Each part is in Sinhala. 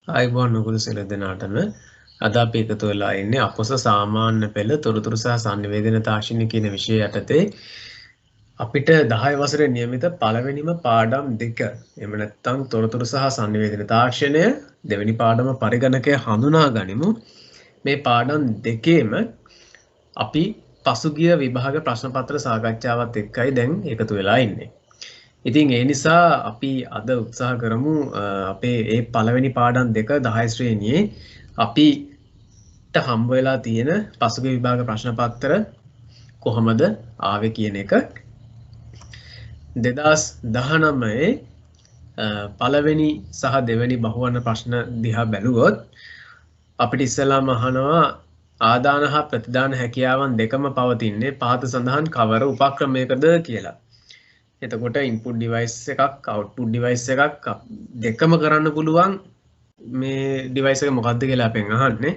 අයිබෝන් නුකුරු සියලු දෙනාටම අද අපි එකතු වෙලා ඉන්නේ අපොස සාමාන්‍ය පෙළ තොරතුරු සහ sannivedana තාක්ෂණය කියන විෂය යටතේ අපිට 10 වසරේ නියමිත පළවෙනිම පාඩම් දෙක එහෙම නැත්නම් තොරතුරු සහ sannivedana තාක්ෂණය දෙවෙනි පාඩම පරිගණකය හඳුනා ගනිමු මේ පාඩම් දෙකේම අපි පසුගිය විභාග ප්‍රශ්න පත්‍ර සාකච්ඡාවත් එක්කයි දැන් එකතු වෙලා ඉන්නේ ඉතින් ඒ නිසා අපි අද උත්සාහ කරමු අපේ ඒ පළවෙනි පාඩම් දෙක 10 ශ්‍රේණියේ අපිට හම්බ වෙලා තියෙන පසුගිය විභාග ප්‍රශ්න පත්‍ර කොහොමද ආවේ කියන එක 2019 පළවෙනි සහ දෙවෙනි බහුවර්ණ ප්‍රශ්න දිහා බැලුවොත් අපිට ඉස්සෙල්ලාම අහනවා ආදාන හා ප්‍රතිදාන හැකියාවන් දෙකම පවතින්නේ පහත සඳහන් කවර උපක්‍රමයකද කියලා. එතකොට ඉන්පුට් ඩිවයිස් එකක් අවුට්පුට් ඩිවයිස් එකක් දෙකම කරන්න පුළුවන් මේ ඩිවයිස් එක මොකක්ද කියලා අපෙන් අහන්නේ.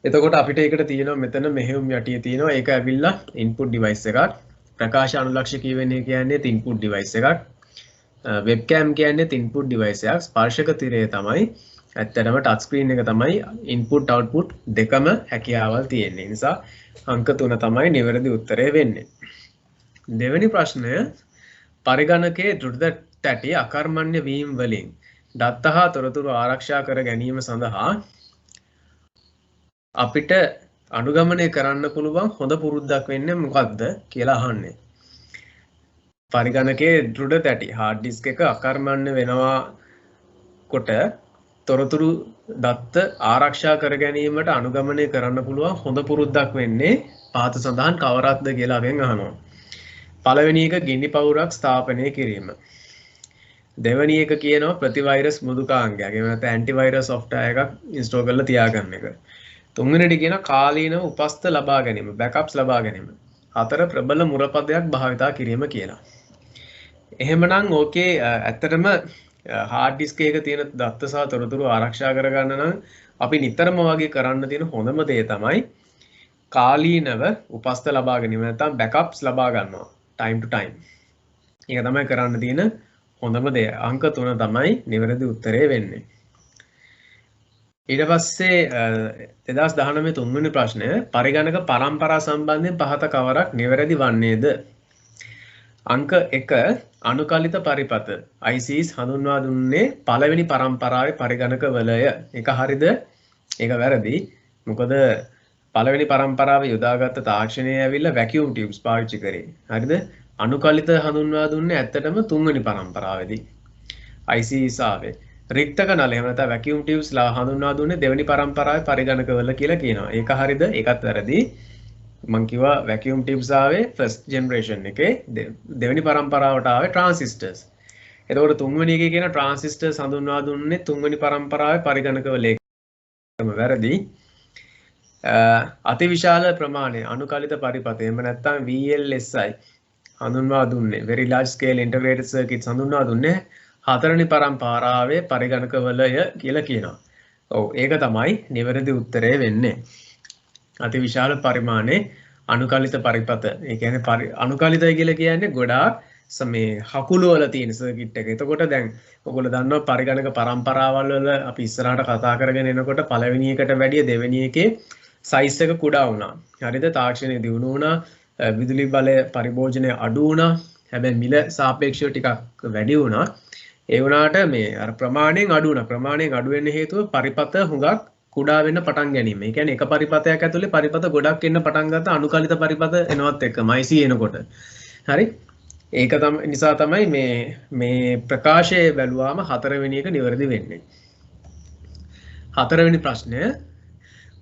එතකොට අපිට ඒකට තියෙනවා මෙතන මෙහෙයුම් යටියේ තියෙනවා ඒක ඇවිල්ලා ඉන්පුට් ඩිවයිස් එකක්. ප්‍රකාශ අනුලක්ෂකීය වෙන්නේ කියන්නේ ඉන්පුට් ඩිවයිස් එකක්. වෙබ්කෑම් කියන්නේ ඉන්පුට් ඩිවයිස් එකක්. ස්පර්ශක තිරය තමයි ඇත්තටම ටච් ස්ක්‍රීන් එක තමයි ඉන්පුට් අවුට්පුට් දෙකම හැකියාවල් තියෙන්නේ. නිසා අංක 3 තමයි නිවැරදි උත්තරය වෙන්නේ. දෙවෙනි ප්‍රශ්නය පරිගණකයේ ද්‍රුත තැටි අකර්මණ්‍ය වීම වලින් දත්ත හා තොරතුරු ආරක්ෂා කර ගැනීම සඳහා අපිට අනුගමනය කරන්න පුළුවන් හොඳ පුරුද්දක් වෙන්නේ මොකක්ද කියලා අහන්නේ. පරිගණකයේ ද්‍රුත තැටි හાર્ඩ් ඩිස්ක් එක අකර්මණ්‍ය වෙනවා කොට තොරතුරු දත්ත ආරක්ෂා කර ගැනීමට අනුගමනය කරන්න පුළුවන් හොඳ පුරුද්දක් වෙන්නේ පහත සඳහන් කවරක්ද කියලා අපෙන් අහනවා. පළවෙනි එක ගිනි පවුරක් ස්ථාපනය කිරීම. දෙවෙනි එක කියනවා ප්‍රතිවෛරස් මෘදුකාංගයක්. එහෙම නැත්නම් ඇන්ටිවෛරස් සොෆ්ට්වෙයාර් එකක් ඉන්ස්ටෝල් කරලා තියාගන්න එක. තුන්වෙනිට කියන කාලීනව උපස්ථ ලබා ගැනීම, බෑකප්ස් ලබා ගැනීම. හතර ප්‍රබල මුරපදයක් භාවිතා කිරීම කියලා. එහෙමනම් ඕකේ ඇත්තටම හાર્ඩ් ඩිස්ක් එකක තියෙන දත්ත සහ තොරතුරු ආරක්ෂා කරගන්න නම් අපි නිතරම වගේ කරන්න තියෙන හොඳම දේ තමයි කාලීනව උපස්ථ ලබා ගැනීම නැත්නම් බෑකප්ස් ලබා ගන්නවා. time to time. ඒක තමයි කරන්න තියෙන හොඳම දේ. අංක 3 තමයි නිවැරදි උත්තරය වෙන්නේ. ඊට පස්සේ 2019 තුන්වෙනි ප්‍රශ්නය පරිගණක පරම්පරා සම්බන්ධයෙන් පහත කවරක් නිවැරදි වන්නේද? අංක 1 අනුකලිත පරිපත ICs හඳුන්වා දුන්නේ පළවෙනි පරම්පරාවේ පරිගණකවලය. ඒක හරිද? ඒක වැරදි. මොකද පළවෙනි පරම්පරාවේ යොදාගත්ත තාක්ෂණය ඇවිල්ලා වැකියුම් ටියුබ්ස් පාවිච්චි කරේ. හරිද? අනුකලිත හඳුන්වා දුන්නේ ඇත්තටම තුන්වෙනි පරම්පරාවේදී. ICs ආවේ. රික්තක නල එහෙම නැත්නම් වැකියුම් ටියුබ්ස් හඳුන්වා දුන්නේ දෙවෙනි පරම්පරාවේ පරිගණකවල කියලා කියනවා. ඒක හරිද? ඒකත් වැරදි. මම කිව්වා වැකියුම් ටියුබ්ස් ආවේ ෆස්ට් ජෙනරේෂන් එකේ දෙවෙනි පරම්පරාවට ආවේ ට්‍රාන්සිස්ටර්ස්. එතකොට තුන්වෙනි එකේ කියන ට්‍රාන්සිස්ටර්ස් හඳුන්වා දුන්නේ තුන්වෙනි පරම්පරාවේ පරිගණකවල. ඒකම වැරදි. අතිවිශාල ප්‍රමාණය අනුකලිත පරිපත එහෙම නැත්නම් VLSI හඳුන්වා දුන්නේ very large scale integrated circuits හඳුන්වා දුන්නේ හතරවෙනි පරම්පරාවේ පරිගණකවලය කියලා කියනවා. ඔව් ඒක තමයි නිවැරදි උත්තරය වෙන්නේ. අතිවිශාල පරිමාණයේ අනුකලිත පරිපත. ඒ කියන්නේ අනුකලිතයි කියලා කියන්නේ ගොඩාක් මේ හකුළු වල තියෙන සර්කිට් එක. එතකොට දැන් ඔයගොල්ලෝ දන්නවා පරිගණක පරම්පරාවල් වල අපි ඉස්සරහට කතා කරගෙන එනකොට පළවෙනි එකට වැඩිය දෙවෙනි එකේ සයිස් එක කුඩා වුණා. හරිද? තාක්ෂණය දියුණු වුණා. විදුලි බලය පරිභෝජනය අඩු වුණා. හැබැයි මිල සාපේක්ෂව ටිකක් වැඩි වුණා. ඒ වුණාට මේ අර ප්‍රමාණයෙන් අඩු වුණා. ප්‍රමාණයෙන් අඩු වෙන්න හේතුව පරිපත හුඟක් කුඩා වෙන්න පටන් ගැනීම. ඒ කියන්නේ එක පරිපතයක් ඇතුලේ පරිපත ගොඩක් එන්න පටන් ගත්ත අනුකලිත පරිපත එනවත් එක්කම IC එනකොට. හරි? ඒක තමයි නිසා තමයි මේ ප්‍රකාශය බැලුවාම හතරවෙනි එක නිවැරදි වෙන්නේ. හතරවෙනි ප්‍රශ්නය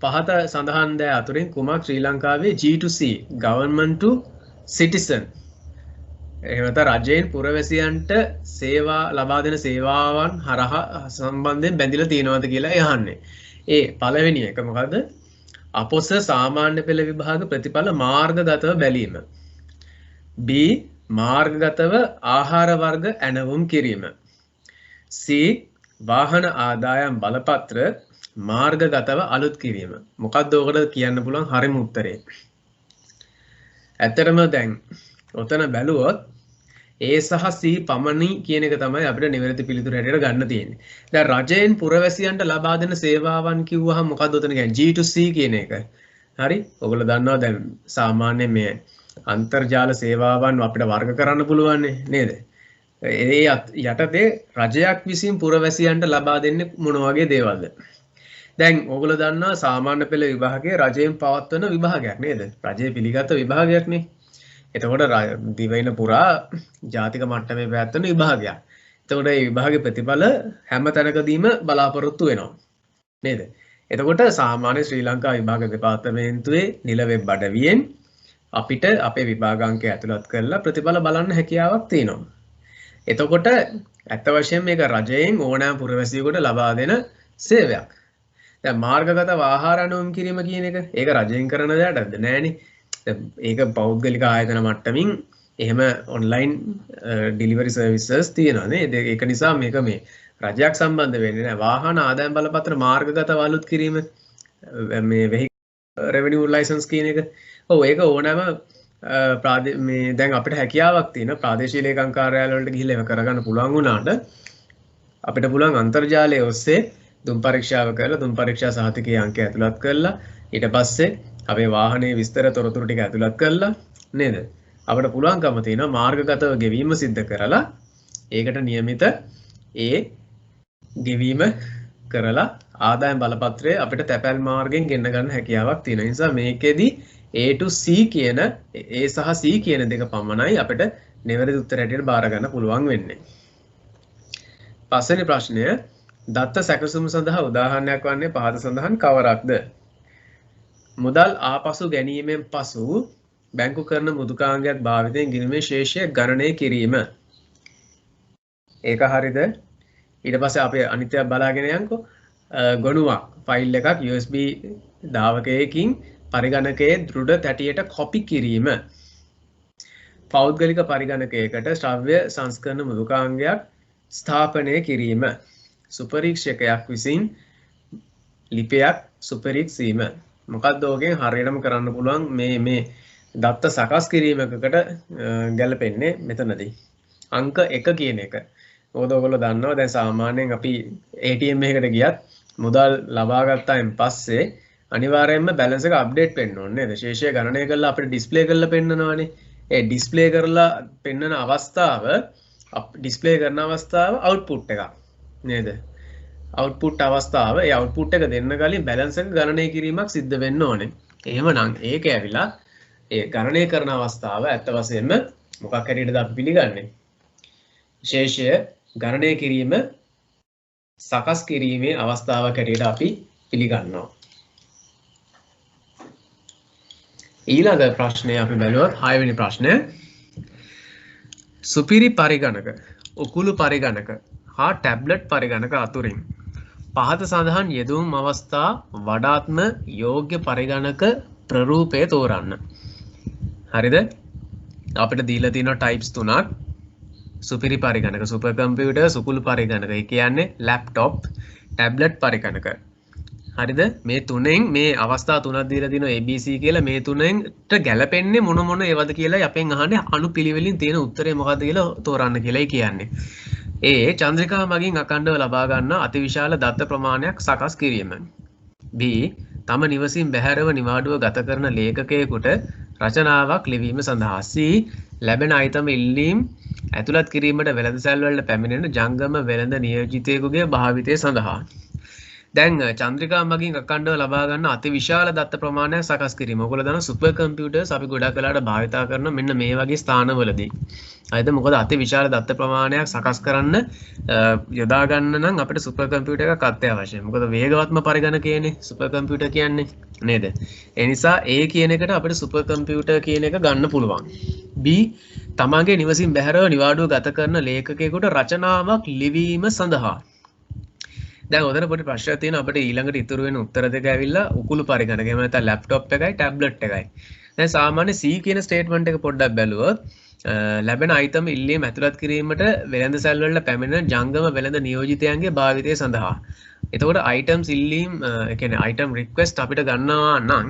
පහත සඳහන් දෑ අතුරින් කුමක් ශ්‍රී ලංකාවේ G2C government to citizen එහෙම නැත්නම් රජයෙන් පුරවැසියන්ට සේවා ලබා දෙන සේවාවන් හරහා සම්බන්ධයෙන් බැඳිලා තියෙනවද කියලා අහන්නේ. ඒ පළවෙනි එක මොකද්ද? අපොස සාමාන්‍ය පෙළ විභාග ප්‍රතිඵල මාර්ගගතව බැලීම. B මාර්ගගතව ආහාර වර්ග ඇනවුම් කිරීම. C වාහන ආදායම් බලපත්‍ර මාර්ගගතව අලුත් කිරීම. මොකක්ද ඔකට කියන්න පුළුවන් හරිම උත්තරේ? ඇත්තටම දැන් ඔතන බැලුවොත් A සහ C පමණි කියන එක තමයි අපිට නිවැරදි පිළිතුර හැටියට ගන්න තියෙන්නේ. දැන් රජයෙන් පුරවැසියන්ට ලබා දෙන සේවාවන් කිව්වහම මොකක්ද උතන කියන්නේ? G to C කියන එක. හරි? ඔයගොල්ලෝ දන්නවා දැන් සාමාන්‍යයෙන් මේ අන්තර්ජාල සේවාවන් අපිට වර්ග කරන්න පුළුවන් නේද? ඒ යටතේ රජයක් විසින් පුරවැසියන්ට ලබා දෙන්නේ මොන වගේ දේවල්ද? දැන් ඕගොල්ලෝ දන්නවා සාමාන්‍ය පෙළ විභාගයේ රජයෙන් පවත්වන විභාගයක් නේද? රජයේ පිළිගත් විභාගයක් නේ. එතකොට දිවයින පුරා ජාතික මට්ටමේ පැවැත්වෙන විභාගයක්. එතකොට මේ විභාගයේ ප්‍රතිඵල හැම තැනකදීම බලාපොරොත්තු වෙනවා. නේද? එතකොට සාමාන්‍ය ශ්‍රී ලංකා විභාග දෙපාර්තමේන්තුවේ නිල වෙබ් අඩවියෙන් අපිට අපේ විභාගාංකය ඇතුළත් කරලා ප්‍රතිඵල බලන්න හැකියාවක් තියෙනවා. එතකොට ඇත්ත වශයෙන් මේක රජයෙන් ඕනෑම පුරවැසියෙකුට ලබා දෙන සේවයක්. දැන් මාර්ගගත ආහාර අනුම් කිරීම කියන එක ඒක රජයෙන් කරන දෙයක්ද නෑනේ. ඒක පෞද්ගලික ආයතන මට්ටමින් එහෙම ඔන්ලයින් ඩිලිවරි සර්විසස් තියෙනවා නේද? ඒක නිසා මේක මේ රජයක් සම්බන්ධ වෙන්නේ නෑ. වාහන ආදායම් බලපත්‍ර මාර්ගගත වලුත් කිරීම මේ වෙහිකල් රෙවෙනියු ලයිසන්ස් කියන එක. ඔව් ඒක ඕනෑම මේ දැන් අපිට හැකියාවක් තියෙන ප්‍රාදේශීය ලේකම් කාර්යාලය වලට ගිහිල්ලා ඒක කරගන්න පුළුවන් වුණාට අපිට පුළුවන් අන්තර්ජාලය ඔස්සේ දුම් පරීක්ෂාව කරලා දුම් පරීක්ෂා සහතිකයේ අංකය ඇතුළත් කරලා ඊට පස්සේ අපේ වාහනේ විස්තර තොරතුරු ටික ඇතුළත් කරලා නේද? අපිට පුළුවන්කම තියෙනවා මාර්ගගතව ගෙවීම සිද්ධ කරලා ඒකට નિયમિત ඒ ගෙවීම කරලා ආදායම් බලපත්‍රය අපිට තැපැල් මාර්ගෙන් ගෙන්න ගන්න හැකියාවක් තියෙන නිසා මේකෙදි A to C කියන A සහ C කියන දෙක පමණයි අපිට නිවැරදි උත්තර හැටියට බාර ගන්න පුළුවන් වෙන්නේ. පස්වෙනි ප්‍රශ්නය දත්ත සැකසුම සඳහා උදාහරණයක් වන්නේ පහත සඳහන් කවරක්ද? මුදල් ආපසු ගැනීමෙන් පසු බැංකු කරන මුදුකාංගයක් භාවිතයෙන් ගිණුමේ ශේෂය ගණනය කිරීම. ඒක හරිද? ඊට පස්සේ අපි අනිත්‍යයක් බලාගෙන යන්කෝ. ගොනුවක් ෆයිල් එකක් USB දාවකයකින් පරිගණකයේ දෘಢ තැටියට කොපි කිරීම. පෞද්ගලික පරිගණකයකට ශ්‍රව්‍ය සංස්කරණ මෘදුකාංගයක් ස්ථාපනය කිරීම. සුපරීක්ෂකයක් විසින් ලිපයක් සුපරීක්ෂීම. මොකක්ද ඕකෙන් හරියටම කරන්න පුළුවන් මේ දත්ත සකස් කිරීමකට ගැලපෙන්නේ මෙතනදී. අංක 1 කියන එක. මොකද ඔයගොල්ලෝ දන්නවා දැන් සාමාන්‍යයෙන් අපි ATM එකකට ගියත් මුදල් ලබා ගත්තායින් පස්සේ අනිවාර්යයෙන්ම බැලන්ස් එක අප්ඩේට් වෙන්න ඕනේ නේද? ශේෂය ගණනය කරලා අපිට ඩිස්ප්ලේ කරලා පෙන්නනවානේ. ඒ ඩිස්ප්ලේ කරලා පෙන්නන අවස්ථාව ඩිස්ප්ලේ කරන අවස්ථාව අවුට්පුට් එකක් නේද? අවුට්පුට් අවස්ථාව ඒ අවුට්පුට් එක දෙන්න කලින් බැලන්ස් එක ගණනය කිරීමක් සිද්ධ වෙන්න ඕනේ. එහෙමනම් ඒක ඇවිලා ඒ ගණනය කරන අවස්ථාව ඇත්ත වශයෙන්ම මොකක් හැටියටද අපි පිළිගන්නේ? ශේෂය ගණනය කිරීම සකස් කිරීමේ අවස්ථාවක් හැටියට අපි පිළිගන්නවා. ඊළඟ ප්‍රශ්නය අපි බැලුවොත් 6 වෙනි ප්‍රශ්නය. සුපිරි පරිගණක, උකුළු පරිගණක හා ටැබ්ලට් පරිගණක අතුරින් පහත සඳහන් යෙදුම් අවස්ථා වඩාත්ම යෝග්‍ය පරිගණක ප්‍රරූපය තෝරන්න. හරිද? අපිට දීලා තියෙනවා ටයිප්ස් තුනක්. සුපිරි පරිගණක, සුපර් කම්පියුටර්, සුකුළු පරිගණක. ඒ කියන්නේ ලැප්ටොප්, ටැබ්ලට් පරිගණක. හරිද? මේ තුනෙන් මේ අවස්ථා තුනක් දීලා දිනවා ABC කියලා. මේ තුනෙන්ට ගැලපෙන්නේ මොන ඒවාද කියලා අපෙන් අහන්නේ. අනුපිළිවෙලින් තියෙන උත්තරේ මොකද්ද කියලා තෝරන්න කියලායි කියන්නේ. A. චන්ද්‍රිකා මගින් අඛණ්ඩව ලබා ගන්න අතිවිශාල දත්ත ප්‍රමාණයක් සකස් කිරීම. B. තම නිවසින් බැහැරව නිවාඩුව ගත කරන ලේඛකයෙකුට රචනාවක් ලිවීම සඳහා. C. ලැබෙන අයිතම ඉල්ලීම් ඇතුළත් කිරීමට වෙළඳසැල් වලට පැමිණෙන ජංගම වෙළඳ නියෝජිතයෙකුගේ භාවිතය සඳහා. දැන් චන්ද්‍රිකා මගින් අඛණ්ඩව ලබා ගන්න අතිවිශාල දත්ත ප්‍රමාණයක් සකස් කිරීම. ඔයගොල්ලෝ දන්නවා සුපර් කම්පියුටර්ස් අපි ගොඩක් වෙලාවට භාවිතා කරන මෙන්න මේ වගේ ස්ථානවලදී. හරිද? මොකද අතිවිශාල දත්ත ප්‍රමාණයක් සකස් කරන්න යොදා ගන්න නම් අපිට සුපර් කම්පියුටර් එකක් අත්‍යවශ්‍යයි. මොකද වේගවත්ම පරිගණකයනේ සුපර් කම්පියුටර් කියන්නේ නේද? ඒ නිසා A කියන එකට අපිට සුපර් කම්පියුටර් කියන එක ගන්න පුළුවන්. B. තමන්ගේ නිවසින් බැහැරව නිවාඩුව ගත කරන ලේඛකයෙකුට රචනාවක් ලිවීම සඳහා. දැන් ඔතන පොඩි ප්‍රශ්නයක් තියෙනවා අපිට ඊළඟට ඉතුරු වෙන උත්තර දෙක ඇවිල්ලා උකුළු පරිගණක. එහෙම නැත්නම් ලැප්ටොප් එකයි ටැබ්ලට් එකයි. දැන් සාමාන්‍ය C කියන ස්ටේට්මන්ට් එක පොඩ්ඩක් බැලුවොත් ලැබෙන අයිතම ඉල්ලීම ඇතුළත් කිරීමට වෙළඳසැල් වල පැමිණෙන ජංගම වෙළඳ නියෝජිතයන්ගේ භාවිතය සඳහා. එතකොට items ඉල්ලීම් ඒ කියන්නේ item request අපිට ගන්නවා නම්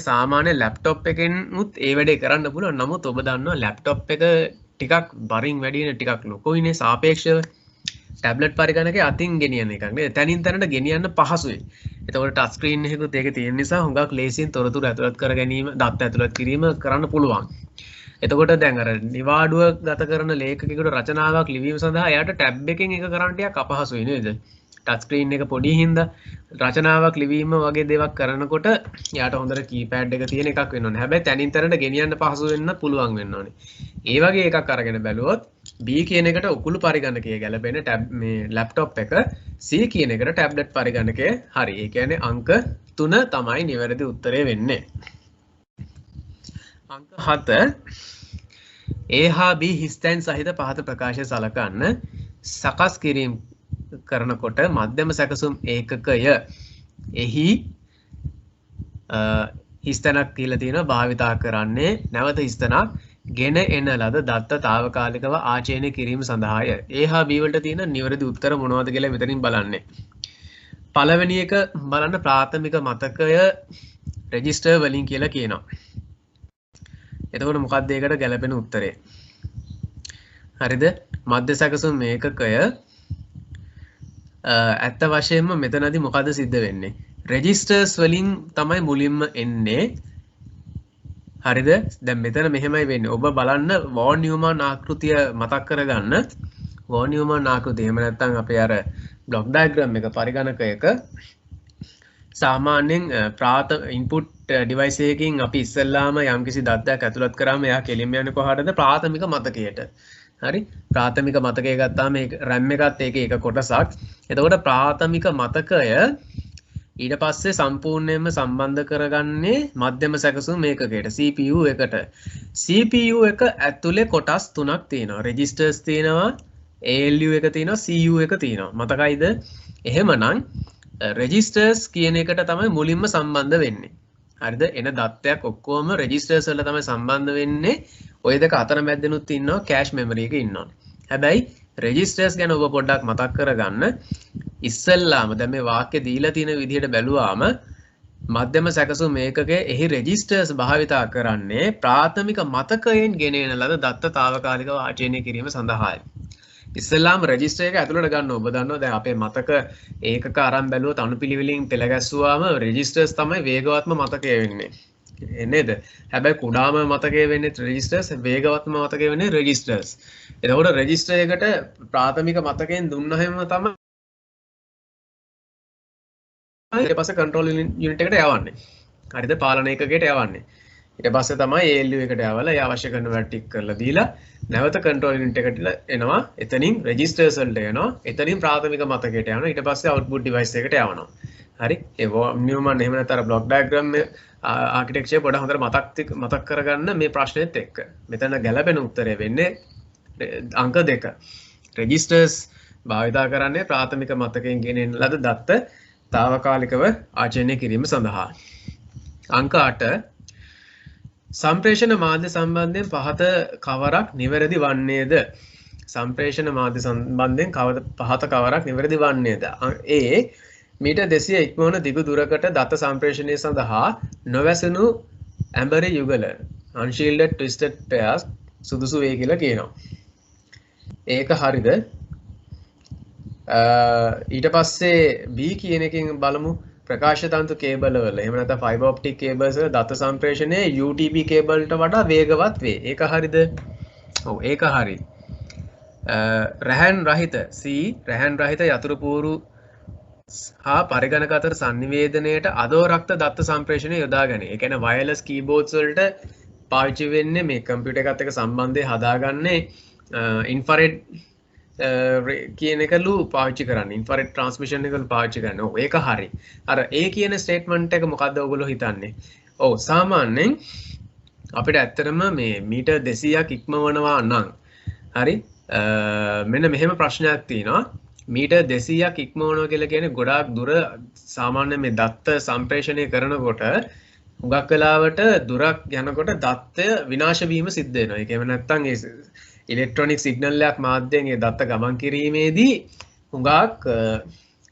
සාමාන්‍ය ලැප්ටොප් එකෙන් උත් ඒ වැඩේ කරන්න පුළුවන්. නමුත් ඔබ දන්නවා ලැප්ටොප් එක ටිකක් බරින් වැඩින ටිකක් ලොකුයිනේ සාපේක්ෂව ටැබ්ලට් පරිගණකේ අතින් ගෙනියන එකක් නේද? තනින් තනට ගෙනියන්න පහසුයි. එතකොට ටච් ස්ක්‍රීන් එකකුත් ඒකේ තියෙන නිසා හුඟක් ලේසියෙන් තොරතුරු ඇතුළත් කර ගැනීම, දත්ත ඇතුළත් කිරීම කරන්න පුළුවන්. එතකොට දැන් අර නිවාඩුව ගත කරන ලේඛකයෙකුට රචනාවක් ලිවීම සඳහා එයාට ටැබ් එකෙන් එක කරන්න ටිකක් අපහසුයි නේද? ටච් ස්ක්‍රීන් එක පොඩි හින්දා රචනාවක් ලිවීම වගේ දේවල් කරනකොට එයාට හොඳට කීපෑඩ් එක තියෙන එකක් වෙන්න ඕනේ. හැබැයි තනින් තනට ගෙනියන්න පහසු වෙන්න පුළුවන් වෙන්න ඕනේ. ඒ වගේ එකක් අරගෙන බැලුවොත් B කියන එකට උකුළු පරිගණකය ගැලපෙන ටැබ් මේ ලැප්ටොප් එක C කියන එකට ටැබ්ලට් පරිගණකය හරි. ඒ කියන්නේ අංක 3 තමයි නිවැරදි උත්තරේ වෙන්නේ. අංක 7 A හා B හිස්තැන් සහිත පහත ප්‍රකාශය සලකන්න. සකස් කිරීම කරනකොට මධ්‍යම සැකසුම් ඒකකය එහි හිස්තැනක් කියලා තියෙනවා භාවිතා කරන්නේ නැවත හිස්තැනක් ගෙන එන ලද දත්ත తాවකාලිකව ආචරණය කිරීම සඳහාය. A හා B වලට තියෙන නිවැරදි උත්තර මොනවද කියලා මෙතනින් බලන්නේ. පළවෙනි එක බලන්න ප්‍රාථමික මතකය රෙජිස්ටර් වලින් කියලා කියනවා. එතකොට මොකක්ද ඒකට ගැලපෙන උත්තරේ? හරිද? මධ්‍ය සැකසුම් ඒකකය ඇත්ත වශයෙන්ම මෙතනදී මොකද සිද්ධ වෙන්නේ? රෙජිස්ටර්ස් වලින් තමයි මුලින්ම එන්නේ. හරිද? දැන් මෙතන මෙහෙමයි වෙන්නේ. ඔබ බලන්න වෝන් නියුමන් ආකෘතිය මතක් කරගන්න. Vaughan Newman ආකෘතිය. එහෙම නැත්නම් අපේ අර බ්ලොක් ඩයග්‍රෑම් එක පරිගණකයක සාමාන්‍යයෙන් ඉන්පුට් ඩිවයිස් එකකින් අපි ඉස්සෙල්ලාම යම්කිසි දත්තයක් ඇතුළත් කරාම එයා කෙලින්ම යන්නේ කොහාටද? ප්‍රාථමික මතකයට. හරි? ප්‍රාථමික මතකය ගත්තාම ඒක RAM එකත් ඒකේ එක කොටසක්. එතකොට ප්‍රාථමික මතකය ඊට පස්සේ සම්පූර්ණයෙන්ම සම්බන්ධ කරගන්නේ මධ්‍යම සැකසුම් ඒකකයට CPU එකට. CPU එක ඇතුලේ කොටස් තුනක් තියෙනවා. රෙජිස්ටර්ස් තියෙනවා, ALU එක තියෙනවා, CU එක තියෙනවා. මතකයිද? එහෙමනම් රෙජිස්ටර්ස් කියන එකට තමයි මුලින්ම සම්බන්ධ වෙන්නේ. හරිද? එන දත්තයක් ඔක්කොම රෙජිස්ටර්ස් වල තමයි සම්බන්ධ වෙන්නේ. ඔය දෙක අතර මැද්දෙනුත් ඉන්නවා කෑෂ් මෙමරි එක ඉන්නවා. හැබැයි රෙජිස්ටර්ස් ගැන ඔබ පොඩ්ඩක් මතක් කරගන්න. ඉස්සෙල්ලාම දැන් මේ වාක්‍ය දීලා තියෙන විදිහට බැලුවාම මධ්‍යම සැකසුම් ඒකකයේ එහි රෙජිස්ටර්ස් භාවිතා කරන්නේ ප්‍රාථමික මතකයෙන් ගෙනෙන ලද දත්ත తాවකාලිකව ආචරණය කිරීම සඳහායි. ඉස්සෙල්ලාම රෙජිස්ටර් එක ඇතුළට ගන්න ඔබ දන්නවා දැන් අපේ මතක ඒකක අරන් බැලුවොත් අනුපිළිවෙලින් පෙළ ගැස්සුවාම රෙජිස්ටර්ස් තමයි වේගවත්ම මතකය වෙන්නේ. නේද? හැබැයි කුඩාම මතකය වෙන්නේ රෙජිස්ටර්ස්, වේගවත්ම මතකය වෙන්නේ රෙජිස්ටර්ස්. එතකොට රෙජිස්ටර් එකට ප්‍රාථමික මතකයෙන් දුන්නහම තමයි ඊට පස්සේ කන්ට්‍රෝල් යුනිට් එකට යවන්නේ. හරිද? පාලන ඒකකයට යවන්නේ. ඊට පස්සේ තමයි ALU එකට යවලා ඒ අවශ්‍ය කරන වැඩ ටික කරලා දීලා නැවත කන්ට්‍රෝල් යුනිට් එකට එනවා. එතනින් රෙජිස්ටර්ස් වලට එනවා. එතනින් ප්‍රාථමික මතකයට යනවා. ඊට පස්සේ අවුට්පුට් ඩිවයිස් එකට යවනවා. හරි? ඒ නියමන එහෙම නැත්නම් බ්ලොක් ඩයග්‍රෑම් ආකිටෙක්චර් පොඩ හොඳට මතක් කරගන්න මේ ප්‍රශ්නෙත් එක්ක. මෙතන ගැළපෙන උත්තරය වෙන්නේ අංක 2. රෙජිස්ටර්ස් භාවිතා කරන්නේ ප්‍රාථමික මතකයෙන් ගෙනෙන ලද දත්ත తాවකාලිකව ආචරණය කිරීම සඳහා. අංක 8 සම්ප්‍රේෂණ මාධ්‍ය සම්බන්ධයෙන් පහත කවරක් නිවැරදි වන්නේද? සම්ප්‍රේෂණ මාධ්‍ය සම්බන්ධයෙන් පහත කවරක් නිවැරදි වන්නේද? A මීටර් 200 ඉක්මවන දිගු දුරකට දත්ත සම්ප්‍රේෂණය සඳහා නොවැසුණු ඇඹරි යුගල unshielded twisted pairs සුදුසු වේ කියලා කියනවා. ඒක හරිද? ඊට පස්සේ B කියන එකෙන් බලමු ප්‍රකාශ තන්තු කේබල් වල එහෙම නැත්නම් ෆයිබර් ඔප්ටික් කේබල්ස් වල දත්ත සම්ප්‍රේෂණය UTP කේබල්ට වඩා වේගවත් වේ. ඒක හරිද? ඔව් ඒක හරි. රැහන් රහිත C රැහන් රහිත යතුරු පූරු හා පරිගණක අතර sannivedanayට අදෝරක්ත දත්ත සම්ප්‍රේෂණය යොදා ගනී. ඒ කියන්නේ වයර්ලස් කීබෝඩ්ස් වලට පාවිච්චි වෙන්නේ මේ කම්පියුටර් එකත් එක්ක සම්බන්ධය හදාගන්නේ ඉන්ෆ්‍රාරෙඩ් කියන එකලු පාවිච්චි කරන්නේ. ඉන්ෆ්‍රාරෙඩ් ට්‍රාන්ස්මිෂන් එකලු පාවිච්චි කරන්නේ. ඔව් ඒක හරි. අර A කියන ස්ටේට්මන්ට් එක මොකද්ද ඔයගොල්ලෝ හිතන්නේ? ඔව් සාමාන්‍යයෙන් අපිට ඇත්තටම මේ මීටර් 200ක් ඉක්මවනවා නම් හරි මෙන්න මෙහෙම ප්‍රශ්නයක් තියෙනවා. මීටර් 200ක් ඉක්මවනවා කියලා කියන්නේ ගොඩාක් දුර සාමාන්‍ය මේ දත්ත සම්ප්‍රේෂණය කරනකොට හුඟක් වෙලාවට දුරක් යනකොට දත්තය විනාශ වීම සිද්ධ වෙනවා. ඒක එහෙම නැත්නම් ඒ ඉලෙක්ට්‍රොනික සිග්නල් එකක් මාධ්‍යයෙන් ඒ දත්ත ගමන් කිරීමේදී හුඟක්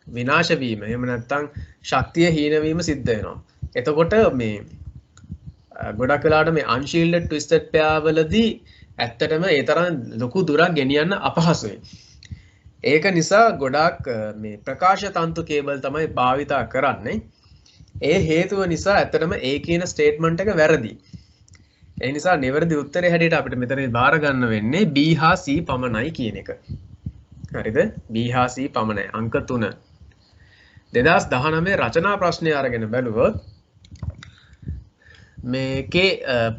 විනාශ වීම එහෙම නැත්නම් ශක්තිය හීන වීම සිද්ධ වෙනවා. එතකොට මේ ගොඩක් වෙලාවට මේ unshielded twisted pair වලදී ඇත්තටම ඒ තරම් ලොකු දුරක් ගෙනියන්න අපහසුයි. ඒක නිසා ගොඩාක් මේ ප්‍රකාශ තන්තු කේබල් තමයි භාවිතා කරන්නේ. ඒ හේතුව නිසා ඇත්තටම ඒ කියන ස්ටේට්මන්ට් එක වැරදි. ඒ නිසා නිවැරදි උත්තරේ හැටියට අපිට මෙතන බාර ගන්න වෙන්නේ B හා C පමණයි කියන එක. හරිද? B හා C පමණයි. අංක 3. 2019 රචනා ප්‍රශ්නය අරගෙන බැලුවොත් මේකේ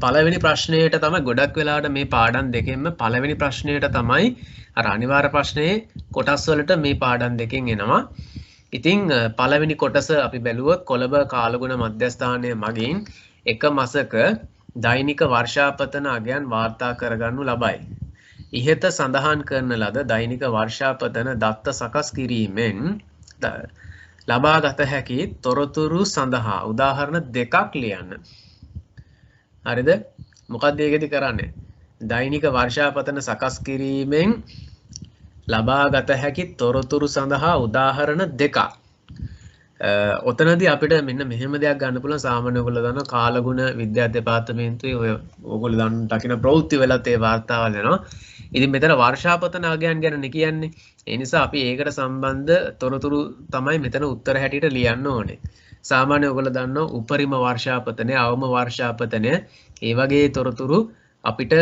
පළවෙනි ප්‍රශ්නයට තමයි ගොඩක් වෙලාවට මේ පාඩම් දෙකෙන්ම පළවෙනි ප්‍රශ්නයට තමයි අර අනිවාර්ය ප්‍රශ්නයේ කොටස් වලට මේ පාඩම් දෙකෙන් එනවා. ඉතින් පළවෙනි කොටස අපි බැලුවොත් කොළඹ කාලගුණ මධ්‍යස්ථානය මගින් එක මාසක දෛනික වර්ෂාපතන අගයන් වාර්තා කරගනු ලබයි. ඉහත සඳහන් කරන ලද දෛනික වර්ෂාපතන දත්ත සකස් කිරීමෙන් ලබාගත හැකි තොරතුරු සඳහා උදාහරණ දෙකක් ලියන්න. හරිද? මොකක්ද ඒකෙදි කරන්නේ? දෛනික වර්ෂාපතන සකස් කිරීමෙන් ලබාගත හැකි තොරතුරු සඳහා උදාහරණ දෙකක්. ඔතනදී අපිට මෙන්න මෙහෙම දෙයක් ගන්න පුළුවන්. සාමාන්‍ය ඔයගොල්ලෝ දන්නවා කාලගුණ විද්‍යා දෙපාර්තමේන්තුවේ ඔය ඔයගොල්ලෝ දකින ප්‍රවෘත්ති වලත් ඒ වාර්තාවල් එනවා. ඉතින් මෙතන වර්ෂාපතන අගයන් ගැන කියන්නේ. ඒ නිසා අපි ඒකට සම්බන්ධ තොරතුරු තමයි මෙතන උත්තර හැටියට ලියන්න ඕනේ. සාමාන්‍ය ඔයගොල්ලෝ දන්නවා උපරිම වර්ෂාපතනය, අවම වර්ෂාපතනය, ඒ වගේ තොරතුරු අපිට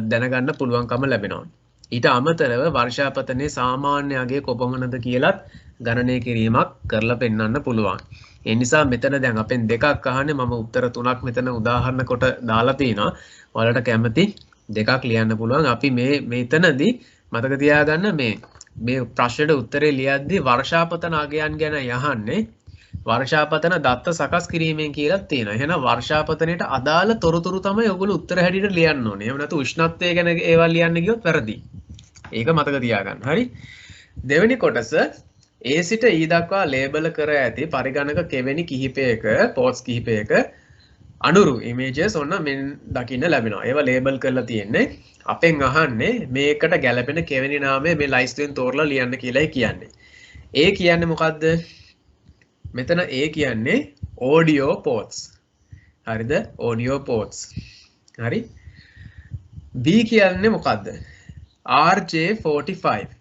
දැනගන්න පුළුවන්කම ලැබෙනවා. ඊට අමතරව වර්ෂාපතනයේ සාමාන්‍ය අගය කොපමණද කියලත් ගණනය කිරීමක් කරලා පෙන්වන්න පුළුවන්. ඒ නිසා මෙතන දැන් අපෙන් දෙකක් අහන්නේ, මම උත්තර 3ක් මෙතන උදාහරණ කොට දාලා තිනවා. ඔයාලට කැමති දෙකක් ලියන්න පුළුවන්. අපි මෙතනදී මතක තියාගන්න මේ ප්‍රශ්නෙට උත්තරේ ලියද්දී වර්ෂාපතන අගයන් ගැන යහන්නේ වර්ෂාපතන දත්ත සකස් කිරීමෙන් කියලා තියෙනවා. එහෙනම් වර්ෂාපතනයට අදාළ තොරතුරු තමයි ඔයගොල්ලෝ උත්තර හැටියට ලියන්න ඕනේ. එහෙම නැතු උෂ්ණත්වය ගැන ඒවා ලියන්න ගියොත් වැරදි. ඒක මතක තියාගන්න. හරි. දෙවෙනි කොටස A සිට E දක්වා ලේබල් කර ඇති පරිගණක කෙවෙනි කිහිපයක පෝට්ස් කිහිපයක අනුරු ඉමේජස් ඔන්න මෙන් දකින්න ලැබෙනවා. ඒවා ලේබල් කරලා තියෙන්නේ. අපෙන් අහන්නේ මේකට ගැලපෙන කෙවෙනි නාමය මේ ලයිස්ට්ෙන් තෝරලා ලියන්න කියලායි කියන්නේ. A කියන්නේ මොකද්ද? මෙතන A කියන්නේ audio ports. හරිද? audio ports. හරි. B කියන්නේ මොකද්ද? RJ45.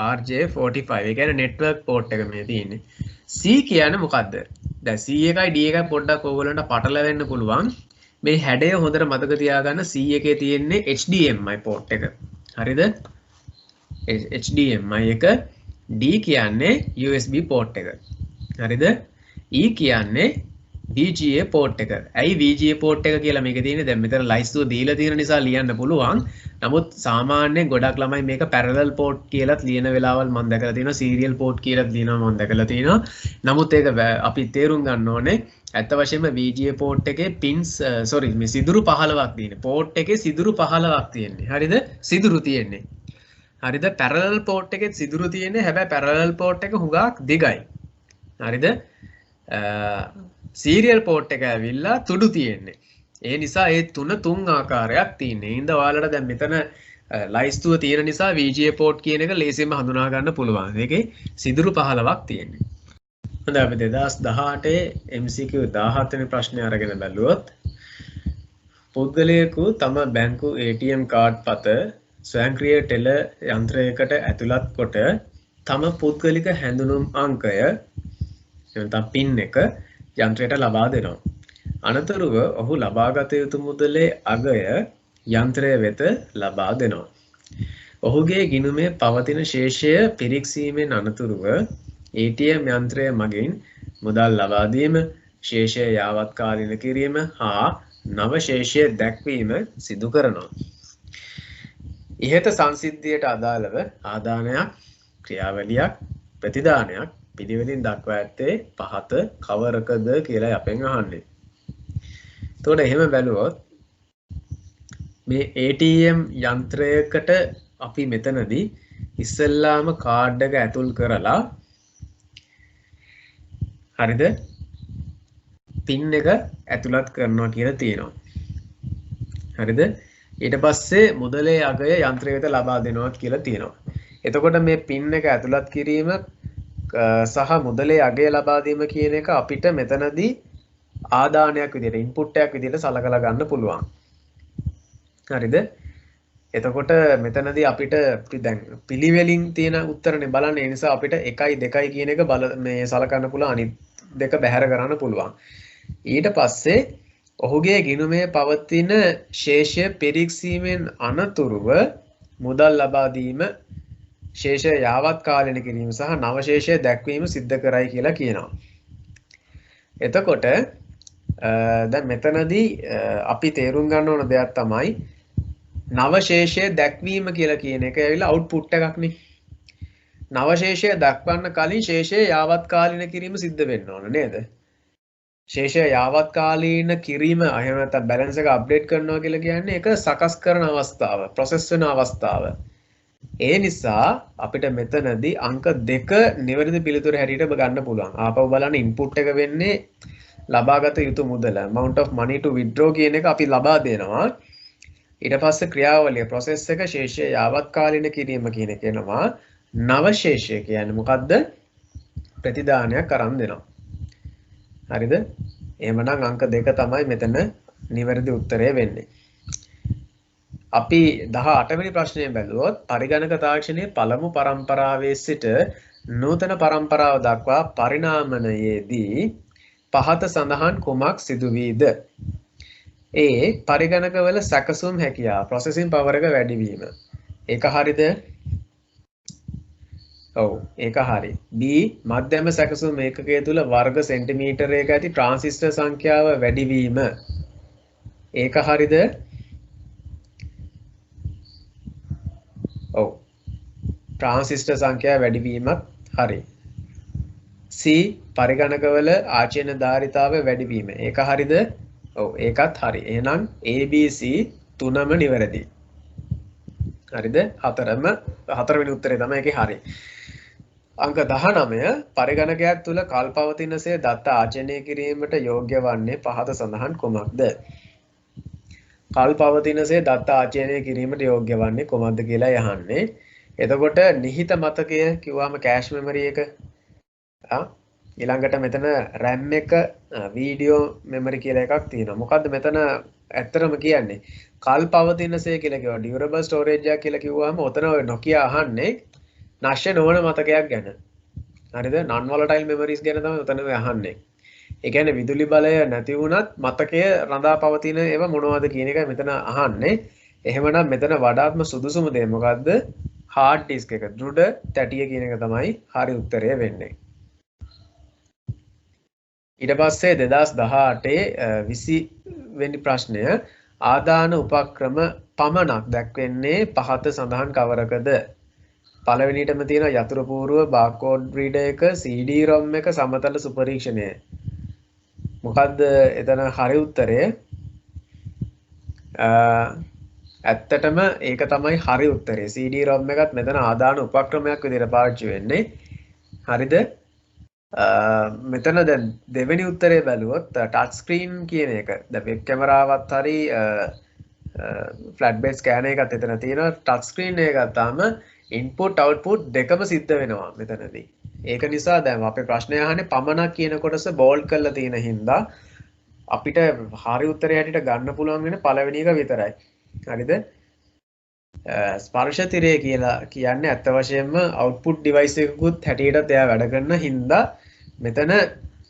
RJ45. ඒ කියන්නේ network port එක මේ තියෙන්නේ. C කියන්නේ මොකද්ද? දැන් C එකයි D එකයි පොඩ්ඩක් ඕගොල්ලන්ට පටලවෙන්න පුළුවන්. මේ හැඩය හොඳට මතක තියාගන්න. C එකේ තියෙන්නේ HDMI port එක. හරිද? HDMI එක. D කියන්නේ USB port එක. හරිද? E කියන්නේ VGA port එක. ඇයි VGA port එක කියලා මේක තියෙන්නේ? දැන් මෙතන ලයිස්තුව දීලා තියෙන නිසා ලියන්න පුළුවන්. නමුත් සාමාන්‍යයෙන් ගොඩක් ළමයි මේක parallel port කියලාත් ලියන වෙලාවල් මම දැකලා තියෙනවා. serial port කියලාත් ලියනවා මම දැකලා තියෙනවා. නමුත් ඒක අපි තේරුම් ගන්න ඕනේ. ඇත්ත වශයෙන්ම VGA port එකේ pins මේ සිදුරු 15ක් තියෙන්නේ. port එකේ සිදුරු 15ක් තියෙන්නේ. හරිද? සිදුරු තියෙන්නේ. හරිද? parallel port එකේ සිදුරු තියෙන්නේ. හැබැයි parallel port එක හුඟක් දිගයි. හරිද? සීරියල් පෝට් එක ඇවිල්ලා තුඩු තියෙන්නේ. ඒ නිසා ඒ තුන් ආකාරයක් තියෙන්නේ. ඒ හින්දා ඔයාලට දැන් මෙතන ලයිස්තුව තියෙන නිසා VGA පෝට් කියන එක ලේසියෙන්ම හඳුනා ගන්න පුළුවන්. ඒකේ සිදුරු 15ක් තියෙන්නේ. හොඳයි අපි 2018 MCQ 17 වෙනි ප්‍රශ්නය අරගෙන බැලුවොත් පුද්ගලයෙකු තම බැංකු ATM කාඩ් පත ස්වයංක්‍රීය ටෙල යන්ත්‍රයකට ඇතුළත් කොට තම පුද්ගලික හැඳුනුම් අංකය එතන පින් එක යන්ත්‍රයට ලබා දෙනවා. අනතුරුව ඔහු ලබාගත යුතු මුදලේ අගය යන්ත්‍රය වෙත ලබා දෙනවා. ඔහුගේ ගිණුමේ පවතින ශේෂය පිරික්සීමෙන් අනතුරුව ATM යන්ත්‍රය මගින් මුදල් ලබා දීම, ශේෂය යාවත්කාලින කිරීම හා නව ශේෂය දැක්වීම සිදු කරනවා. ඉහත සංසිද්ධියට අදාළව ආදානයක්, ක්‍රියාවලියක්, ප්‍රතිදානයක් පිළිවෙලින් දක්වා ඇත්තේ පහත කවරකද කියලා අපෙන් අහන්නේ. එතකොට එහෙම බැලුවොත් මේ ATM යන්ත්‍රයකට අපි මෙතනදී ඉස්සෙල්ලාම කාඩ් එක ඇතුල් කරලා හරිද? පින් එක ඇතුළත් කරනවා කියලා තියෙනවා. හරිද? ඊට පස්සේ මුදලේ අගය යන්ත්‍රය වෙත ලබා දෙනවා කියලා තියෙනවා. එතකොට මේ පින් එක ඇතුළත් කිරීම සහ මුදලේ අගය ලබා දීම කියන එක අපිට මෙතනදී ආදානයක් විදිහට ඉන්පුට් එකක් විදිහට සලකලා ගන්න පුළුවන්. හරිද? එතකොට මෙතනදී අපිට දැන් පිළිවෙලින් තියෙන උත්තරනේ බලන්න. ඒ නිසා අපිට 1යි 2යි කියන එක මේ සලකන්න පුළුවන්, අනිත් දෙක බැහැර කරන්න පුළුවන්. ඊට පස්සේ ඔහුගේ ගිණුමේ පවතින ශේෂය පිරික්සීමෙන් අනතුරුව මුදල් ලබා දීම, ශේෂය යාවත් කාලීන කිරීම සහ නව ශේෂය දැක්වීම සිද්ධ කරයි කියලා කියනවා. එතකොට දැන් මෙතනදී අපි තේරුම් ගන්න ඕන දෙයක් තමයි නව ශේෂය දැක්වීම කියලා කියන එක ඇවිල්ලා අවුට්පුට් එකක්නේ. නව ශේෂය දක්වන්න කලින් ශේෂය යාවත් කාලීන කිරීම සිද්ධ වෙන්න ඕන නේද? ශේෂය යාවත් කාලීන කිරීම එහෙම නැත්නම් බැලන්ස් එක අප්ඩේට් කරනවා කියලා කියන්නේ ඒක සකස් කරන අවස්ථාව, ප්‍රොසෙස් වෙන අවස්ථාව. ඒ නිසා අපිට මෙතනදී අංක 2 නිවැරදි පිළිතුර හැටියට ගන්න පුළුවන්. ආපහු බලන්න ඉන්පුට් එක වෙන්නේ ලබාගත යුතු මුදල, amount of money to withdraw කියන එක අපි ලබා දෙනවා. ඊට පස්සේ ක්‍රියාවලිය process එක ශේෂය යාවත් කාලීන කිරීම කියන එක එනවා. නව ශේෂය කියන්නේ මොකද්ද? ප්‍රතිදානයක් අරන් දෙනවා. හරිද? එහෙමනම් අංක 2 තමයි මෙතන නිවැරදි උත්තරය වෙන්නේ. අපි 18 වෙනි ප්‍රශ්නය බැලුවොත් පරිගණක තාක්ෂණයේ පළමු පරම්පරාවේ සිට නූතන පරම්පරාව දක්වා පරිණාමනයේදී පහත සඳහන් කුමක් සිදු වීද? A පරිගණකවල සැකසුම් හැකියාව processing power එක වැඩි වීම. ඒක හරියද? ඔව් ඒක හරි. B මධ්‍යම සැකසුම් ඒකකය තුල වර්ග සෙන්ටිමීටරයක ඇති ට්‍රාන්සිස්ටර් සංඛ්‍යාව වැඩි වීම. ඒක හරියද? ඔව් ට්‍රාන්සිස්ටර් සංඛ්‍යාව වැඩි වීමත් හරි. C පරිගණකවල ආචරණ ධාරිතාව වැඩි වීම. ඒක හරියද? ඔව් ඒකත් හරි. එහෙනම් A B C තුනම නිවැරදි. හරිද? හතරවෙනි උත්තරේ තමයි ඒකේ හරි. අංක 19 පරිගණකයක් තුල කල්පවතිනසේ දත්ත ආචරණය කිරීමට යෝග්‍ය වන්නේ පහත සඳහන් කුමක්ද? කල්පවතිනසේ දත්ත ආචරණය කිරීමට යෝග්‍ය වන්නේ කොහොමද කියලා යහන්නේ. එතකොට නිහිත මතකය කිව්වම කෑෂ් මෙමරි එක. ඊළඟට මෙතන RAM එක වීඩියෝ මෙමරි කියලා එකක් තියෙනවා. මොකද්ද මෙතන ඇත්තටම කියන්නේ? කල්පවතිනසේ කියලා කිව්වා. ඩියුරබල් ස්ටෝරේජ් එකක් කියලා කිව්වම ඔතන ඔය Nokia අහන්නේ නැෂ්‍ය නොවන මතකයක් ගැන. හරිද? non volatile memories ගැන තමයි ඔතන ඔය අහන්නේ. ඒ කියන්නේ විදුලි බලය නැති වුණත් මතකය රඳා පවතින ඒවා මොනවද කියන එක මෙතන අහන්නේ. එහෙමනම් මෙතන වඩාත්ම සුදුසුම දේ මොකද්ද? hard disk එක. දෘඩ තැටිය කියන එක තමයි හරි උත්තරය වෙන්නේ. ඊට පස්සේ 2018 20 වෙනි ප්‍රශ්නය ආදාන උපක්‍රම පමණක් දැක්වෙන්නේ පහත සඳහන් කවරකද? පළවෙනිටම තියෙන යතුරු පූර්ව බාර්කෝඩ් රීඩර් එක, CD-ROM එක, සමතල සුපරීක්ෂණය. මොකද්ද එතන හරි උත්තරය? ඇත්තටම ඒක තමයි හරි උත්තරේ. CD-ROM එකත් මෙතන ආදාන උපක්‍රමයක් විදිහට පාවිච්චි වෙන්නේ. හරිද? මෙතන දැන් දෙවෙනි උත්තරේ බැලුවොත් ටච් ස්ක්‍රීන් කියන එක. දැන් වෙබ් කැමරාවත් හරි ෆ්ලැට් බේස් ස්කෑනර් එකත් එතන තියෙනවා. ටච් ස්ක්‍රීන් එක ගත්තාම ඉන්පුට් අවුට්පුට් දෙකම සිද්ධ වෙනවා මෙතනදී. ඒක නිසා දැන් අපේ ප්‍රශ්නය අහන්නේ පමණක් කියන කොටස බෝල්ඩ් කරලා තියෙන හින්දා අපිට හරි උත්තරය හැටියට ගන්න පුළුවන් වෙන්නේ පළවෙනි එක විතරයි. හරිද? ස්පර්ශ තිරය කියලා කියන්නේ ඇත්ත වශයෙන්ම අවුට්පුට් ඩිවයිස් එකකුත් හැටියට එයා වැඩ කරන හින්දා මෙතන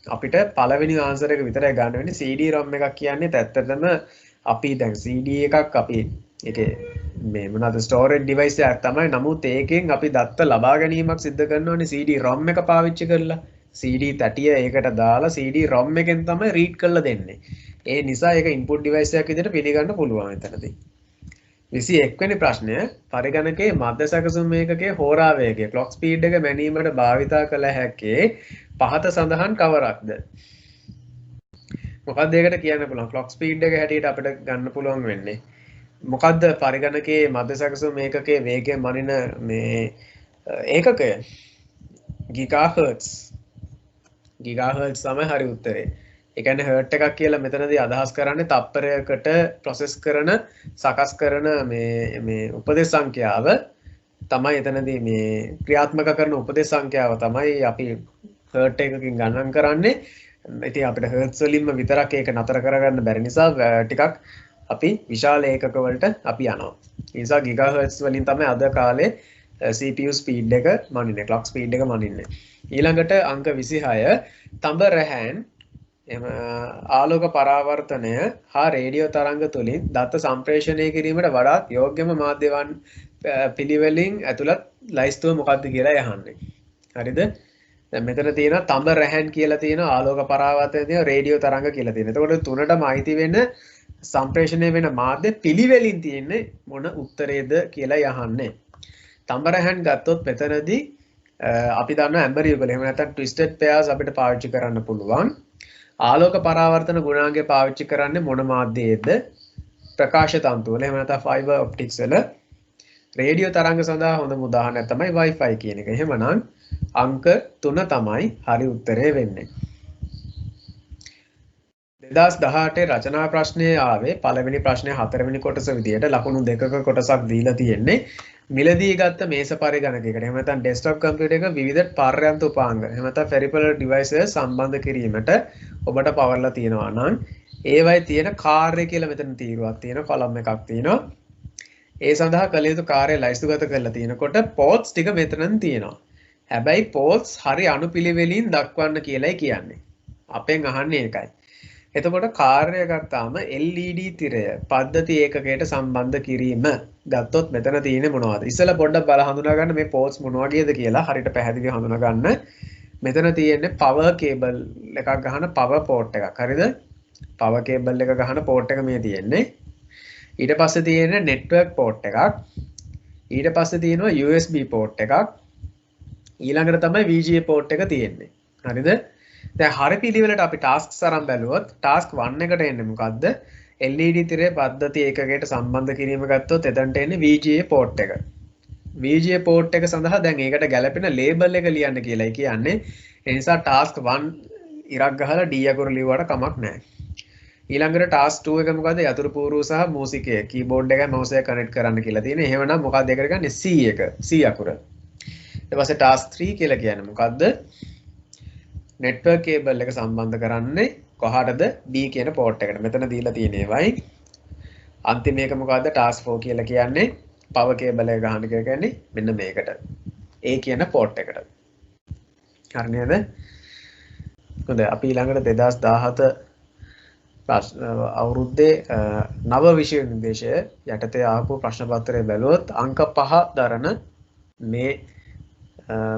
අපිට පළවෙනි ආන්සර් එක විතරයි ගන්න වෙන්නේ. CD-ROM එකක් කියන්නේ ඇත්තටම අපි දැන් CD එකක් අපි ඒකේ මේ මොනවාද ස්ටෝරේජ් ඩිවයිස් එකක් තමයි. නමුත් ඒකෙන් අපි දත්ත ලබා ගැනීමක් සිදු කරනෝනේ CD-ROM එක පාවිච්චි කරලා. CD තැටිය ඒකට දාලා CD-ROM එකෙන් තමයි රීඩ් කරලා දෙන්නේ. ඒ නිසා ඒක ඉන්පුට් ඩිවයිස් එකක් විදිහට පිළිගන්න පුළුවන් එතනදී. 21 වෙනි ප්‍රශ්නය පරිගණකයේ මධ්‍ය සැකසුම් ඒකකයේ හෝරා වේගය ක්ලොක් ස්පීඩ් එක මැනීමට භාවිතා කළ හැකි පහත සඳහන් කවරක්ද? මොකක්ද ඒකට කියන්න පුළුවන්? ක්ලොක් ස්පීඩ් එක හැටියට අපිට ගන්න පුළුවන් වෙන්නේ. මොකද්ද පරිගණකයේ මධ්‍ය සැකසුම් ඒකකයේ වේගය මනින මේ ඒකකය? ගිගාහර්ට්ස්. ගිගාහර්ට්ස් තමයි හරි උත්තරේ. ඒ කියන්නේ හර්ට් එකක් කියලා මෙතනදී අදහස් කරන්නේ තප්පරයකට ප්‍රොසෙස් කරන සකස් කරන මේ උපදේශ සංඛ්‍යාව තමයි එතනදී මේ ක්‍රියාත්මක කරන උපදේශ සංඛ්‍යාව තමයි අපි හර්ට් එකකින් ගණන් කරන්නේ. ඉතින් අපිට හර්ට්ස් වලින්ම විතරක් ඒක නතර කරගන්න බැරි නිසා ටිකක් අපි විශාල ඒකක වලට අපි යනවා. ඒ නිසා ගිගාහර්ට්ස් වලින් තමයි අද කාලේ CPU ස්පීඩ් එක මනින්නේ, ක්ලොක් ස්පීඩ් එක මනින්නේ. ඊළඟට අංක 26 තඹ රැහැන් ආලෝක පරාවර්තනය හා රේඩියෝ තරංග තුලින් දත්ත සම්ප්‍රේෂණය කිරීමට වඩාත් යෝග්‍යම මාධ්‍යවන් පිළිවෙලින් ඇතුළත් ලයිස්තුව මොකක්ද කියලා යහන්නේ. හරිද? දැන් මෙතන තියෙනවා තඹ රැහැන් කියලා තියෙනවා, ආලෝක පරාවර්තනය තියෙනවා, රේඩියෝ තරංග කියලා තියෙනවා. එතකොට තුනටම අයිති වෙන සම්ප්‍රේෂණය වෙන මාධ්‍ය පිළිවෙලින් තියෙන්නේ මොන උත්තරේද කියලා යහන්නේ. තඹ රැහැන් ගත්තොත් මෙතනදී අපි දන්න ඇම්බර් යුගල එහෙම නැත්නම් ට්විස්ටඩ් පෙයර්ස් අපිට පාවිච්චි කරන්න පුළුවන්. ආලෝක පරාවර්තන ගුණාංගය පාවිච්චි කරන්නේ මොන මාධ්‍යයේද? ප්‍රකාශ තන්තු වල එහෙම නැත්නම් ෆයිබර් ඔප්ටික්ස් වල. රේඩියෝ තරංග සඳහා හොඳම උදාහරණයක් තමයි Wi-Fi කියන එක. එහෙමනම් අංක 3 තමයි හරි උත්තරේ වෙන්නේ. 2018 රචනා ප්‍රශ්නයේ ආවේ පළවෙනි ප්‍රශ්නයේ හතරවෙනි කොටස විදියට ලකුණු දෙකක කොටසක් දීලා තියෙන්නේ. මිලදී ගත්ත මේස පරිගණකයකට එහෙම නැත්නම් ඩෙස්ක්ටොප් කම්පියුටර් එක විවිධ පර්යන්ත උපාංග එහෙම නැත්නම් පෙරිෆරල් ඩිවයිසස් සම්බන්ධ කිරීමට ඔබට පවර්ලා තියෙනවා නම් ඒවයි තියෙන කාර්ය කියලා මෙතන තීරුවක් තියෙනවා, කොලම් එකක් තියෙනවා. ඒ සඳහා කළ යුතු කාර්ය ලයිස්තුගත කරලා තියෙනකොට පෝට්ස් ටික මෙතනන් තියෙනවා. හැබැයි පෝට්ස් හරි අනුපිළිවෙලින් දක්වන්න කියලායි කියන්නේ. අපෙන් අහන්නේ ඒකයි. එතකොට කාර්ය ගත්තාම LED තිරය පද්ධති ඒකකයට සම්බන්ධ කිරීම ගත්තොත් මෙතන තියෙන්නේ මොනවද? ඉස්සෙල්ලා පොඩ්ඩක් බල හඳුනා ගන්න මේ පෝට්ස් මොන වගේද කියලා හරියට පැහැදිලිව හඳුනා ගන්න. මෙතන තියෙන්නේ පවර් කේබල් එකක් ගහන පවර් පෝට් එකක්. හරිද? පවර් කේබල් එක ගහන පෝට් එක මේ තියෙන්නේ. ඊට පස්සේ තියෙන්නේ නෙට්වර්ක් පෝට් එකක්. ඊට පස්සේ තියෙනවා USB පෝට් එකක්. ඊළඟට තමයි VGA පෝට් එක තියෙන්නේ. හරිද? දැන් හරි පිළිවෙලට අපි ටාස්ක්ස් අරන් බැලුවොත් ටාස්ක් 1 එකට එන්නේ මොකද්ද? LED තිරේ පද්ධති ඒකකයට සම්බන්ධ කිරීම ගත්තොත් එතනට එන්නේ VGA පෝට් එක. VGA පෝට් එක සඳහා දැන් ඒකට ගැලපෙන ලේබල් එක ලියන්න කියලායි කියන්නේ. ඒ නිසා ටාස්ක් 1 ඉරක් ගහලා D අකුර ලිව්වට කමක් නැහැ. ඊළඟට ටාස්ක් 2 එක මොකද්ද? යතුරු පූරුව සහ මූසිකය කීබෝඩ් එකයි මවුස් එක කනෙක්ට් කරන්න කියලා තියෙන්නේ. එහෙමනම් මොකක්ද ඒකට ගන්නේ? C එක. C අකුර. ඊට පස්සේ ටාස්ක් 3 කියලා කියන්නේ මොකද්ද? නෙට්වර්ක් කේබල් එක සම්බන්ධ කරන්නේ කොහාටද? B කියන පෝට් එකට. මෙතන දීලා තියෙන ඒවයි. අන්තිම එක මොකද්ද? ටාස්ක් 4 කියලා කියන්නේ පවර් කේබල් එක ගහන එක කියන්නේ මෙන්න මේකට. A කියන පෝට් එකට. හරි නේද? හොඳයි අපි ඊළඟට 2017 අවුරුද්දේ නව විෂය නිර්දේශය යටතේ ආපු ප්‍රශ්න පත්‍රය බැලුවොත් අංක 5 දරන මේ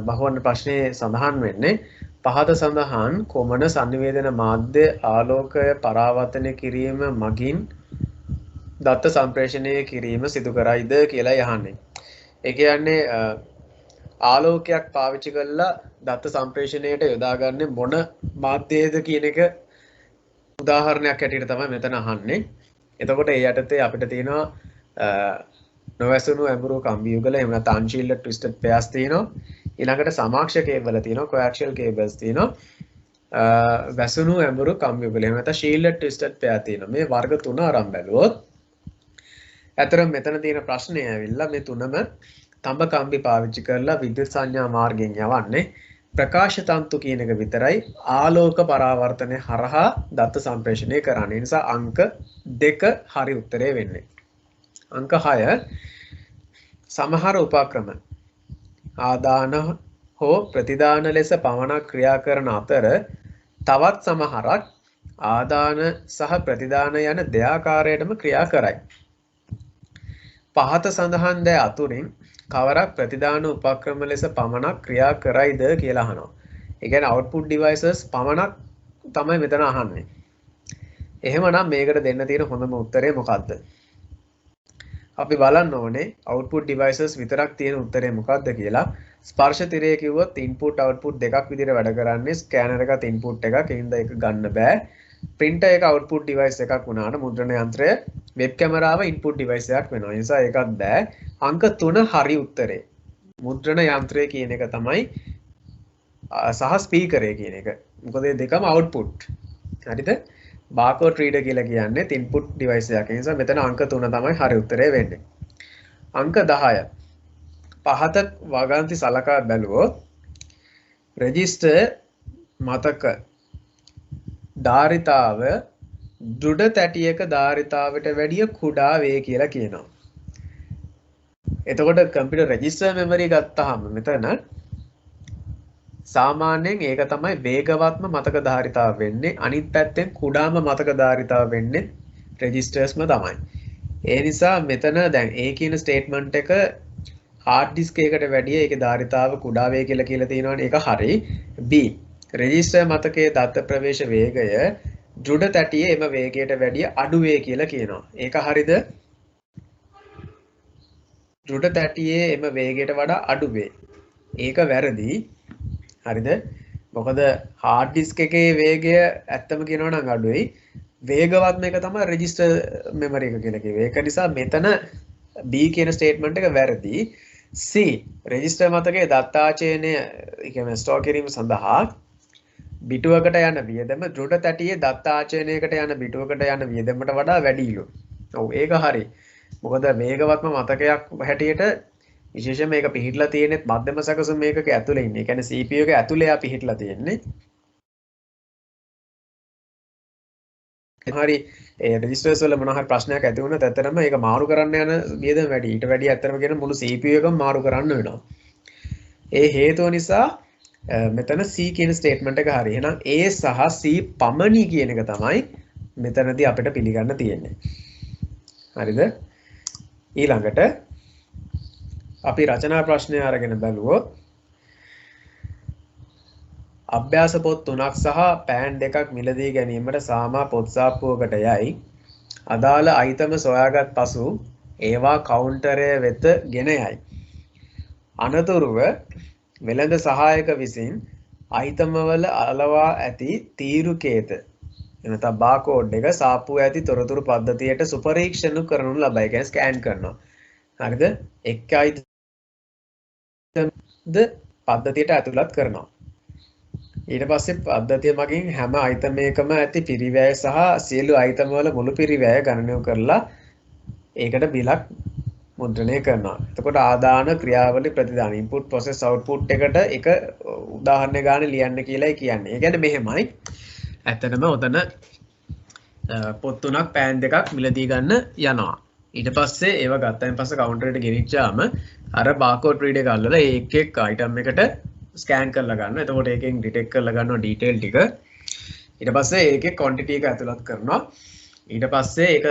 බහුවර්ණ ප්‍රශ්නයේ සඳහන් වෙන්නේ පහත සඳහන් කොමන සංනිවේදන මාධ්‍ය ආලෝකය පරාවර්තනය කිරීම මගින් දත්ත සම්ප්‍රේෂණය කිරීම සිදු කරයිද කියලා යහන්නේ. ඒ කියන්නේ ආලෝකයක් පාවිච්චි කරලා දත්ත සම්ප්‍රේෂණයට යොදාගන්නේ මොන මාධ්‍යයේද කියන එක උදාහරණයක් හැටියට තමයි මෙතන අහන්නේ. එතකොට ඒ යටතේ අපිට තියෙනවා නොවැසුණු ඇඹුරු කම්බි යුගල එහෙම නැත්නම් අන්ෂීල්ඩ් ට්විස්ටඩ් පෙයර්ස් තියෙනවා. ඊළඟට සමාක්ෂ කේබල් තියෙනවා, කොඇක්ෂියල් කේබල්ස් තියෙනවා. වැසුණු ඇඹුරු කම්බි යුගල එහෙම නැත්නම් ෂීල්ඩ් ට්විස්ටඩ් පෙයර් තියෙනවා. මේ වර්ග තුන අරන් බැලුවොත් ඇතරම් මෙතන තියෙන ප්‍රශ්නේ ඇවිල්ලා මේ තුනම තඹ කම්බි පාවිච්චි කරලා විද්‍යුත් සංඥා මාර්ගයෙන් යවන්නේ ප්‍රකාශ තන්තු කියන එක විතරයි ආලෝක පරාවර්තනය හරහා දත්ත සම්ප්‍රේෂණය කරන්නේ. නිසා අංක 2 හරි උත්තරේ වෙන්නේ. අංක 6 සමහර උපක්‍රම ආදාන හෝ ප්‍රතිදාන ලෙස පමණක් ක්‍රියා කරන අතර තවත් සමහරක් ආදාන සහ ප්‍රතිදාන යන දෙආකාරයටම ක්‍රියා කරයි. පහත සඳහන් දෑ අතුරින් කවරක් ප්‍රතිදාන උපක්‍රම ලෙස පමණක් ක්‍රියා කරයිද කියලා අහනවා. ඒ කියන්නේ output devices පමණක් තමයි මෙතන අහන්නේ. එහෙමනම් මේකට දෙන්න තියෙන හොඳම උත්තරේ මොකද්ද? අපි බලන්න ඕනේ output devices විතරක් තියෙන උත්තරේ මොකද්ද කියලා. ස්පර්ශ තිරය කිව්වොත් input output දෙකක් විදිහට වැඩ කරන්නේ. ස්කෑනර් එකත් input එකක්. ඒකින්ද ඒක ගන්න බෑ. printer එක output device එකක් වුණාට මුද්‍රණ යන්ත්‍රය web කැමරාව input device එකක් වෙනවා. ඒ නිසා ඒකත් බෑ. අංක 3 හරි උත්තරේ. මුද්‍රණ යන්ත්‍රය කියන එක තමයි සහ ස්පීකරය කියන එක. මොකද මේ දෙකම output. හරිද? barcode reader කියලා කියන්නේ input device එකක්. ඒ නිසා මෙතන අංක 3 තමයි හරි උත්තරේ වෙන්නේ. අංක 10. පහත වගන්ති සලකා බැලුවොත් රෙජිස්ටර් මතක ධාරිතාව දෘඩ තැටියක ධාරිතාවට වැඩිය කුඩා වේ කියලා කියනවා. එතකොට කම්පියුටර් රෙජිස්ටර් මෙමරි ගත්තාම මෙතන සාමාන්‍යයෙන් ඒක තමයි වේගවත්ම මතක ධාරිතාව වෙන්නේ. අනිත් පැත්තෙන් කුඩාම මතක ධාරිතාව වෙන්නේ රෙජිස්ටර්ස්ම තමයි. ඒ නිසා මෙතන දැන් A කියන ස්ටේට්මන්ට් එක hard disk එකකට වැඩිය ඒකේ ධාරිතාව කුඩා වේ කියලා තියෙනවනේ. ඒක හරි. B රෙජිස්ටර් මතකයේ දත්ත ප්‍රවේශ වේගය දෘඩ තැටියේ එම වේගයට වැඩිය අඩු වේ කියලා කියනවා. ඒක හරිද? දෘඩ තැටියේ එම වේගයට වඩා අඩු වේ. ඒක වැරදි. හරිද? මොකද hard disk එකේ වේගය ඇත්තම කියනවා නම් අඩුයි. වේගවත්ම එක තමයි රෙජිස්ටර් මෙමරි එක කියලා කිව්වේ. ඒක නිසා මෙතන B කියන ස්ටේට්මන්ට් එක වැරදි. C රෙජිස්ටර් මතකයේ දත්තාචයනය කියන්නේ ස්ටෝර් කිරීම සඳහා බිටුවකට යන වියදම දෘඩ තැටියේ දත්තාචයනයකට යන බිටුවකට යන වියදමට වඩා වැඩිලු. ඔව් ඒක හරි. මොකද වේගවත්ම මතකයක් හැටියට විශේෂයෙන් මේක පිහිටලා තියෙන්නේ මධ්‍යම සැකසුම් මේකක ඇතුලේ ඉන්නේ. ඒ කියන්නේ CPU එක ඇතුලේ ආ පිහිටලා තියෙන්නේ. හරි ඒ රෙජිස්ටර්ස් වල මොනවා හරි ප්‍රශ්නයක් ඇති වුණොත් ඇත්තටම ඒක මාරු කරන්න යන වියදම වැඩි. ඊට වැඩිය ඇත්තටම කියන මුළු CPU එකම මාරු කරන්න වෙනවා. ඒ හේතුව නිසා මෙතන C කියන ස්ටේට්මන්ට් එක හරි. එහෙනම් A සහ C පමණි කියන එක තමයි මෙතනදී අපිට පිළිගන්න තියෙන්නේ. හරිද? ඊළඟට අපි රචනා ප්‍රශ්නය අරගෙන බලුවොත් අභ්‍යාස පොත් 3ක් සහ පෑන් 2ක් මිලදී ගැනීමට සාමා පොත් සාප්පුවකට යයි. අදාළ අයිතම සොයාගත් පසු ඒවා කවුන්ටරය වෙත ගෙන යයි. අනතුරුව වෙළඳ සහායක විසින් අයිතමවල අලවා ඇති තීරුකේත එනතම් බාකෝඩ් එක සාප්පුවේ ඇති තොරතුරු පද්ධතියට සුපරීක්ෂණ කරනු ලබයි. කියන්නේ ස්කෑන් කරනවා. හරිද? එක් අයිතමද පද්ධතියට ඇතුළත් කරනවා. ඊට පස්සේ පද්ධතිය මගින් හැම අයිතම එකම ඇති පිරිවැය සහ සියලු අයිතම වල මුළු පිරිවැය ගණනය කරලා ඒකට බිලක් මුද්‍රණය කරනවා. එතකොට ආදාන ක්‍රියාවලිය ප්‍රතිදාන input process output එකට එක උදාහරණ ගන්න ලියන්න කියලායි කියන්නේ. ඒ කියන්නේ මෙහෙමයි. ඇත්තටම උතන පොත් 3ක් පෑන් 2ක් මිලදී ගන්න යනවා. ඊට පස්සේ ඒව ගත්තයින් පස්සේ කවුන්ටරයට ගෙනිච්චාම අර බාකෝඩ් රීඩර් එක අල්ලලා ඒක එක් අයිටම් එකට ස්කෑන් කරලා ගන්න. එතකොට ඒකෙන් ඩිටෙක්ට් කරලා ගන්නවා ඩීටේල් ටික. ඊට පස්සේ ඒකේ ක්වොන්ටිටි එක ඇතුළත් කරනවා. ඊට පස්සේ ඒක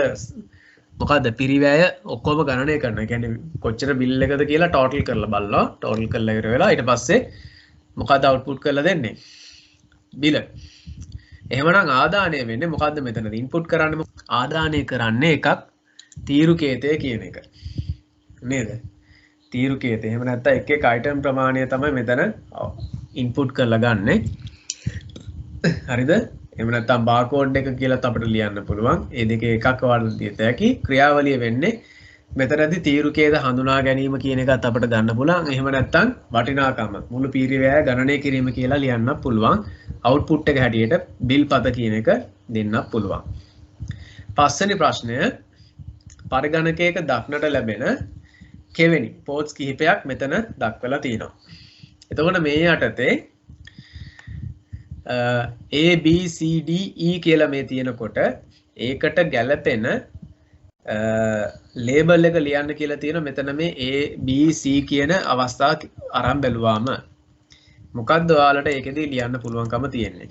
මොකද්ද පිරිවැය ඔක්කොම ගණනය කරනවා. ඒ කියන්නේ කොච්චර බිල් එකද කියලා ටෝටල් කරලා බලනවා. ටෝටල් කරලා ඉවර වෙලා ඊට පස්සේ මොකද්ද අවුට්පුට් කරලා දෙන්නේ? බිල. එහෙමනම් ආදානය වෙන්නේ මොකද්ද මෙතනදී ඉන්පුට් කරන්නේ? ආදානය කරන්නේ එකක් තීරුකේතය කියන එක. නේද? තීරුකේතය. එහෙම නැත්නම් එක එක අයිටම් ප්‍රමාණය තමයි මෙතන ඉන්පුට් කරලා ගන්නෙ. හරිද? එහෙම නැත්නම් බාකෝඩ් එක කියලාත් අපිට ලියන්න පුළුවන්. ඒ දෙකේ එකක් වඩා දිය හැකි ක්‍රියාවලිය වෙන්නේ මෙතනදී තීරුකේද හඳුනා ගැනීම කියන එකත් අපිට ගන්න පුළුවන්. එහෙම නැත්නම් වටිනාකම මුළු පීරිවැය ගණනය කිරීම කියලා ලියන්නත් පුළුවන්. අවුට්පුට් එක හැටියට බිල් පද කියන එක දෙන්නත් පුළුවන්. පස්වෙනි ප්‍රශ්නය පරිගණකයක දක්නට ලැබෙන කෙවෙනි පෝට්ස් කිහිපයක් මෙතන දක්වලා තියෙනවා. එතකොට මේ යටතේ A B C D E කියලා මේ තියෙනකොට ඒකට ගැලපෙන ලේබල් එක ලියන්න කියලා තියෙනවා. මෙතන මේ A B C කියන අවස්ථා අරන් බැලුවාම මොකක්ද ඔයාලට ඒකෙදී ලියන්න පුළුවන්කම තියෙන්නේ.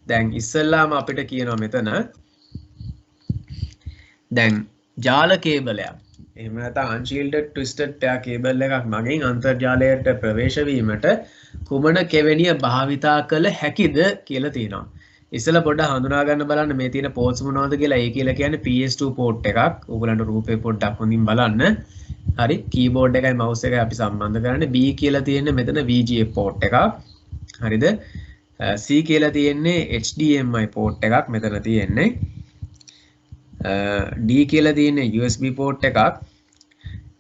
දැන් ඉස්සෙල්ලාම අපිට කියනවා මෙතන දැන් ජාල කේබලයක් එහෙම නැත්නම් unshielded twisted pair cable එකක් මගින් අන්තර්ජාලයට ප්‍රවේශ වීමට කුමන කෙවෙනිය භාවිතා කළ හැකිද කියලා තියෙනවා. ඉස්සෙල්ලා පොඩ්ඩක් හඳුනා ගන්න බලන්න මේ තියෙන ports මොනවද කියලා. ඒ කියලා කියන්නේ PS2 port එකක්. ඕගලන්ට රූපේ පොඩ්ඩක් හොඳින් බලන්න. හරි keyboard එකයි mouse එකයි අපි සම්බන්ධ කරන්නේ. B කියලා තියෙන්නේ මෙතන VGA port එකක්. හරිද? C කියලා තියෙන්නේ HDMI port එකක් මෙතන තියෙන්නේ. D කියලා තියෙන්නේ USB port එකක්.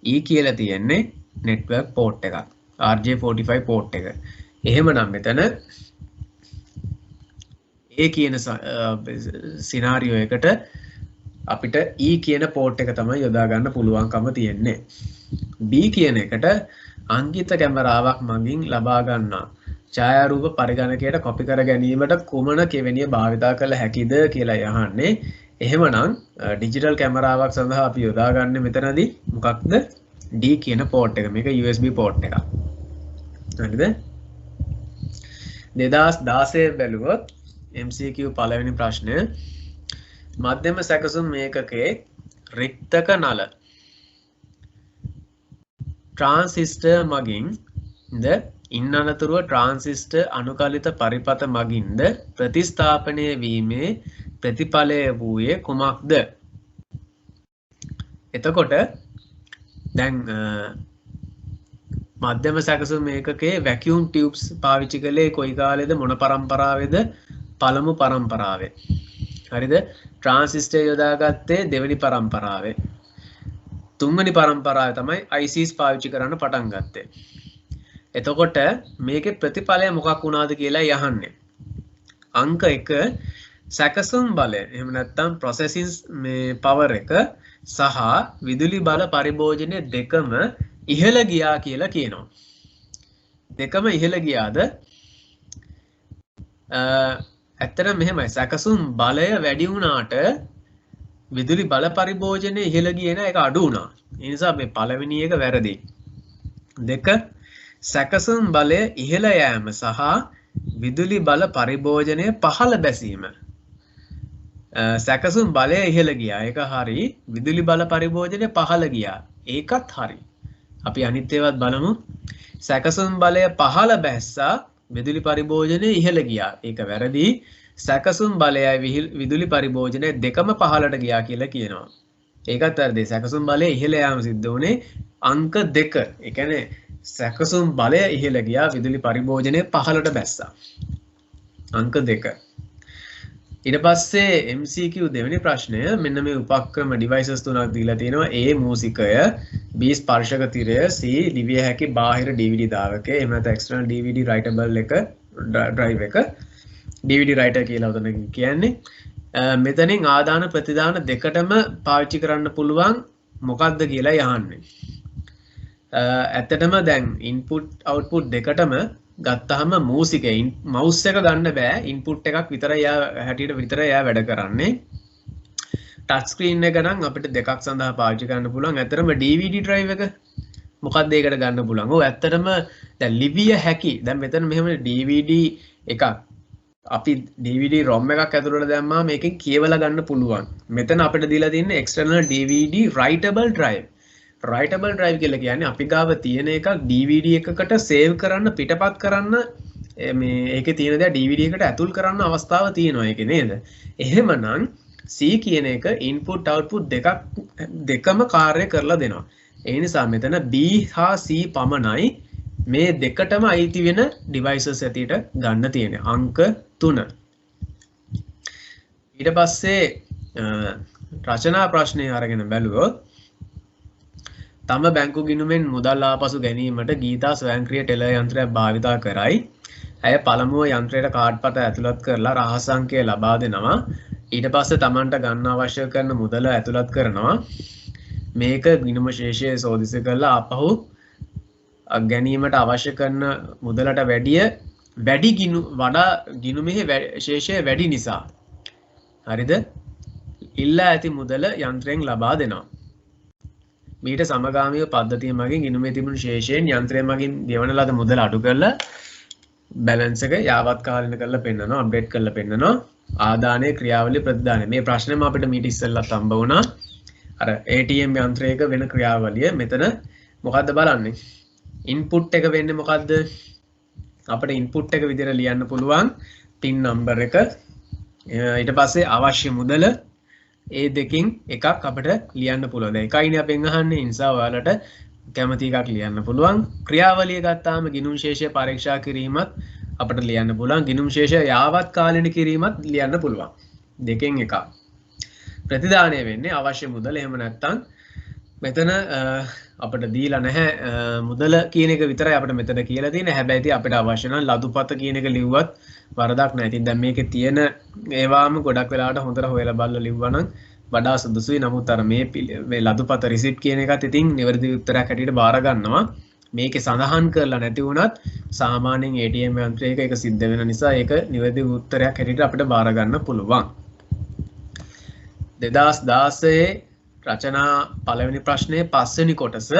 E කියලා තියෙන්නේ network port එකක්. RJ45 port එක. එහෙමනම් මෙතන A කියන සිනාරියෝ එකට අපිට E කියන port එක තමයි යොදා ගන්න පුළුවන්කම තියෙන්නේ. B කියන එකට අංකිත කැමරාවක් මගින් ලබා ගන්නා ඡායාරූප පරිගණකයට කොපි කර ගැනීමට කුමන කෙවෙනිය භාවිතා කළ හැකිද කියලා යහන්නේ. එහෙමනම් ඩිජිටල් කැමරාවක් සඳහා අපි යොදා ගන්න මෙතනදී මොකක්ද? D කියන පෝට් එක. මේක USB පෝට් එකක්. හරිද? 2016 බැලුවොත් MCQ පළවෙනි ප්‍රශ්නය මධ්‍යම සැකසුම් මේකකේ රික්තක නල ට්‍රාන්සිස්ටර් මගින් ද ඉන් අනතුරුව ට්‍රාන්සිස්ටර් අනුකලිත පරිපථ මගින්ද ප්‍රතිස්ථාපනය වීමේ ප්‍රතිඵලය වූයේ කුමක්ද? එතකොට දැන් මධ්‍යම සැකසුම් ඒකකේ වැකියුම් ටියුබ්ස් පාවිච්චි කළේ කොයි කාලෙද මොන පරම්පරාවේද? පළමු පරම්පරාවේ. හරිද? ට්‍රාන්සිස්ටර් යොදාගත්තේ දෙවෙනි පරම්පරාවේ. තුන්වෙනි පරම්පරාවේ තමයි ICs පාවිච්චි කරන්න පටන් ගත්තේ. එතකොට මේකේ ප්‍රතිඵලය මොකක් වුණාද කියලා යහන්නේ. අංක 1 සැකසුම් බලය එහෙම නැත්නම් processing මේ power එක සහ විදුලි බල පරිභෝජනය දෙකම ඉහළ ගියා කියලා කියනවා. දෙකම ඉහළ ගියාද? ඇත්තට මෙහෙමයි. සැකසුම් බලය වැඩි වුණාට විදුලි බල පරිභෝජනය ඉහළ ගියේ නැහැ, ඒක අඩු වුණා. ඒ නිසා මේ පළවෙනි එක වැරදි. 2 සැකසුම් බලය ඉහළ යෑම සහ විදුලි බල පරිභෝජනය පහළ බැසීම. සැකසුම් බලය ඉහළ ගියා. ඒක හරි. විදුලි බල පරිභෝජනය පහළ ගියා. ඒකත් හරි. අපි අනිත් ඒවාත් බලමු. සැකසුම් බලය පහළ බැස්සා විදුලි පරිභෝජනය ඉහළ ගියා. ඒක වැරදි. සැකසුම් බලයයි විදුලි පරිභෝජනය දෙකම පහළට ගියා කියලා කියනවා. ඒකත් වැරදි. සැකසුම් බලය ඉහළ යාම සිද්ධ වුණේ අංක 2. ඒ කියන්නේ සැකසුම් බලය ඉහළ ගියා, විදුලි පරිභෝජනය පහළට බැස්සා. අංක 2. ඊට පස්සේ MCQ දෙවෙනි ප්‍රශ්නය මෙන්න මේ උපක්‍රම ඩිවයිසස් තුනක් දීලා තියෙනවා. A මූසිකය, B ස්පර්ශක තිරය, C ලිවිය හැකි බාහිර DVD දායකය, එහෙම නැත්නම් external DVD writable එක drive එක. DVD writer කියලා උතන කියන්නේ. මෙතනින් ආදාන ප්‍රතිදාන දෙකටම පාවිච්චි කරන්න පුළුවන් මොකක්ද කියලා යහන්නේ. ඇත්තටම දැන් ඉන්පුට් අවුට්පුට් දෙකටම ගත්තහම මූසිකේ මවුස් එක ගන්න බෑ. ඉන්පුට් එකක් විතරයි යා හැටියට විතරයි යා වැඩ කරන්නේ. ටච් ස්ක්‍රීන් එක නම් අපිට දෙකක් සඳහා පාවිච්චි කරන්න පුළුවන්. ඇත්තටම DVD drive එක මොකක්ද ඒකට ගන්න පුළුවන්. ඔව් ඇත්තටම දැන් ලිවිය හැකි. දැන් මෙතන මෙහෙම DVD එකක් අපි DVD ROM එකක් ඇතුළට දැම්මා මේකෙන් කියවලා ගන්න පුළුවන්. මෙතන අපිට දීලා තියෙන්නේ external DVD writable drive. writable drive කියලා කියන්නේ අපි ගාව තියෙන එකක් DVD එකකට save කරන්න පිටපත් කරන්න මේ ඒකේ තියෙන දේ DVD එකට ඇතුල් කරන්න අවස්ථාව තියෙනවා ඒකේ නේද? එහෙමනම් C කියන එක input output දෙකම කාර්ය කරලා දෙනවා. ඒ නිසා මෙතන B හා C පමණයි මේ දෙකටම අයිති වෙන devices ඇටියට ගන්න තියෙන්නේ. අංක 3. ඊට පස්සේ රචනා ප්‍රශ්නය අරගෙන බැලුවොත් තම බැංකු ගිණුමෙන් මුදල් ආපසු ගැනීමට ගීතා ස්වයංක්‍රීය ටෙලර් යන්ත්‍රයක් භාවිතා කරයි. ඇය පළමුව යන්ත්‍රයට කාඩ් පත ඇතුළත් කරලා රහස් අංකය ලබා දෙනවා. ඊට පස්සේ Tamanට ගන්න අවශ්‍ය කරන මුදල ඇතුළත් කරනවා. මේක ගිණුම ශේෂය සෝදිස කරලා ආපහු ගැනීමට අවශ්‍ය කරන මුදලට වැඩි ගිණුමේ ශේෂය වැඩි නිසා. හරිද? ඉල්ලා ඇති මුදල යන්ත්‍රයෙන් ලබා දෙනවා. මීට සමගාමීව පද්ධතිය මගින් ගිණුමේ තිබුණු ශේෂයෙන් යන්ත්‍රය මගින් ගෙවන ලද මුදල අඩු කරලා බැලන්ස් එක යාවත් කාලින කරලා පෙන්නනවා, අප්ඩේට් කරලා පෙන්නනවා. ආදානයේ ක්‍රියාවලිය ප්‍රතිදානය. මේ ප්‍රශ්නේම අපිට මීට ඉස්සෙල්ලත් හම්බ වුණා. අර ATM යන්ත්‍රයක වෙන ක්‍රියාවලිය මෙතන මොකද්ද බලන්නේ? ඉන්පුට් එක වෙන්නේ මොකද්ද? අපිට ඉන්පුට් එක විදිහට ලියන්න පුළුවන් පින් නම්බර් එක. ඊට පස්සේ අවශ්‍ය මුදල ඒ දෙකින් එකක් අපිට ලියන්න පුළුවන්. දැන් එකයිනේ අපෙන් අහන්නේ. ඒ නිසා ඔයාලට කැමති එකක් ලියන්න පුළුවන්. ක්‍රියාවලිය ගත්තාම ගිණුම් ශේෂය පරීක්ෂා කිරීමත් අපිට ලියන්න පුළුවන්. ගිණුම් ශේෂය යාවත් කාලින කිරීමත් ලියන්න පුළුවන්. දෙකෙන් එකක්. ප්‍රතිදානය වෙන්නේ අවශ්‍ය මුදල. එහෙම නැත්නම් මෙතන අපිට දීලා නැහැ මුදල කියන එක විතරයි අපිට මෙතන කියලා තියෙන්නේ. හැබැයි ඉතින් අපිට අවශ්‍ය නම් ලදුපත කියන එක ලිව්වත් වරදක් නැහැ. ඉතින් දැන් මේකේ තියෙන ඒවාම ගොඩක් වෙලාවට හොඳට හොයලා බලලා ලිව්වා නම් වඩා සුදුසුයි. නමුත් අර මේ ලදුපත රිසිප්ට් කියන එකත් ඉතින් නිවැරදි උත්තරයක් හැටියට බාර ගන්නවා. මේකේ සඳහන් කරලා නැති වුණත් සාමාන්‍යයෙන් ATM යන්ත්‍රයක ඒක සිද්ධ වෙන නිසා ඒක නිවැරදි උත්තරයක් හැටියට අපිට බාර ගන්න පුළුවන්. 2016 රචනා පළවෙනි ප්‍රශ්නයේ පස්වෙනි කොටස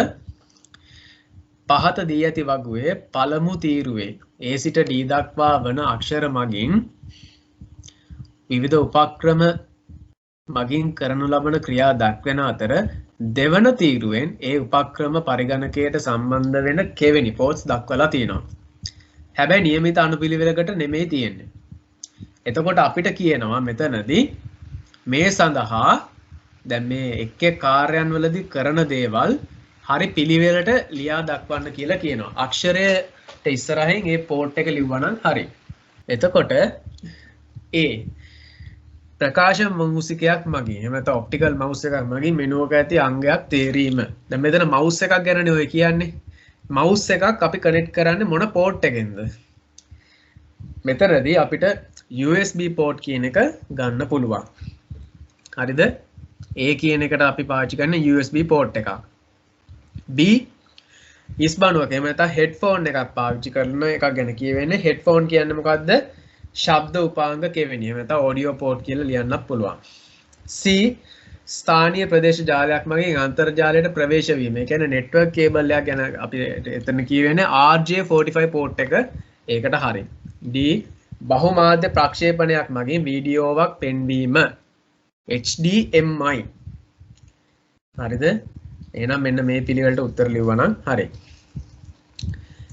පහත දී ඇති වගුවේ පළමු තීරුවේ A සිට D දක්වා වන අක්ෂර මගින් විවිධ උපක්‍රම මගින් කරනු ලබන ක්‍රියා දක්වන අතර දෙවන තීරුවෙන් ඒ උපක්‍රම පරිගණකයට සම්බන්ධ වෙන කෙවෙනි පෝට්ස් දක්වලා තියෙනවා. හැබැයි નિયમિત අනුපිළිවෙලකට නෙමෙයි තියෙන්නේ. එතකොට අපිට කියනවා මෙතනදී මේ සඳහා දැන් මේ එක් එක් කාර්යයන් වලදී කරන දේවල් හරි පිළිවෙලට ලියා දක්වන්න කියලා කියනවා. අක්ෂරයට ඉස්සරහින් මේ පෝට් එක ලිව්වනම් හරි. එතකොට A ප්‍රකාශ මවුසිකයක් මගින් එහෙම නැත්නම් ඔප්ටිකල් මවුස් එකක් මගින් මෙනුවක ඇති අංගයක් තේරීම. දැන් මෙතන මවුස් එකක් ගැනනේ ඔය කියන්නේ. මවුස් එකක් අපි කනෙක්ට් කරන්නේ මොන පෝට් එකෙන්ද? මෙතනදී අපිට USB පෝට් කියන එක ගන්න පුළුවන්. හරිද? A කියන එකට අපි පාවිච්චි කරන්නේ USB පෝට් එකක්. B ඉස්බානුවක එහෙම නැත්නම් හෙඩ්ෆෝන් එකක් පාවිච්චි කරන එකක් ගැන කියවෙන්නේ. හෙඩ්ෆෝන් කියන්නේ මොකද්ද? ශබ්ද උපාංග කෙවෙනි. එහෙම නැත්නම් ඔඩියෝ පෝට් කියලා ලියන්නත් පුළුවන්. C ස්ථානීය ප්‍රදේශ ජාලයක් මගින් අන්තර්ජාලයට ප්‍රවේශ වීම. ඒ කියන්නේ නෙට්වර්ක් කේබල් එකක් ගැන අපි එතන කියවෙන්නේ RJ45 පෝට් එක. ඒකට හරි. D බහුමාධ්‍ය ප්‍රක්ෂේපණයක් මගින් වීඩියෝවක් පෙන්වීම. HDMI. හරිද? එහෙනම් මෙන්න මේ පිළිවෙලට උත්තර ලිව්වනම් හරි.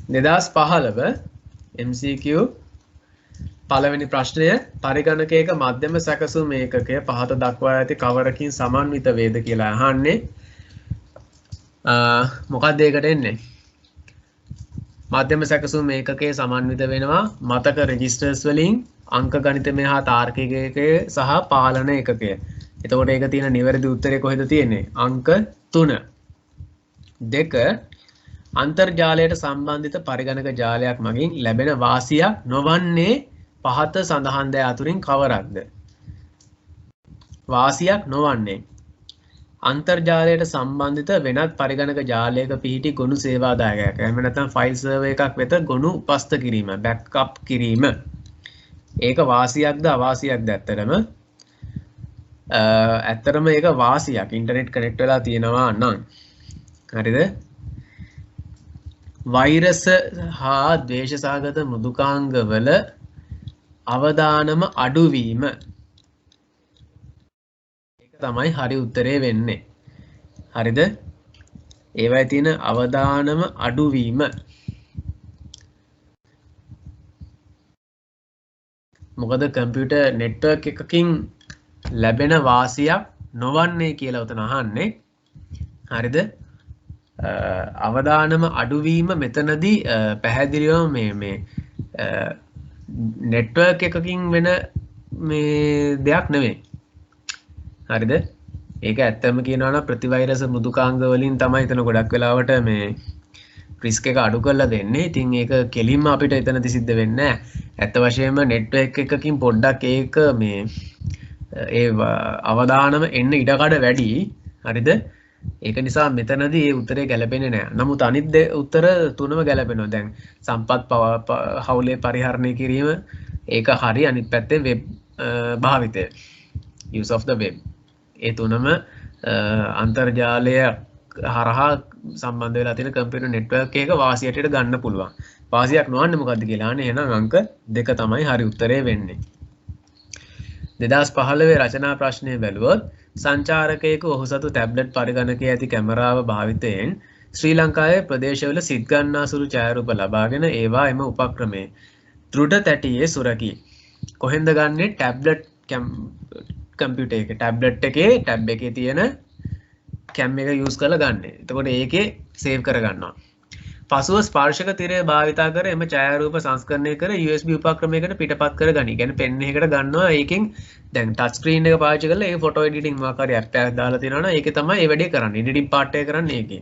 2015 MCQ පළවෙනි ප්‍රශ්නය පරිගණකයක මධ්‍යම සැකසුම් ඒකකය පහත දක්වා ඇති කවරකින් සමන්විත වේද කියලා අහන්නේ. මොකක්ද ඒකට එන්නේ? මධ්‍යම සැකසුම් ඒකකයේ සමන්විත වෙනවා මතක රෙජිස්ටර්ස් වලින් අංක ගණිතමය හා තාර්කික ඒකකය සහ පාලන ඒකකය. එතකොට ඒක තියෙන නිවැරදි උත්තරේ කොහෙද තියෙන්නේ? අංක 3. 2 අන්තර්ජාලයට සම්බන්ධිත පරිගණක ජාලයක් මගින් ලැබෙන වාසියක් නොවන්නේ පහත සඳහන් දෑ අතුරින් කවරක්ද? වාසියක් නොවන්නේ අන්තර්ජාලයට සම්බන්ධිත වෙනත් පරිගණක ජාලයක පිහිටි ගොනු සේවාදායකයෙක්. එහෙම නැත්නම් ෆයිල් සර්වර් එකක් වෙත ගොනු උපස්ථ කිරීම, බෑක්අප් කිරීම. ඒක වාසියක්ද අවාසියක්ද ඇත්තටම? ඇත්තටම ඒක වාසියක්. ඉන්ටර්නෙට් කනෙක්ට් වෙලා තියෙනවා නම්. හරිද? වෛරස හා ද්වේෂසහගත මෘදුකාංගවල අවදානම අඩුවීම. ඒක තමයි හරි උත්තරේ වෙන්නේ. හරිද? ඒවයි තියෙන අවදානම අඩුවීම. මොකද කම්පියුටර් නෙට්වර්ක් එකකින් ලැබෙන වාසියක් නොවන්නේ කියලා උතන අහන්නේ. හරිද? අවදානම අඩුවීම මෙතනදී පැහැදිලිවම මේ නෙට්වර්ක් එකකින් වෙන මේ දෙයක් නෙවෙයි. හරිද? ඒක ඇත්තම කියනවා නම් ප්‍රතිවෛරස මෘදුකාංග වලින් තමයි එතන ගොඩක් වෙලාවට මේ රිස්ක් එක අඩු කරලා දෙන්නේ. ඉතින් ඒක කෙලින්ම අපිට එතනදි සිද්ධ වෙන්නේ නැහැ. ඇත්ත වශයෙන්ම නෙට්වර්ක් එකකින් පොඩ්ඩක් ඒක මේ ඒ අවදානම එන්න ඉඩකඩ වැඩි. හරිද? ඒක නිසා මෙතනදී ඒ උත්තරේ ගැලපෙන්නේ නැහැ. නමුත් අනිත් උත්තර තුනම ගැලපෙනවා. දැන් සම්පත් හවුලේ පරිහරණය කිරීම ඒක හරි. අනිත් පැත්තේ වෙබ් භාවිතය. use of the web. ඒ තුනම අන්තර්ජාලය හරහා සම්බන්ධ වෙලා තියෙන කම්පියුටර් නෙට්වර්ක් එක වාසියට ගන්න පුළුවන්. වාසියක් නොවන්නේ මොකද්ද කියලා අහන්නේ. එහෙනම් අංක 2 තමයි හරි උත්තරේ වෙන්නේ. 2015 රචනා ප්‍රශ්නය බැලුවොත් සංචාරකයෙකු ඔහු සතු ටැබ්ලට් පරිගණකයේ ඇති කැමරාව භාවිතයෙන් ශ්‍රී ලංකාවේ ප්‍රදේශවල සිත් ගන්නා සුළු ඡායාරූප ලබාගෙන ඒවා එම උපක්‍රමයේ දෘಢ තැටියේ සුරකී. කොහෙන්ද ගන්නෙ? ටැබ්ලට් කම්පියුටර් එකේ ටැබ්ලට් එකේ ටැබ් එකේ තියෙන කැම් එක යූස් කරලා ගන්න. එතකොට ඒකේ සේව් කර ගන්නවා. පසුව ස්පර්ශක තිරය භාවිතා කර එම ඡායාරූප සංස්කරණය කර USB උපක්‍රමයකට පිටපත් කර ගනී. කියන්නේ පෙන් එකකට ගන්නවා. ඒකෙන් දැන් ටච් ස්ක්‍රීන් එක පාවිච්චි කරලා ඒක ෆොටෝ එඩිටින් මාකාරී ඇප් එකක් දාලා තියෙනවා නම් ඒකේ තමයි මේ වැඩේ කරන්නේ. එඩිටින් පාර්ට් එක කරන්නේ ඒකේ.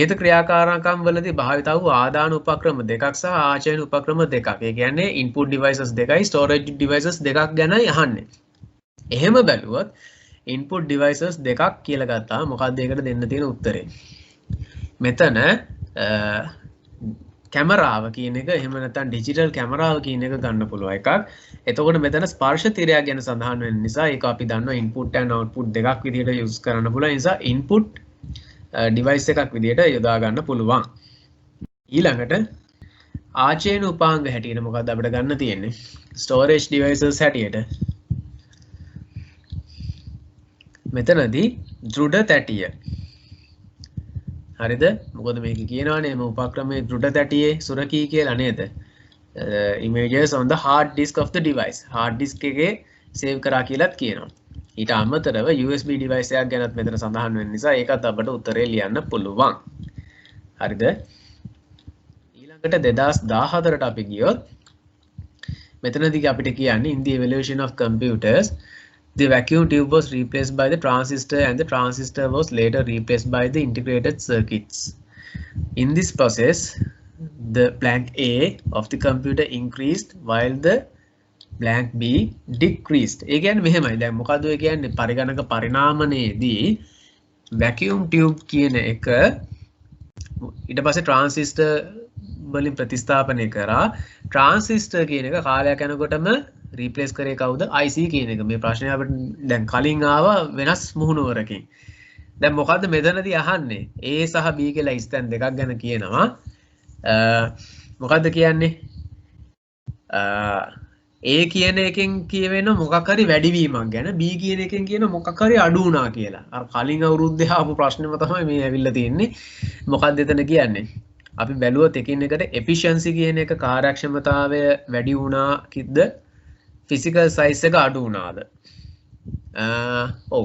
ඊට ක්‍රියාකාරකම් වලදී භාවිත වූ ආදාන උපක්‍රම දෙකක් සහ ආචයන උපක්‍රම දෙකක්. ඒ කියන්නේ input devices දෙකයි storage devices දෙකක් ගැනයි අහන්නේ. එහෙම බැලුවොත් input devices දෙකක් කියලා ගත්තා. මොකක්ද ඒකට දෙන්න තියෙන උත්තරේ? මෙතන කැමරාව කියන එක එහෙම නැත්නම් ඩිජිටල් කැමරාව කියන එක ගන්න පුළුවන් එකක්. එතකොට මෙතන ස්පර්ශ තිරයක් ගැන සඳහන් වෙන නිසා ඒක අපි දන්නවා ඉන්පුට් and output දෙකක් විදිහට යූස් කරන්න පුළුවන්. ඒ නිසා ඉන්පුට් ඩිවයිස් එකක් විදිහට යොදා ගන්න පුළුවන්. ඊළඟට ආචේන උපාංග හැටියට මොකක්ද අපිට ගන්න තියෙන්නේ? ස්ටෝරේජ් ඩිවයිසස් හැටියට. මෙතනදී දෘඩ තැටිය. හරිද? මොකද මේක කියනවානේ මේ උපක්‍රමයේ දෘඩ තැටියේ සුරකී කියලා නේද? Images on the hard disk of the device. hard disk එකේ save කරා කියලාත් කියනවා. ඊට අමතරව USB device එකක් ගැනත් මෙතන සඳහන් වෙන නිසා ඒකත් අපිට උත්තරේ ලියන්න පුළුවන්. හරිද? ඊළඟට 2014ට අපි ගියොත් මෙතනදී අපිට කියන්නේ in the evolution of computers the vacuum tube was replaced by the transistor and the transistor was later replaced by the integrated circuits. In this process, the blank A of the computer increased while the blank B decreased. ඒ කියන්නේ මෙහෙමයි. දැන් මොකද්ද ඒ කියන්නේ? පරිගණක පරිණාමනයේදී vacuum tube කියන එක ඊට පස්සේ transistor වලින් ප්‍රතිස්ථාපනය කරා. transistor කියන එක කාලයක් යනකොටම රීප්ලේස් කරේ කවුද? IC කියන එක. මේ ප්‍රශ්නේ අපිට දැන් කලින් ආවා වෙනස් මුහුණුවරකින්. දැන් මොකද්ද මෙතනදී අහන්නේ? A සහ B කියලා ස්තැන් දෙකක් ගැන කියනවා. මොකද්ද කියන්නේ? A කියන එකෙන් කියවෙන මොකක් හරි වැඩිවීමක් ගැන, B කියන එකෙන් කියන මොකක් හරි අඩු වුණා කියලා. අර කලින් අවුරුද්දේ ආපු ප්‍රශ්නෙම තමයි මේ ඇවිල්ලා තියෙන්නේ. මොකද්ද එතන කියන්නේ? අපි බැලුවොත් එකින් එකට efficiency කියන එක කාර්යක්ෂමතාවය වැඩි වුණා කිද්ද? physical size එක අඩු වුණාද? ඔව්.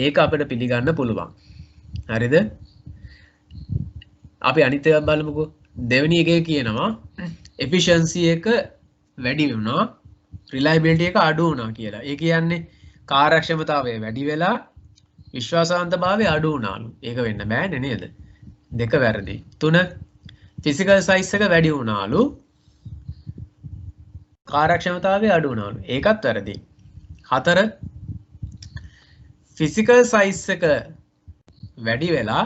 ඒක අපිට පිළිගන්න පුළුවන්. හරිද? අපි අනිත් ඒවා බලමුකෝ. දෙවෙනි එකේ කියනවා efficiency එක වැඩි වුණා, reliability එක අඩු වුණා කියලා. ඒ කියන්නේ කාර්යක්ෂමතාවය වැඩි වෙලා විශ්වාසාන්තභාවය අඩු වුණාලු. ඒක වෙන්න බෑනේ නේද? දෙක වැරදි. 3 physical size එක වැඩි වුණාලු, කාර්යක්ෂමතාවය අඩු වුණාලු. ඒකත් වැරදි. 4 physical size එක වැඩි වෙලා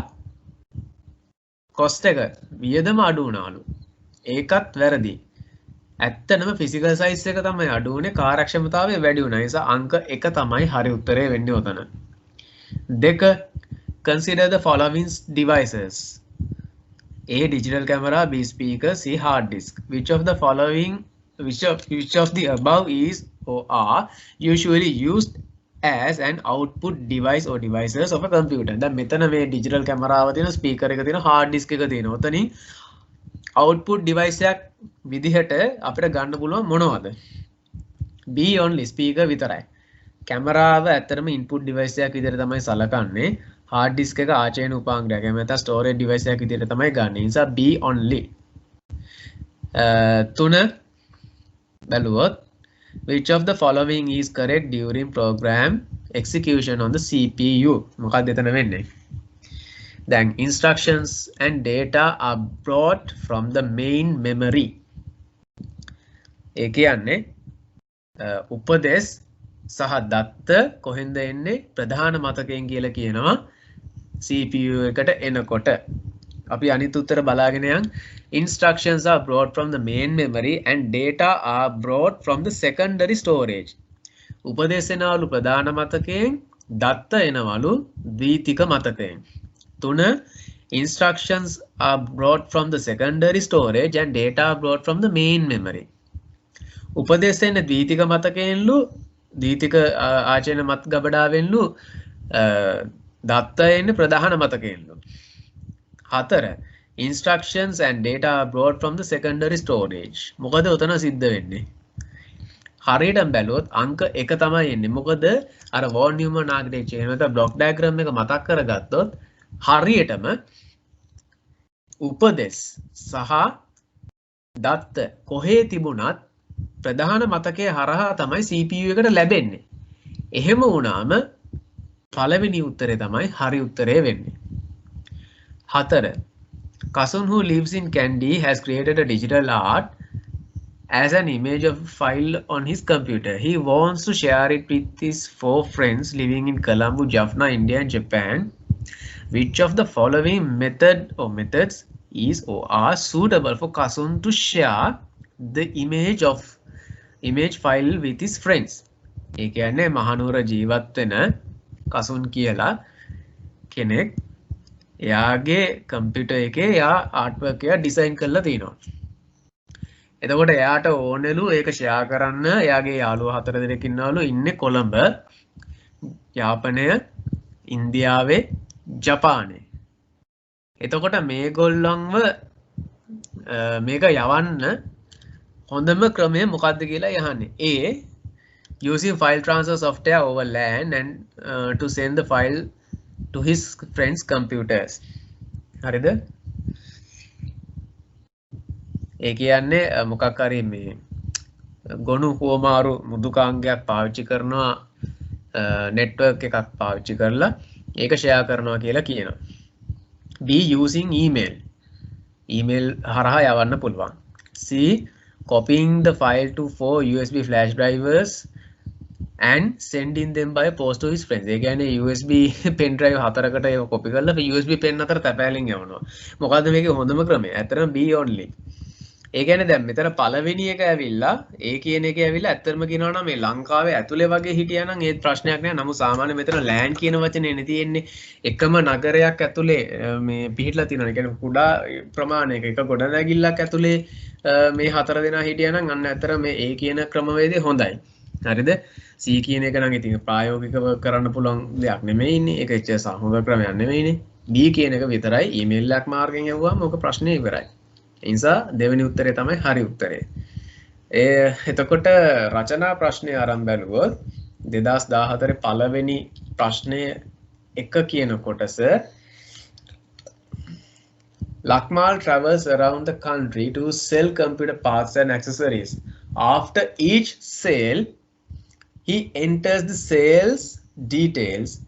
cost එක වියදම අඩු වුණාලු. ඒකත් වැරදි. ඇත්තටම physical size එක තමයි අඩු වුණේ, කාර්යක්ෂමතාවය වැඩි වුණා. ඒ නිසා අංක 1 තමයි හරි උත්තරේ වෙන්නේ උතන. 2 consider the following devices. A digital camera, B speaker, C hard disk. Which of the above is or are usually used as an output device or devices of a computer? දැන් මෙතන මේ digital camera එක තියෙනවා, speaker එක තියෙනවා, hard disk එක තියෙනවා. ඔතනින් output device එකක් විදිහට අපිට ගන්න පුළුවන් මොනවද? B only, speaker විතරයි. කැමරාව ඇත්තටම input device එකක් විදිහට තමයි සලකන්නේ. hard disk එක ආචයන උපාංගයක්. එහෙම නැත්නම් storage device එකක් විදිහට තමයි ගන්න. ඒ නිසා B only. 3 බැලුවොත් which of the following is correct during program execution on the CPU? මොකක්ද එතන වෙන්නේ? දැන් instructions and data are brought from the main memory. ඒ කියන්නේ උපදේශ සහ දත්ත කොහෙන්ද එන්නේ? ප්‍රධාන මතකයෙන් කියලා කියනවා CPU එකට එනකොට. අපි අනිත් උත්තර බලාගෙන යන්. Instructions are brought from the main memory and data are brought from the secondary storage. උපදේශ එනවලු ප්‍රධාන මතකයෙන්, දත්ත එනවලු ද්විතීක මතකයෙන්. 3 instructions are brought from the secondary storage and data are brought from the main memory. උපදේශ එන ද්විතීක මතකයෙන්ලු, ද්විතීක ආචරණ මත ගබඩාවෙන්ලු, දත්ත එන්නේ ප්‍රධාන මතකයෙන්ලු. 4 instructions and data are brought from the secondary storage. මොකද උතන සිද්ධ වෙන්නේ? හරියටම බැලුවොත් අංක 1 තමයි එන්නේ. මොකද අර වෝන් නියුමන් ආර්කිටෙක්චර් එහෙම නැත්නම් බ්ලොක් ඩයග්‍රෑම් එක මතක් කරගත්තොත් හරියටම උපදේශ සහ දත්ත කොහේ තිබුණත් ප්‍රධාන මතකයේ හරහා තමයි CPU එකට ලැබෙන්නේ. එහෙම වුණාම පළවෙනි උත්තරේ තමයි හරි උත්තරේ වෙන්නේ. 4 Kasun who lives in Kandy has created a digital art as an image of a file on his computer. He wants to share it with his 4 friends living in Colombo, Jaffna, India and Japan. Which of the following method or methods is or are suitable for Kasun to share the image file with his friends. ඒ කියන්නේ මහනුවර ජීවත් වෙන කසුන් කියලා කෙනෙක් එයාගේ කම්පියුටර් එකේ එයා ආර්ට්වර්ක් එක ඩිසයින් කරලා තිනවා. එතකොට එයාට ඕනෙලු ඒක ෂෙයා කරන්න එයාගේ යාළුවෝ 4 දෙනෙක් ඉන්නවලු ඉන්නේ කොළඹ, යාපනය, ඉන්දියාවේ, ජපානයේ. එතකොට මේගොල්ලන්ව මේක යවන්න හොඳම ක්‍රමය මොකක්ද කියලා යහන්නේ. A, using file transfer software over LAN and to send the file to his friends computers. හරිද? ඒ කියන්නේ මොකක් හරි මේ ගොනු හුවමාරු මෘදුකාංගයක් පාවිච්චි කරනවා network එකක් පාවිච්චි කරලා ඒක ෂෙයා කරනවා කියලා කියනවා. B, using email හරහා යවන්න පුළුවන්. C, copying the file to 4 USB flash drivers and sending them by post to his friends. ඒ කියන්නේ USB pen drive 4කට ඒක copy කරලා USB pen අතර තැපෑලෙන් යවනවා. මොකද්ද මේකේ හොඳම ක්‍රමය? ඇත්තටම B only. ඒ කියන්නේ දැන් මෙතන පළවෙනි එක ඇවිල්ලා ඒ කියන එක ඇවිල්ලා ඇත්තටම කියනවා නම් මේ ලංකාවේ ඇතුලේ වගේ හිටියා නම් ඒත් ප්‍රශ්නයක් නෑ. නමුත් සාමාන්‍ය මෙතන LAN කියන වචනේ නේ තියෙන්නේ. එකම නගරයක් ඇතුලේ මේ පිහිටලා තියෙනවා. ඒ කියන්නේ කුඩා ප්‍රමාණයක එක ගොඩනැගිල්ලක් ඇතුලේ මේ 4 දෙනා හිටියා නම් අන්න ඇත්තට මේ ඒ කියන ක්‍රමවේදය හොඳයි. හරිද? C කියන එක නම් ඉතින් ප්‍රායෝගිකව කරන්න පුළුවන් දෙයක් නෙමෙයිනේ. ඒක එච්චර සහෝද ක්‍රමයක් නෙමෙයිනේ. B කියන එක විතරයි ඊමේල් එකක් මාර්ගෙන් යවුවාම ඔක ප්‍රශ්නේ ඉවරයි. ඒ නිසා දෙවෙනි උත්තරේ තමයි හරි උත්තරේ. එතකොට රචනා ප්‍රශ්නය අරන් බැලුවොත් 2014 පළවෙනි ප්‍රශ්නය එක කියන කොටස Lakmal travels around the country to sell computer parts and accessories. After each sale, he enters the sales details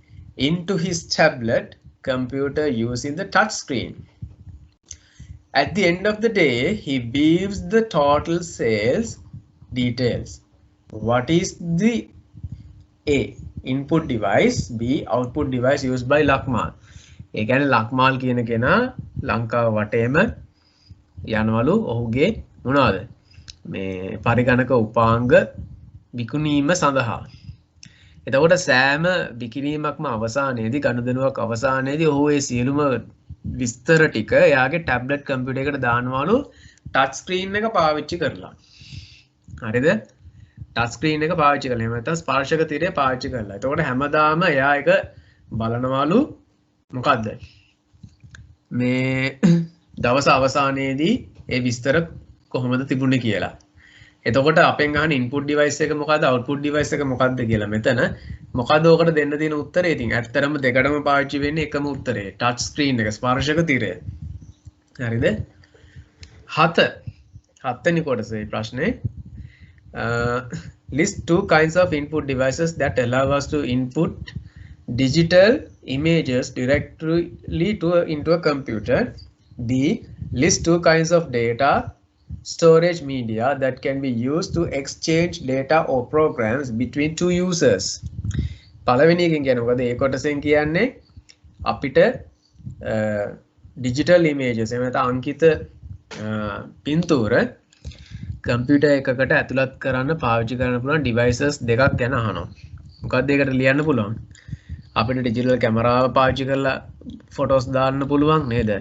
into his tablet computer using the touch screen. At the end of the day, he views the total sales details. What is the A, input device, B, output device used by Lakmal? ඒ කියන්නේ ලක්මාල් කියන කෙනා ලංකාව වටේම යනවලු ඔහුගේ මොනවාද මේ පරිගණක උපාංග විකුණීම සඳහා. එතකොට සෑම විකිණීමක්ම අවසානයේදී ගනුදෙනුවක් අවසානයේදී ඔහු ඒ සියලුම විස්තර ටික එයාගේ ටැබ්ලට් කම්පියුටර් එකට දානවලු ටච් ස්ක්‍රීන් එක පාවිච්චි කරලා. හරිද? ටච් ස්ක්‍රීන් එක පාවිච්චි කරලා එහෙම නැත්නම් ස්පර්ශක තිරය පාවිච්චි කරලා. එතකොට හැමදාම එයා එක බලනවලු මොකද්ද මේ දවස අවසානයේදී ඒ විස්තර කොහොමද තිබුණේ කියලා. එතකොට අපෙන් අහන ඉන්පුට් ඩිවයිස් එක මොකද්ද අවුට්පුට් ඩිවයිස් එක මොකද්ද කියලා. මෙතන මොකද්ද ඔකට දෙන්න තියෙන උත්තරේ? ඉතින් ඇත්තටම දෙකටම පාවිච්චි වෙන්නේ එකම උත්තරේ. ටච් ස්ක්‍රීන් එක ස්පර්ශක තිරය. හරිද? 7 වෙනි කොටසේ ප්‍රශ්නේ list 2 kinds of input devices that allow us to input digital images directly into a computer. B, list 2 kinds of data storage media that can be used to exchange data or programs between two users. පළවෙනි එකෙන් කියන්නේ මොකද? ඒ කොටසෙන් කියන්නේ අපිට digital images එහෙම නැත්නම් අංකිත පින්තූර කම්පියුටර් එකකට ඇතුළත් කරන්න පාවිච්චි කරන්න පුළුවන් devices දෙකක් ගැන අහනවා. මොකක්ද ඒකට ලියන්න පුළුවන්? අපිට ඩිජිටල් කැමරාව පාවිච්චි කරලා ෆොටෝස් දාන්න පුළුවන් නේද?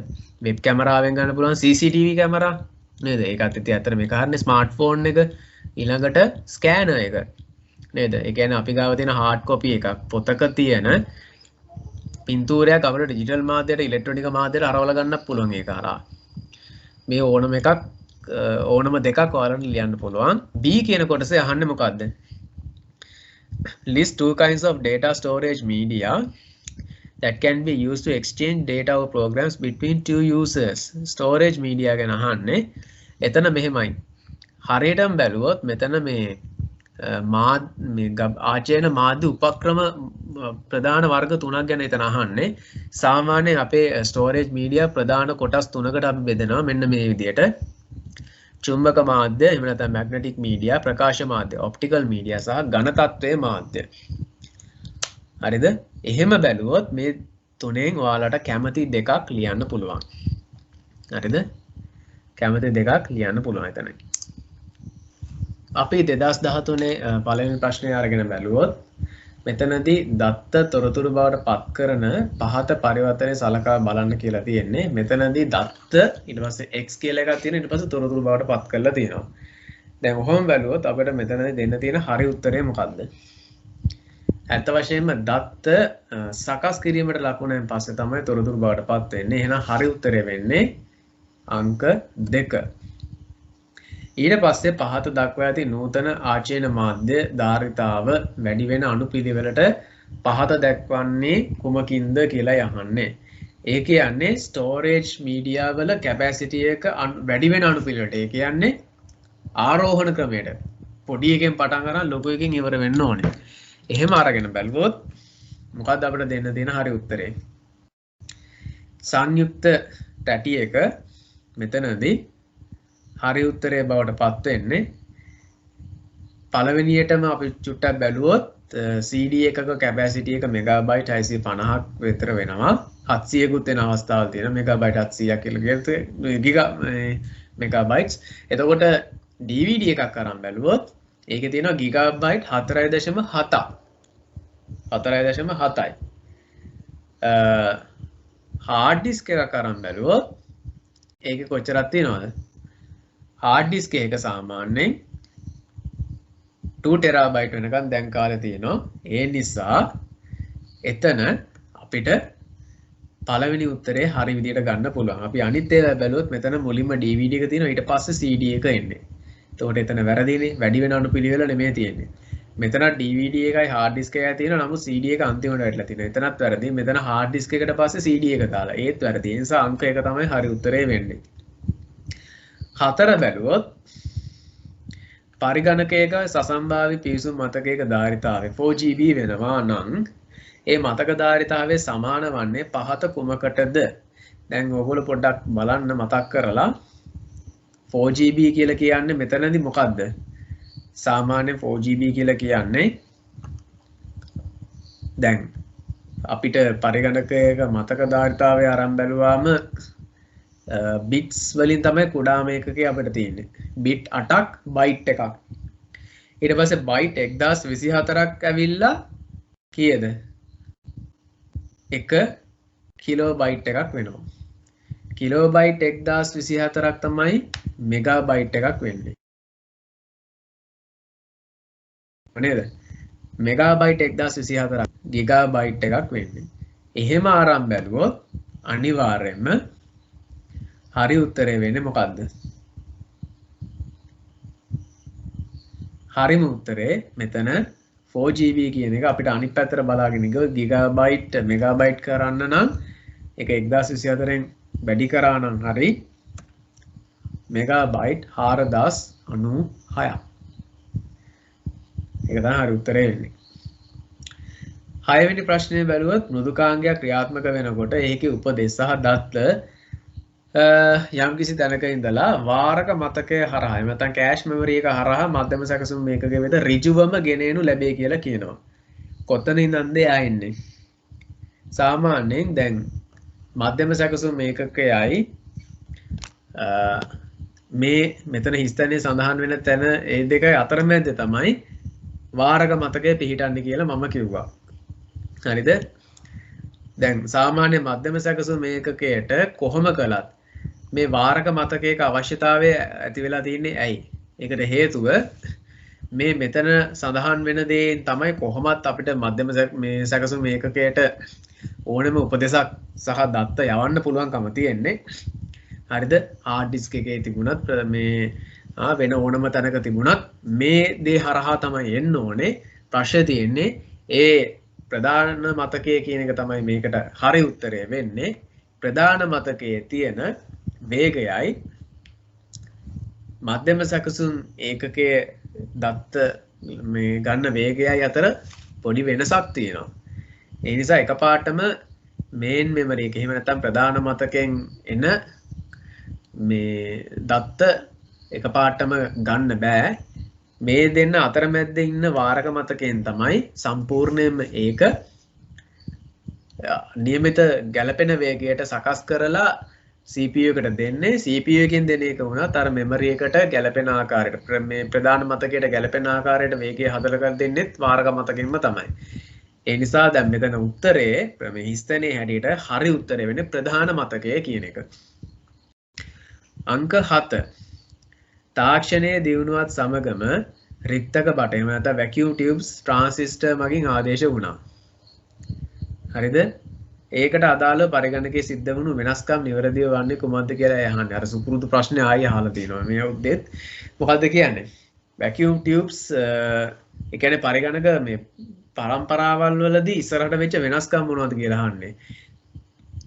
වෙබ් කැමරාවෙන් ගන්න පුළුවන් CCTV කැමරා නේද? ඒකත් ඉතින් ඇත්තට මේක හරිනේ ස්මාර්ට්ෆෝන් එක ඊළඟට ස්කෑනර් එක නේද? ඒ කියන්නේ අපි ගාව තියෙන හાર્ඩ් කොපි එකක් පොතක තියෙන පින්තූරයක් අපිට ඩිජිටල් මාධ්‍යයට ඉලෙක්ට්‍රොනික මාධ්‍යයට අරවලා ගන්නත් පුළුවන් ඒක හරහා. මේ ඕනම එකක් ඕනම දෙකක් ඔයාලට ලියන්න පුළුවන්. B කියන කොටසේ අහන්නේ මොකද්ද? List 2 kinds of data storage media that can be used to exchange data or programs between two users. Storage media ගැන අහන්නේ. එතන මෙහෙමයි. හරියටම බැලුවොත් මෙතන මේ ආචයන මාධ්‍ය උපක්‍රම ප්‍රධාන වර්ග 3ක් ගැන එතන අහන්නේ. සාමාන්‍යයෙන් අපේ storage media ප්‍රධාන කොටස් 3කට අපි බෙදනවා මෙන්න මේ විදිහට. චුම්බක මාධ්‍ය එහෙම නැත්නම් මැග්නටික් මීඩියා, ප්‍රකාශ මාධ්‍ය ඔප්ටිකල් මීඩියා සහ ඝන තත්ත්වයේ මාධ්‍ය. හරිද? එහෙම බැලුවොත් මේ තුනෙන් ඔයාලට කැමති දෙකක් ලියන්න පුළුවන්. හරිද? කැමති දෙකක් ලියන්න පුළුවන් එතන. අපි 2013 පළවෙනි ප්‍රශ්නය අරගෙන බැලුවොත් මෙතනදී දත්ත තොරතුරු බවට පත් කරන පහත පරිවර්තනය සලකා බලන්න කියලා තියෙන්නේ. මෙතනදී දත්ත ඊට පස්සේ x කියලා එකක් තියෙනවා. ඊට පස්සේ තොරතුරු බවට පත් කරලා තියෙනවා. දැන් ඔහොම බැලුවොත් අපිට මෙතනදී දෙන්න තියෙන හරි උත්තරය මොකක්ද? ඇත්ත වශයෙන්ම දත්ත සකස් කිරීමට ලකුණෙන් පස්සේ තමයි තොරතුරු බවට පත් වෙන්නේ. එහෙනම් හරි උත්තරය වෙන්නේ අංක 2. ඊට පස්සේ පහත දක්වා ඇති නූතන ආචයන මාධ්‍ය ධාරිතාව වැඩි වෙන අනුපිළිවෙලට පහත දක්වන්නේ කුමකින්ද කියලා යහන්නේ. ඒ කියන්නේ ස්ටෝරේජ් මීඩියා වල කැපැසිටි එක වැඩි වෙන අනුපිළිවෙලට. ඒ කියන්නේ ආරෝහණ ක්‍රමයට. පොඩි එකෙන් පටන් ගන්න ලොකු එකකින් ඉවර වෙන්න ඕනේ. එහෙම අරගෙන බැලුවොත් මොකක්ද අපිට දෙන්න තියෙන හරි උත්තරේ? සංයුක්ත තැටි එක මෙතනදී හරි උත්තරය බවට පත් වෙන්නේ පළවෙනියටම අපි චුට්ටක් බැලුවොත් CD එකක කැපැසිටි එක මෙගාබයිට් 650ක් විතර වෙනවා. 700 කුත් වෙන අවස්ථාවල් තියෙනවා. මෙගාබයිට් 700ක් කියලා ගිගා මෙගාබයිට්ස්. එතකොට DVD එකක් අරන් බැලුවොත් ඒකේ තියෙනවා ගිගාබයිට් 4.7ක්. 4.7යි. හાર્ඩ් ඩිස්ක් එකක් අරන් බැලුවොත් ඒකේ කොච්චරක් තියෙනවද? හાર્ඩ් ඩිස්ක් එක සාමාන්‍යයෙන් 2 ටෙරාබයිට් වෙනකන් දැන් කාලේ තියෙනවා. ඒ නිසා එතන අපිට පළවෙනි උත්තරේ හරි විදියට ගන්න පුළුවන්. අපි අනිත් ඒවා බැලුවොත් මෙතන මුලින්ම DVD එක තියෙනවා ඊට පස්සේ CD එක එන්නේ. එතකොට එතන වැරදිනේ. වැඩි වෙන අනුපිළිවෙල නෙමෙයි තියෙන්නේ. මෙතන DVD එකයි hard disk එකයි තියෙනවා. නමුත් CD එක අන්තිමට වැටලා තියෙනවා. එතනත් වැරදි. මෙතන hard disk එකට පස්සේ CD එක දාලා. ඒත් වැරදි. ඒ නිසා අංක 1 තමයි හරි උත්තරේ වෙන්නේ. 4 බැලුවොත් පරිගණකයක සසම්භාවි පිවිසුම් මතකයක ධාරිතාවය 4GB වෙනවා නම් ඒ මතක ධාරිතාවයේ සමාන වන්නේ පහත කුමකටද? දැන් ඔයගොල්ලෝ පොඩ්ඩක් බලන්න මතක් කරලා 4GB කියලා කියන්නේ මෙතනදී මොකද්ද? සාමාන්‍ය 4GB කියලා කියන්නේ දැන් අපිට පරිගණකයක මතක ධාරිතාවය අරන් බැලුවාම බිට්ස් වලින් තමයි කුඩාම එකකේ අපිට තියෙන්නේ. බිට් 8ක් බයිට් එකක්. ඊට පස්සේ බයිට් 1024ක් ඇවිල්ලා කීයද? 1 කිලෝබයිට් එකක් වෙනවා. කිලෝබයිට් 1024ක් තමයි මෙගාබයිට් එකක් වෙන්නේ. නේද? මෙගාබයිට් 1024ක් ගිගාබයිට් එකක් වෙන්නේ. එහෙම ආරම්භ බැලුවොත් අනිවාර්යයෙන්ම හරි උත්තරේ වෙන්නේ මොකද්ද? හරිම උත්තරේ මෙතන 4GB කියන එක අපිට අනිත් පැත්තට බලාගෙන ගියොත් ගිගාබයිට් මෙගාබයිට් කරන්න නම් ඒක 1024න් වැඩි කරා නම් හරි මෙගාබයිට් 4096ක්. ඒක තමයි හරි උත්තරේ වෙන්නේ. 6 වෙනි ප්‍රශ්නේ බැලුවොත් මෘදුකාංගයක් ක්‍රියාත්මක වෙනකොට ඒකේ උපදෙස් සහ දත්ත යම්කිසි තැනක ඉඳලා වාරක මතකය හරහා එහෙම නැත්නම් කෑෂ් මෙමරි එක හරහා මධ්‍යම සැකසුම් මේකකෙ වෙත ඍජුවම ගෙනෙනු ලැබේ කියලා කියනවා. කොතන ඉඳන්ද ආන්නේ? සාමාන්‍යයෙන් දැන් මධ්‍යම සැකසුම් මේකකයයි මේ මෙතන හිස්තැනේ සඳහන් වෙන තැන ඒ දෙක අතරමැද තමයි වාරක මතකය පිහිටන්නේ කියලා මම කිව්වා. හරිද? දැන් සාමාන්‍ය මධ්‍යම සැකසුම් මේකකයට කොහොම කළත් මේ වාරක මතකයක අවශ්‍යතාවය ඇති වෙලා තියෙන්නේ ඇයි? ඒකට හේතුව මේ මෙතන සඳහන් වෙන දේෙන් තමයි කොහොමත් අපිට මධ්‍යම මේ සැකසුම් මේකකයට ඕනෙම උපදේශක් සහ දත්ත යවන්න පුළුවන්කම තියෙන්නේ. හරිද? hard disk එකේ තිබුණත් මේ වෙන ඕනම තැනක තිබුණත් මේ දේ හරහා තමයි එන්න ඕනේ. ප්‍රශ්නේ තියෙන්නේ ඒ ප්‍රධාන මතකය කියන එක තමයි මේකට හරි උත්තරය වෙන්නේ. ප්‍රධාන මතකයේ තියෙන වේගයයි මධ්‍යම සැකසුම් ඒකකයේ දත්ත මේ ගන්න වේගයයි අතර පොඩි වෙනසක් තියෙනවා. ඒ නිසා එකපාරටම මේන් මෙමරි එක එහෙම නැත්නම් ප්‍රධාන මතකයෙන් එන මේ දත්ත එකපාරටම ගන්න බෑ. මේ දෙන්න අතරමැද්දේ ඉන්න වාරක මතකයෙන් තමයි සම්පූර්ණයෙන්ම ඒක නියමිත ගැළපෙන වේගයට සකස් කරලා CPU එකට දෙන්නේ CPU එකෙන් දෙන එක වුණත් අර මෙමරි එකට ගැලපෙන ආකාරයට මේ ප්‍රධාන මතකයට ගැලපෙන ආකාරයට වේගය හදලා කර දෙන්නෙත් වාරක මතකෙන්ම තමයි. ඒ නිසා දැන් මෙතන උත්තරේ මේ හිස්තනේ හැටියට හරි උත්තරේ වෙන්නේ ප්‍රධාන මතකය කියන එක. අංක 7 තාක්ෂණයේ දියුණුවත් සමගම රික්තක බට එහෙම නැත්නම් වැකියුම් ටියුබ්ස් ට්‍රාන්සිස්ටර් මගින් ආදේශ වුණා. හරිද? ඒකට අදාළව පරිගණකයේ සිද්ධ වුණු වෙනස්කම් නිවැරදිව වන්නේ කුමක්ද කියලා අහන්නේ. අර සුපුරුදු ප්‍රශ්නේ ආයෙ අහලා තියෙනවා. මේ උද්දෙත් මොකද්ද කියන්නේ? වැකියුම් ටියුබ්ස් ඒ කියන්නේ පරිගණක මේ පරම්පරාවල් වලදී ඉස්සරහට වෙච්ච වෙනස්කම් මොනවද කියලා අහන්නේ.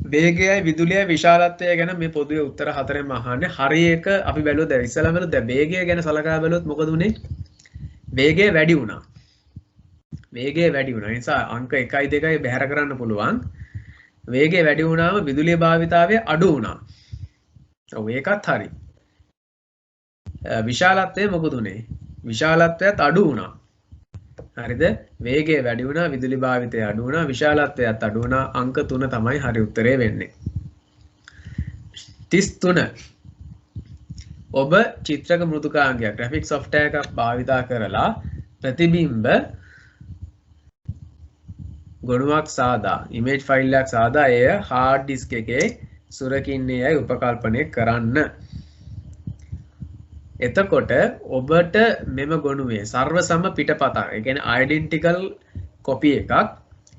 වේගයයි විදුලියයි විශාලත්වය ගැන මේ පොදුවේ උත්තර හතරෙන්ම අහන්නේ. හරි එක අපි බැලුවොත් දැන් ඉස්සලා බැලුවොත් දැන් වේගය ගැන සලකා බැලුවොත් මොකද උනේ? වේගය වැඩි වුණා. වේගය වැඩි වුණා. ඒ නිසා අංක 1යි 2යි බැහැර කරන්න පුළුවන්. වේගය වැඩි වුණාම විදුලිය භාවිතාවය අඩු වුණා. ඔව් ඒකත් හරි. විශාලත්වය මොකද උනේ? විශාලත්වයත් අඩු වුණා. හරිද? වේගය වැඩි වුණා, විදුලි භාවිතය අඩු වුණා, විශාලත්වයත් අඩු වුණා. අංක 3 තමයි හරි උත්තරේ වෙන්නේ. 33 ඔබ චිත්‍රක මෘදුකාංගයක් graphic software එකක් භාවිතා කරලා ප්‍රතිබිම්බ ගොනුවක් සාදා image file එකක් සාදා එය hard disk එකේ සුරකින්නේ යයි උපකල්පනය කරන්න. එතකොට ඔබට මෙම ගොනුවේ සර්ව සම පිටපතක් ඒ කියන්නේ identical copy එකක්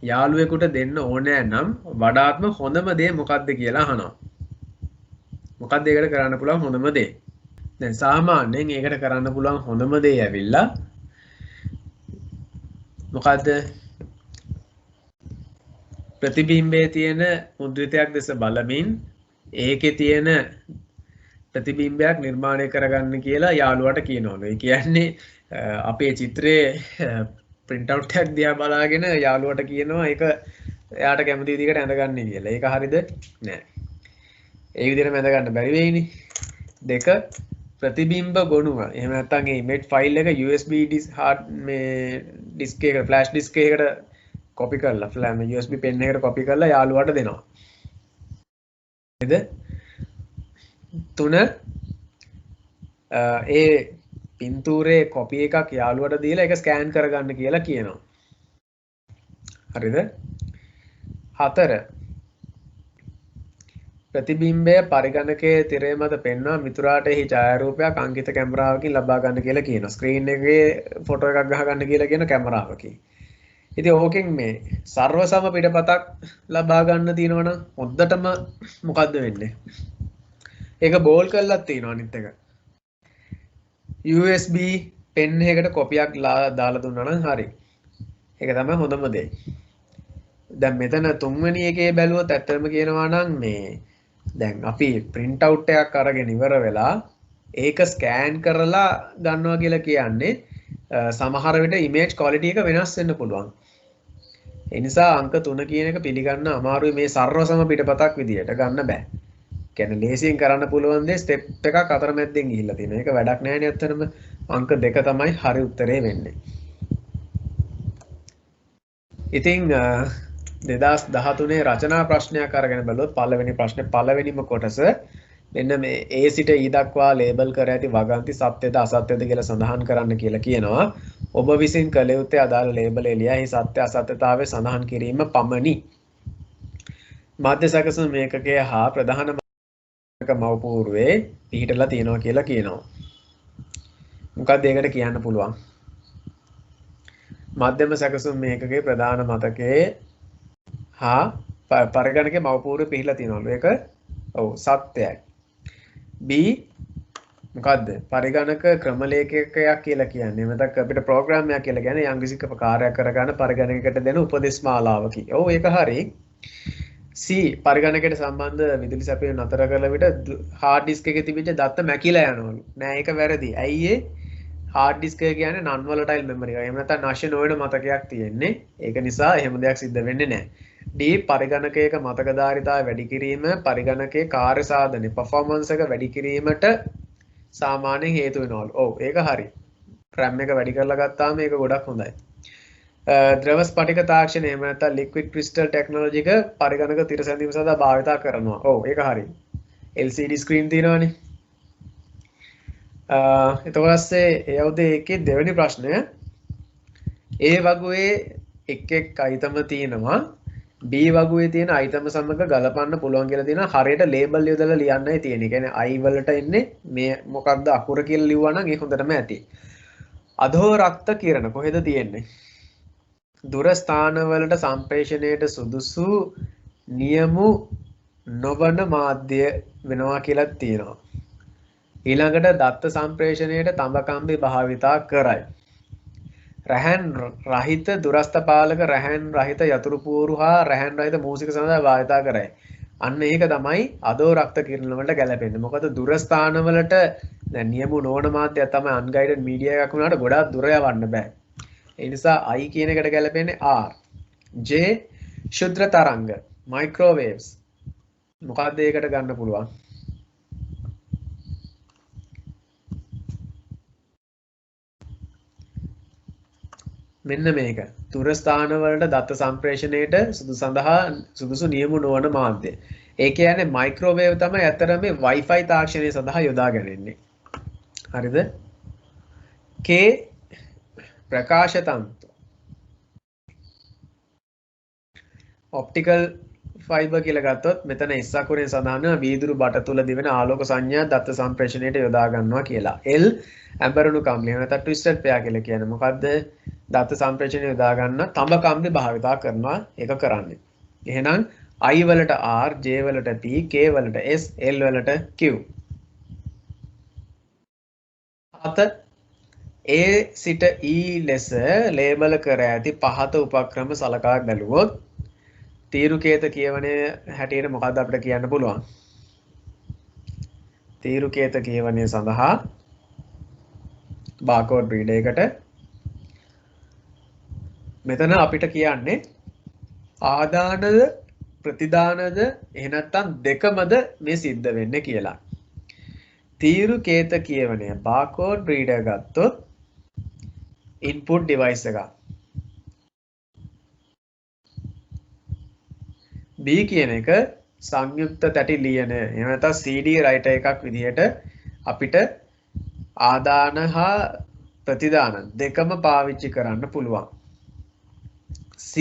යාළුවෙකුට දෙන්න ඕනෑ නම් වඩාත්ම හොඳම දේ මොකක්ද කියලා අහනවා. මොකක්ද ඒකට කරන්න පුළුවන් හොඳම දේ? දැන් සාමාන්‍යයෙන් ඒකට කරන්න පුළුවන් හොඳම දේ ඇවිල්ලා මොකද්ද? ප්‍රතිබිම්බයේ තියෙන මුද්‍රිතයක් දෙස බලමින් ඒකේ තියෙන ප්‍රතිබිම්බයක් නිර්මාණය කරගන්න කියලා යාළුවාට කියනවලු. ඒ කියන්නේ අපේ චිත්‍රයේ print out එකක් දිහා බලාගෙන යාළුවාට කියනවා ඒක එයාට කැමති විදිහකට ඇඳගන්න කියලා. ඒක හරියද? නෑ. ඒ විදිහටම ඇඳගන්න බැරි වෙයිනේ. දෙක ප්‍රතිබිම්බ ගොනුව. එහෙම නැත්නම් මේ image file එක USB hard මේ disk එකකට flash disk එකකට copy කරලා USB pen එකට copy කරලා යාළුවාට දෙනවා. නේද? 3 ඒ පින්තූරේ copy එකක් යාළුවාට දීලා ඒක scan කරගන්න කියලා කියනවා. හරිද? 4 ප්‍රතිබිම්බය පරිගණකයේ තිරය මත පෙන්වා මිතුරාට එහි ඡායාරූපයක් අංකිත කැමරාවකින් ලබා ගන්න කියලා කියනවා. ස්ක්‍රීන් එකේ ෆොටෝ එකක් ගහ ගන්න කියලා කියන කැමරාවකින්. ඉතින් ඕකෙන් මේ සර්ව සම පිටපතක් ලබා ගන්න තියෙනවනම් හොද්දටම මොකද්ද වෙන්නේ? ඒක බෝල් කරලා තියෙනවා අනිත් එක. USB pen එකකට කොපියක් දාලා දුන්නා නම් හරි. ඒක තමයි හොඳම දේ. දැන් මෙතන තුන්වෙනි එකේ බැලුවොත් ඇත්තටම කියනවා නම් මේ දැන් අපි print out එකක් අරගෙන ඉවර වෙලා ඒක scan කරලා ගන්නවා කියලා කියන්නේ සමහර විට image quality එක වෙනස් වෙන්න පුළුවන්. ඒ නිසා අංක 3 කියන එක පිළිගන්න අමාරුයි මේ සර්වසම පිටපතක් විදියට ගන්න බෑ. කියන්නේ ලේසියෙන් කරන්න පුළුවන් දේ ස්ටෙප් එකක් අතරමැද්දෙන් ගිහිල්ලා තියෙනවා. ඒක වැඩක් නැහැ නේ අත්‍තරම. අංක 2 තමයි හරි උත්තරේ වෙන්නේ. ඉතින් 2013 රචනා ප්‍රශ්නයක් අරගෙන බලුවොත් පළවෙනි ප්‍රශ්නේ පළවෙනිම කොටස මෙන්න මේ A සිට E දක්වා ලේබල් කර ඇති වගන්ති සත්‍යද අසත්‍යද කියලා සඳහන් කරන්න කියලා කියනවා. ඔබ විසින් කළ යුත්තේ අදාළ ලේබල් එළියා එහි සත්‍ය අසත්‍යතාවය සඳහන් කිරීම පමණි. මාධ්‍ය සැකසුම් මේකකයේ හා ප්‍රධාන මවපූර්වේ පිහිටලා තියෙනවා කියලා කියනවා. මොකක්ද ඒකට කියන්න පුළුවන්? මධ්‍යම සැකසුම් මේකකයේ ප්‍රධාන මතකයේ හා පරිගණකයේ මවපූර්වේ පිහිටලා තියෙනවලු. ඒක ඔව් සත්‍යයි. B මොකද්ද? පරිගණක ක්‍රමලේඛකයක් කියලා කියන්නේ. මතක අපිට ප්‍රෝග්‍රෑම් එකක් කියලා කියන්නේ යම්කිසි කාර්යයක් කරගන්න පරිගණකයකට දෙන උපදේශ මාලාවකි. ඔව් ඒක හරි. C පරිගණකයට සම්බන්ධ විදුලි සැපයීම නතර කරන විට hard disk එකේ තිබිච්ච දත්ත මැකිලා යනවලු. නෑ ඒක වැරදි. ඇයි ඒ? hard disk එක කියන්නේ non volatile memory එකක්. එහෙම නැත්නම් නැෂ නොවන මතකයක් තියෙන්නේ. ඒක නිසා එහෙම දෙයක් සිද්ධ වෙන්නේ නෑ. D පරිගණකයක මතකධාරිතාවය වැඩි කිරීම පරිගණකයේ කාර්ය සාධනය performance එක වැඩි කිරීමට සාමාන්‍යයෙන් හේතු වෙනවලු. ඔව් ඒක හරි. RAM එක වැඩි කරලා ගත්තාම ඒක ගොඩක් හොඳයි. ද්‍රව ස්පටික තාක්ෂණය එහෙම නැත්නම් liquid crystal technology එක පරිගණක තිර සැඳීම සඳහා භාවිත කරනවා. ඔව් ඒක හරි. LCD ස්ක්‍රීන් තියෙනවානේ. එතකොට පස්සේ ඒ අවුදේ එකේ දෙවෙනි ප්‍රශ්නය A වගුවේ එක් අයිටම තියෙනවා B වගුවේ තියෙන අයිටම සමග ගලපන්න පුළුවන් කියලා තියෙනවා. හරියට ලේබල් යොදලා ලියන්නයි තියෙන්නේ. කියන්නේ I වලට එන්නේ මේ මොකක්ද අකුර කියලා ලිව්වා නම් ඒක හොඳටම ඇති. අධෝ රක්ත කිරණ කොහෙද තියෙන්නේ? දුර ස්ථානවලට සම්ප්‍රේෂණයට සුදුසු නියමු නොවන මාධ්‍ය වෙනවා කියලා තියෙනවා. ඊළඟට දත්ත සම්ප්‍රේෂණයට තඹකම්බි භාවිතා කරයි. රැහන් රහිත දුරස්ථ පාලක රැහන් රහිත යතුරු පුවරු හා රැහන් රහිත මූසික සඳහා භාවිතා කරයි. අන්න ඒක තමයි අධෝ රක්ත කිරණ වලට ගැලපෙන්නේ. මොකද දුර ස්ථානවලට දැන් නියම නොවන මාධ්‍යය තමයි අන්ගයිඩඩ් මීඩියා එකක් වුණාට ගොඩාක් දුර යවන්න බෑ. ඒ නිසා I කියන එකට ගැලපෙන්නේ R. J ශුද්‍ර තරංග මයික්‍රෝවේව්ස්. මොකක්ද ඒකට ගන්න පුළුවන්? මෙන්න මේක. දුර ස්ථානවලට දත්ත සම්ප්‍රේෂණයට සුදුසු නියම නොවන මාධ්‍ය. ඒ කියන්නේ මයික්‍රෝවේව් තමයි ඇත්තටම මේ Wi-Fi තාක්ෂණය සඳහා යොදාගන්නේ. හරිද? K ප්‍රකාශ තන්තු. ඔප්ටිකල් ෆයිබර් කියලා ගත්තොත් මෙතන S අකුරෙන් සඳහන් වෙන වීදුරු බට තුල දිවෙන ආලෝක සංඥා දත්ත සම්ප්‍රේෂණයට යොදා ගන්නවා කියලා. L ඇඹරුණු කම්ලිය නැත්නම් ට්විස්ටඩ් පෙයා කියලා කියන්නේ මොකද්ද? දත්ත සම්ප්‍රේෂණය යොදා ගන්න තඹ කම්බි භාවිතා කරනවා ඒක කරන්නේ. එහෙනම් I වලට R, J වලට P, K වලට S, L වලට Q. අත A සිට E ලෙස ලේබල් කර ඇති පහත උපක්‍රම සලකා බැලුවොත් තීරුකේත කියවනය හැටියට මොකක්ද අපිට කියන්න පුළුවන්? තීරුකේත කියවනය සඳහා බාකෝඩ් රීඩර් එකට මෙතන අපිට කියන්නේ ආදානද ප්‍රතිදානද එහෙ නැත්නම් දෙකමද මේ සිද්ධ වෙන්නේ කියලා. තීරුකේත කියවනය බාකෝඩ් රීඩර් ගත්තොත් ඉන්පුට් ඩිවයිස් එකක්. B කියන එක සංයුක්ත තැටි ලියන එහෙම නැත්නම් CD රයිටර් එකක් විදිහට අපිට ආදාන හා ප්‍රතිදාන දෙකම පාවිච්චි කරන්න පුළුවන්. C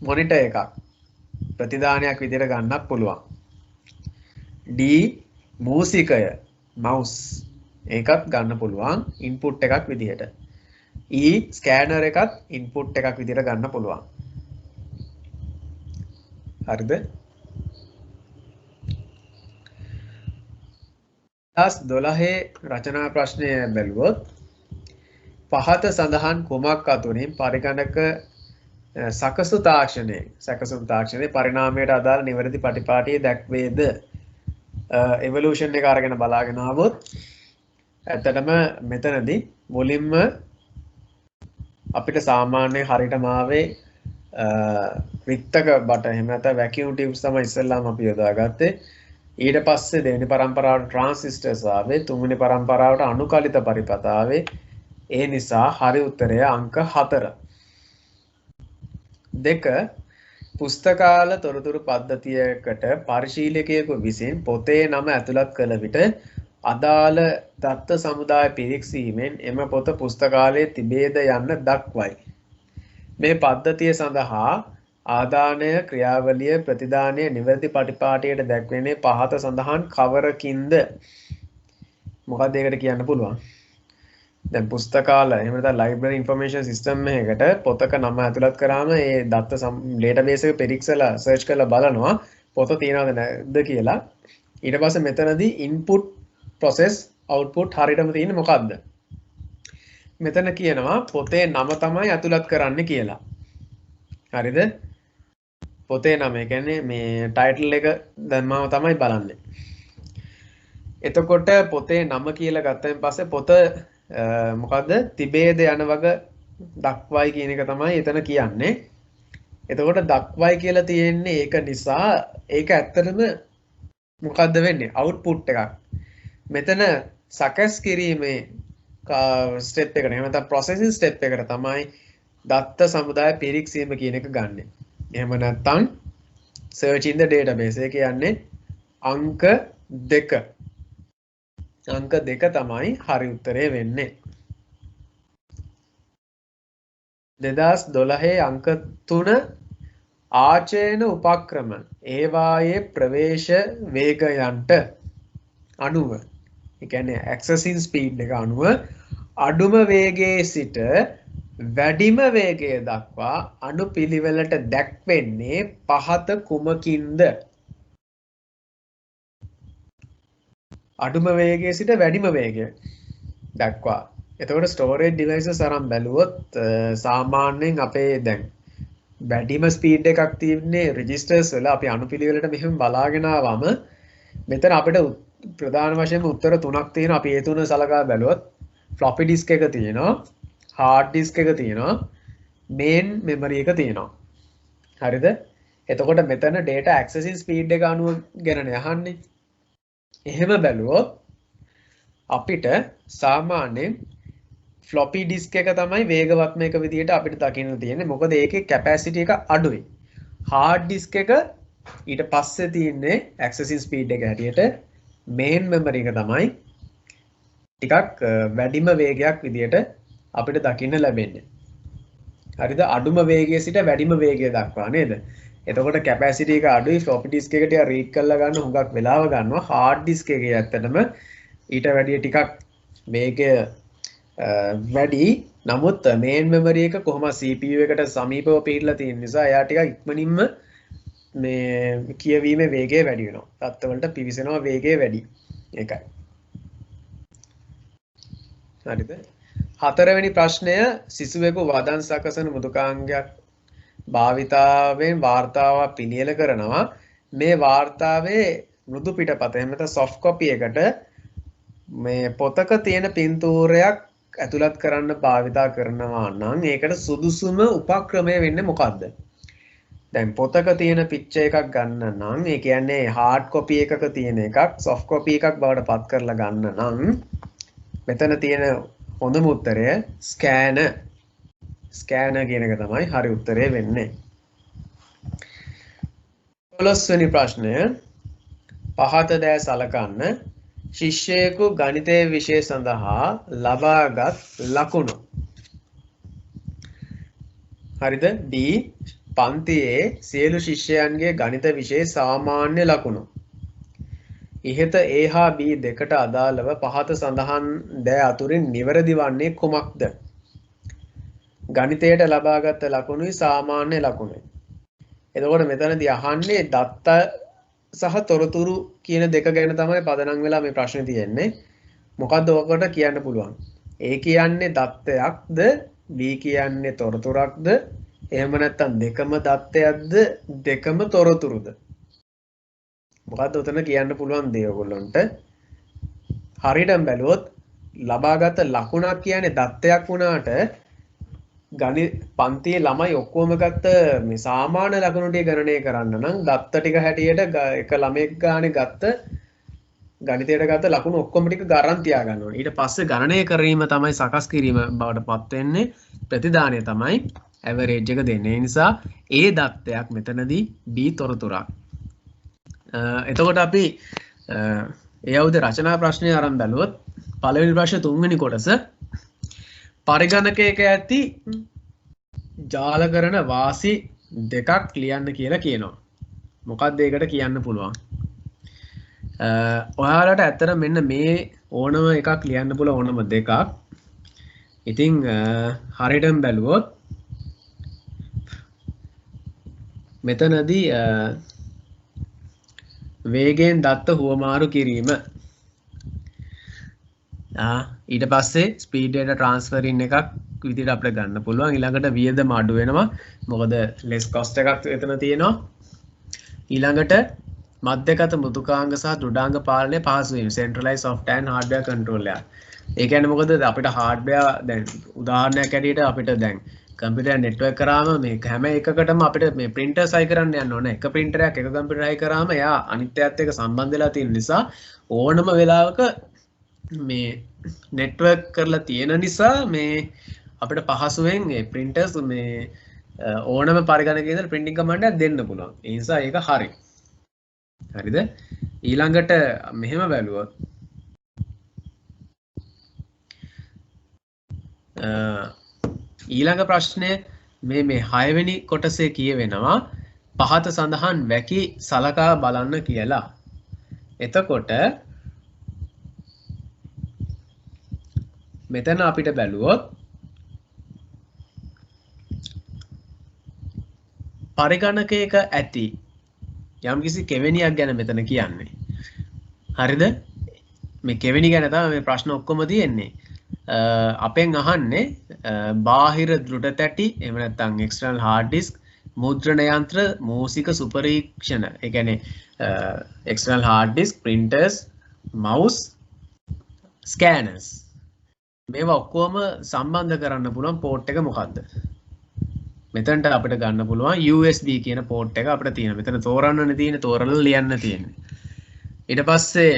මොනිටර් එකක් ප්‍රතිදානයක් විදිහට ගන්නත් පුළුවන්. D මූසිකය mouse ඒකත් ගන්න පුළුවන් ඉන්පුට් එකක් විදිහට. E ස්කෑනර් එකත් ඉන්පුට් එකක් විදිහට ගන්න පුළුවන්. හරිද? 2012 රචනා ප්‍රශ්නය බැලුවොත් පහත සඳහන් කුමක් අතුරින් පරිගණක සකසු තාක්ෂණයේ පරිණාමයට අදාළ නිවැරදි පටිපාටිය දැක්වේද? එවලූෂන් එක අරගෙන බලාගෙන ආවොත් ඇත්තටම මෙතනදී මුලින්ම අපිට සාමාන්‍ය හරියටම ආවේ රික්තක බට එහෙම නැත්නම් වැකියුම් ටියුබ්ස් තමයි ඉස්සෙල්ලාම අපි යොදාගත්තේ. ඊට පස්සේ දෙවෙනි පරම්පරාවට ට්‍රාන්සිස්ටර්ස් ආවේ. තුන්වෙනි පරම්පරාවට අණුකලිත පරිපථ ආවේ. ඒ නිසා හරි උත්තරය අංක 4. 2 පුස්තකාල තොරතුරු පද්ධතියකට පරිශීලකයෙකු විසින් පොතේ නම ඇතුළත් කළ විට අදාළ දත්ත සමුදාය පිරික්සීමෙන් එම පොත පුස්තකාලයේ තිබේද යන්න දක්වයි. මේ පද්ධතිය සඳහා ආදානය ක්‍රියාවලිය ප්‍රතිදානය නිවැරදි පටිපාටියට දැක්වෙන්නේ පහත සඳහන් කවරකින්ද? මොකක්ද ඒකට කියන්න පුළුවන්? දැන් පුස්තකාල එහෙම නැත්නම් ලයිබ්‍රරි ඉන්ෆර්මේෂන් සිස්ටම් එකකට පොතක නම ඇතුළත් කරාම ඒ දත්ත ඩේටාබේස් එක පරීක්ෂලා සර්ච් කරලා බලනවා පොත තියනවද නැද්ද කියලා. ඊට පස්සේ මෙතනදී ඉන්පුට් ප්‍රොසෙස් අවුට්පුට් හරියටම තියෙන්නේ මොකද්ද? මෙතන කියනවා පොතේ නම තමයි ඇතුළත් කරන්න කියලා. හරිද? පොතේ නම කියන්නේ මේ ටයිටල් එක දැම්මම තමයි බලන්නේ. එතකොට පොතේ නම කියලා ගත්තයින් පස්සේ පොත මොකද්ද තිබේද යන වග දක්වයි කියන එක තමයි එතන කියන්නේ. එතකොට දක්වයි කියලා තියෙන්නේ ඒක නිසා ඒක ඇත්තටම මොකද්ද වෙන්නේ? අවුට්පුට් එකක්. මෙතන සකස් කිරීමේ ස්ටෙප් එකට එහෙම නැත්නම් ප්‍රොසෙසින් ස්ටෙප් එකට තමයි දත්ත සමුදාය පිරික්සීම කියන එක ගන්නෙ. එහෙම නැත්නම් search in the database. ඒ කියන්නේ අංක 2 අංක 2 තමයි හරි උත්තරේ වෙන්නේ 2012 අංක 3 ආචයන උපක්‍රම ඒවායේ ප්‍රවේශ වේගයන්ට අනුව ඒ කියන්නේ accessing speed එක අනුව අඩුම වේගයේ සිට වැඩිම වේගය දක්වා අනුපිළිවෙලට දැක්වෙන්නේ පහත කුමකින්ද අඩුම වේගයේ සිට වැඩිම වේගය දක්වා එතකොට ස්ටෝරේජ් ඩිවයිසස් අරන් බැලුවොත් සාමාන්‍යයෙන් අපේ දැන් වැඩිම ස්පීඩ් එකක් තියෙන්නේ රෙජිස්ටර්ස් වල අපි අනුපිළිවෙලට මෙහෙම බලාගෙන ආවම මෙතන අපිට ප්‍රධාන වශයෙන්ම උත්තර තුනක් තියෙනවා අපි ඒ තුන සලකා බැලුවොත් floppy disk එක තියෙනවා hard disk එක තියෙනවා main memory එක තියෙනවා හරිද එතකොට මෙතන data accessing speed එක අනුව ගැනනේ අහන්නේ එහෙම බැලුවොත් අපිට සාමාන්‍යයෙන් floppy disk එක තමයි වේගවත්ම එක විදිහට අපිට දකින්න තියෙන්නේ මොකද ඒකේ capacity එක අඩුයි hard disk එක ඊට පස්සේ තියෙන්නේ accessing speed එක හැටියට main memory එක තමයි ටිකක් වැඩිම වේගයක් විදිහට අපිට දකින්න ලැබෙන්නේ හරිද අඩුම වේගයේ සිට වැඩිම වේගය දක්වා නේද එතකොට capacity එක අඩුයි floppy disk එක ටික read කරලා ගන්න හුඟක් වෙලාව ගන්නවා hard disk එකේ ඇත්තටම ඊට වැඩිය ටිකක් වේගය වැඩි නමුත් main memory එක කොහොමද CPU එකට සමීපව පිටලා තියෙන නිසා එයා ටිකක් ඉක්මනින්ම මේ කියවීමේ වේගය වැඩි වෙනවා. තත්ත්වවලට පිවිසෙනවා වේගය වැඩි. ඒකයි. හරිද? හතරවෙනි ප්‍රශ්නය සිසුවෙකු වදන් සකසන මෘදුකාංගයක් භාවිතාවෙන් වාර්තාවක් පිළියෙල කරනවා. මේ වාර්තාවේ මෘදු පිටපත එහෙම නැත්නම් soft copy එකට මේ පොතක තියෙන පින්තූරයක් ඇතුළත් කරන්න භාවිතා කරනවා නම් ඒකට සුදුසුම උපක්‍රමය වෙන්නේ මොකද්ද? දැන් පොතක තියෙන පික්චර් එකක් ගන්න නම් ඒ කියන්නේ hard copy එකක තියෙන එකක් soft copy එකක් බවට පත් කරලා ගන්න නම් මෙතන තියෙන හොඳම උත්තරය ස්කෑනර් කියන එක තමයි හරි උත්තරය වෙන්නේ 12 වෙනි ප්‍රශ්නය පහත දෑ සලකන්න ශිෂ්‍යයෙකු ගණිතයේ විෂය සඳහා ලබාගත් ලකුණු හරිද B පන්තියේ සියලු ශිෂ්‍යයන්ගේ ගණිත විෂයේ සාමාන්‍ය ලකුණු ඉහත A හා B දෙකට අදාළව පහත සඳහන් දෑ අතුරින් නිවැරදි වන්නේ කුමක්ද ගණිතයට ලබාගත් ලකුණුයි සාමාන්‍ය ලකුණුයි එතකොට මෙතනදී අහන්නේ දත්ත සහ තොරතුරු කියන දෙක ගැන තමයි පදනම් වෙලා මේ ප්‍රශ්නේ තියෙන්නේ මොකද්ද ඔකට කියන්න පුළුවන් A කියන්නේ දත්තයක්ද B කියන්නේ තොරතුරක්ද එහෙම නැත්නම් දෙකම දත්තයක්ද දෙකම තොරතුරුද මොකද්ද උතන කියන්න පුළුවන් දේ ඔයගොල්ලන්ට හරියටම බැලුවොත් ලබාගත් ලකුණක් කියන්නේ දත්තයක් වුණාට පන්තියේ ළමයි ඔක්කොම ගත්ත මේ සාමාන්‍ය ලකුණු ටික ගණනය කරන්න නම් දත්ත ටික හැටියට එක ළමෙක් ගානේ ගත්ත ගණිතයට ගත්ත ලකුණු ඔක්කොම ටික ගණන් තියා ගන්න ඕනේ. ඊට පස්සේ ගණනය කිරීම තමයි සකස් කිරීම බවට පත් වෙන්නේ. ප්‍රතිදානය තමයි ඇවරේජ් එක දෙන්නේ. ඒ නිසා A දත්තයක් මෙතනදී B තොරතුරක්. එතකොට අපි ඒ අවුද රචනා ප්‍රශ්නය අරන් බැලුවොත් පළවෙනි ප්‍රශ්න තුන්වෙනි කොටස පරිගණකයක ඇති ජාලකරණ වාසි දෙකක් ලියන්න කියලා කියනවා. මොකක්ද ඒකට කියන්න පුළුවන්? ඔයාලට ඇත්තට මෙන්න මේ ඕනම එකක් ලියන්න පුළුවන් ඕනම දෙකක්. ඉතින් හරියටම බැලුවොත් මෙතනදී වේගයෙන් දත්ත හුවමාරු කිරීම ඊට පස්සේ ස්පීඩ් data transferring එකක් විදිහට අපිට ගන්න පුළුවන් ඊළඟට වියදම අඩු වෙනවා මොකද less cost එකක් එතන තියෙනවා ඊළඟට මධ්‍යගත මෘදුකාංග සහ දෘඩාංග පාලනය පහසු වීම centralized software and hardware control එක. ඒ කියන්නේ මොකද අපිට hardware දැන් උදාහරණයක් ඇටියට අපිට දැන් කම්පියුටර් නෙට්වර්ක් කරාම මේ හැම එකකටම අපිට මේ printer සයි කරන්න යන්න ඕනේ. එක printer එකක් එක කම්පියුටර් හයි කරාම එයා අනිත් එකත් එක්ක සම්බන්ධ වෙලා තියෙන නිසා ඕනම වෙලාවක මේ නෙට්වර්ක් කරලා තියෙන නිසා මේ අපිට පහසුවෙන් මේ printers මේ ඕනම පරිගණකයක ඉඳලා printing command එකක් දෙන්න පුළුවන්. ඒ නිසා ඒක හරි. හරිද? ඊළඟට මෙහෙම බැලුවොත් ඊළඟ ප්‍රශ්නය මේ 6 වෙනි කොටසේ කියවෙනවා පහත සඳහන් වැකි සලකා බලන්න කියලා. එතකොට මෙතන අපිට බැලුවොත් පරිගණකයක ඇති යම්කිසි කෙවෙනියක් ගැන මෙතන කියන්නේ. හරිද? මේ කෙවෙනි ගැන තමයි මේ ප්‍රශ්න ඔක්කොම තියෙන්නේ. අපෙන් අහන්නේ බාහිර දෘඩ තැටි එහෙම නැත්නම් external hard disk මුද්‍රණ යන්ත්‍ර මූසික සුපරීක්ෂණ. ඒ කියන්නේ external hard disk printers mouse scanners මේවා ඔක්කොම සම්බන්ධ කරන්න පුළුවන් පෝට් එක මොකද්ද? මෙතනට අපිට ගන්න පුළුවන් USB කියන පෝට් එක අපිට තියෙනවා. මෙතන තෝරන්නනේ තියෙන්නේ, තෝරලා ලියන්න තියෙන්නේ. ඊට පස්සේ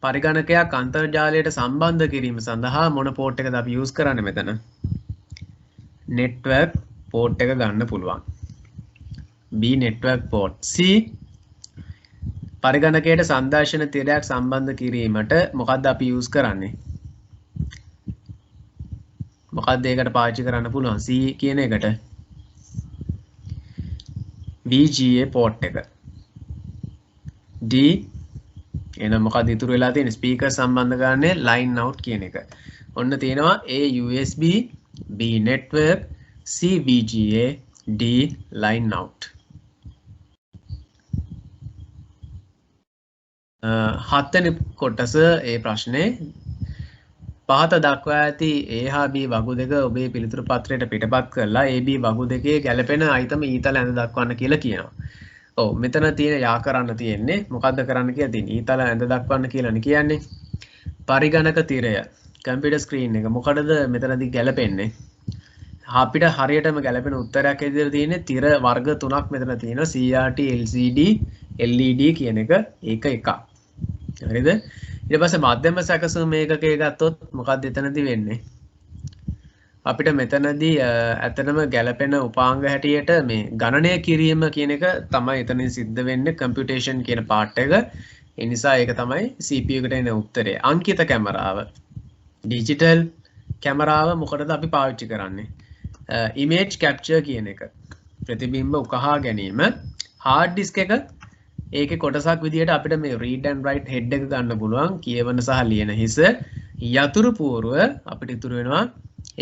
පරිගණකයක් අන්තර්ජාලයට සම්බන්ධ කිරීම සඳහා මොන පෝට් එකද අපි යූස් කරන්නේ මෙතන? network port එක ගන්න පුළුවන්. B network port. C පරිගණකයට සංදර්ශන තිරයක් සම්බන්ධ කිරීමට මොකද්ද අපි යූස් කරන්නේ? මොකක්ද ඒකට පාවිච්චි කරන්න පුළුවන්? C කියන එකට VGA port එක. D එහෙනම් මොකක්ද ඉතුරු වෙලා තියෙන්නේ? ස්පීකර් සම්බන්ධ කරන්නේ line out කියන එක. ඔන්න තියෙනවා A USB, B network, C VGA, D line out. හත්වෙනි කොටස ඒ ප්‍රශ්නේ පහත දක්වා ඇති A හා B වගු දෙක ඔබේ පිළිතුරු පත්‍රයට පිටපත් කරලා AB වගු දෙකේ ගැළපෙන අයිතම ඊතල ඇඳ දක්වන්න කියලා කියනවා. ඔව් මෙතන තියෙන යා කරන්න තියෙන්නේ මොකද්ද කරන්න කියලා තියෙන්නේ ඊතල ඇඳ දක්වන්න කියලානේ කියන්නේ. පරිගණක තිරය කම්පියුටර් ස්ක්‍රීන් එක මොකටද මෙතනදී ගැළපෙන්නේ? අපිට හරියටම ගැළපෙන උත්තරයක් ඉදිරියට තියෙන්නේ තිර වර්ග තුනක් මෙතන තියෙනවා CRT LCD LED කියන එක ඒක එකක්. හරිද? ඊට පස්සේ මධ්‍යම සැකසුම මේකකේ ගත්තොත් මොකක්ද එතනදී වෙන්නේ? අපිට මෙතනදී ඇත්තටම ගැළපෙන උපාංග හැටියට මේ ගණනය කිරීම කියන එක තමයි එතනින් සිද්ධ වෙන්නේ කම්පියුටේෂන් කියන පාර්ට් එක. ඒ නිසා ඒක තමයි CPU එකට එන උත්තරේ. අංකිත කැමරාව ඩිජිටල් කැමරාව මොකටද අපි පාවිච්චි කරන්නේ? image capture කියන එක ප්‍රතිබිම්බ උකහා ගැනීම. hard disk එක ඒකේ කොටසක් විදියට අපිට මේ read and write head එක ගන්න පුළුවන් කියවන සහ ලියන හිස. යතුරු පුවරුව අපිට ඉතුරු වෙනවා.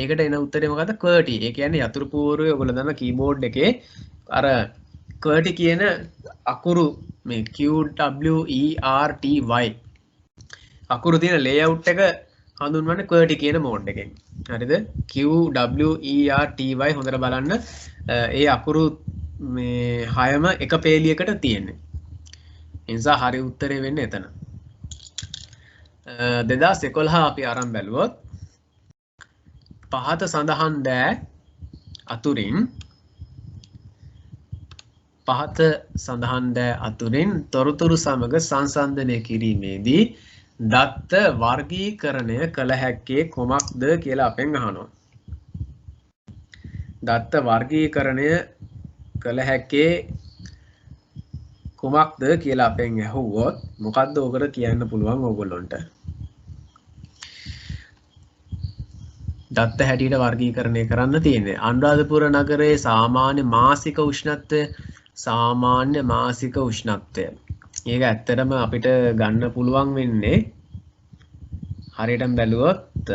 ඒකට එන උත්තරේ මොකද්ද? QWERTY. ඒ කියන්නේ යතුරු පුවරුවේ ඔයගොල්ලෝ දන්න keyboard එකේ අර QWERTY කියන අකුරු මේ QWERTY අකුරු තියෙන layout එක හඳුන්වන්නේ QWERTY කියන මෝඩ් එකෙන්. හරිද? QWERTY හොඳට බලන්න. ඒ අකුරු මේ 6ම එක පේලියකට තියෙන්නේ. ඒ නිසා හරි උත්තරේ වෙන්නේ එතන. 2011 අපි අරන් බැලුවොත් පහත සඳහන් දෑ අතුරින් තොරතුරු සමග සංසන්දනය කිරීමේදී දත්ත වර්ගීකරණය කළ හැක්කේ කොමක්ද කියලා අපෙන් අහනවා. දත්ත වර්ගීකරණය කළ හැක්කේ කුමක්ද කියලා අපෙන් ඇහුවොත් මොකද්ද ඔකට කියන්න පුළුවන් ඕගොල්ලන්ට? දත්ත හැටියට වර්ගීකරණය කරන්න තියෙන්නේ අනුරාධපුර නගරයේ සාමාන්‍ය මාසික උෂ්ණත්වය. ඒක ඇත්තටම අපිට ගන්න පුළුවන් වෙන්නේ හරියටම බැලුවොත්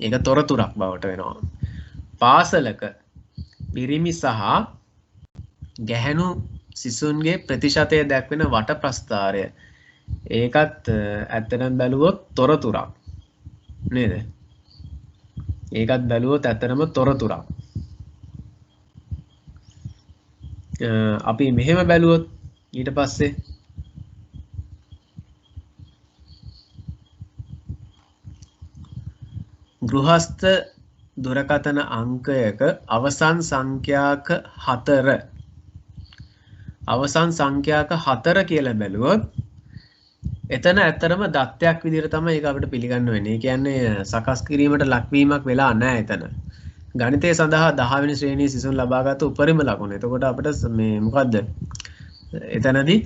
ඒක තොරතුරක් බවට වෙනවා. පාසලක පිරිමි සහ ගැහැණු සිසුන්ගේ ප්‍රතිශතය දැක්වෙන වට ප්‍රස්ථාරය. ඒකත් ඇත්තටම බැලුවොත් තොරතුරක් නේද? ඒකත් බැලුවොත් ඇත්තටම තොරතුරක්. අපි මෙහෙම බැලුවොත් ඊට පස්සේ ගෘහස්ත දුරකථන අංකයක අවසන් සංඛ්‍යාක 4 කියලා බැලුවොත් එතන ඇත්තරම දත්තයක් විදිහට තමයි ඒක අපිට පිළිගන්න වෙන්නේ. ඒ කියන්නේ සකස් කිරීමට ලක්වීමක් වෙලා නැහැ එතන. ගණිතය සඳහා 10 වෙනි ශ්‍රේණියේ සිසුන් ලබාගත් උපරිම ලකුණ. එතකොට අපිට මේ මොකද්ද? එතනදී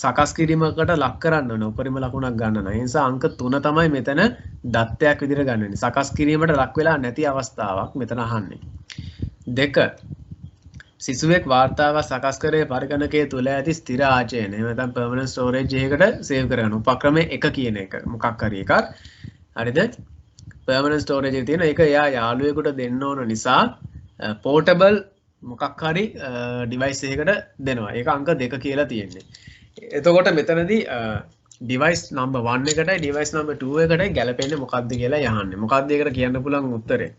සකස් කිරීමකට ලක් කරන්න ඕන උපරිම ලකුණක් ගන්න නම්. ඒ නිසා අංක 3 තමයි මෙතන දත්තයක් විදිහට ගන්න වෙන්නේ. සකස් කිරීමට ලක් වෙලා නැති අවස්ථාවක් මෙතන අහන්නේ. 2 සිසුවෙක් වාර්තාවක් සකස් කරේ පරිගණකයේ තුල ඇති ස්ථිර ආචයන. එහෙම නැත්නම් permanent storage එකකට සේව් කරගන්න. උපක්‍රමය 1 කියන එක මොකක් හරි එකක්. හරිද? permanent storage එකේ තියෙන එක එයා යාළුවෙකුට දෙන්න ඕන නිසා portable මොකක් හරි device එකකට දෙනවා. ඒක අංක 2 කියලා තියෙන්නේ. එතකොට මෙතනදී device number 1 එකටයි device number 2 එකටයි ගැලපෙන්නේ මොකක්ද කියලා යහන්නේ. මොකක්ද ඒකට කියන්න පුළුවන් උත්තරේ?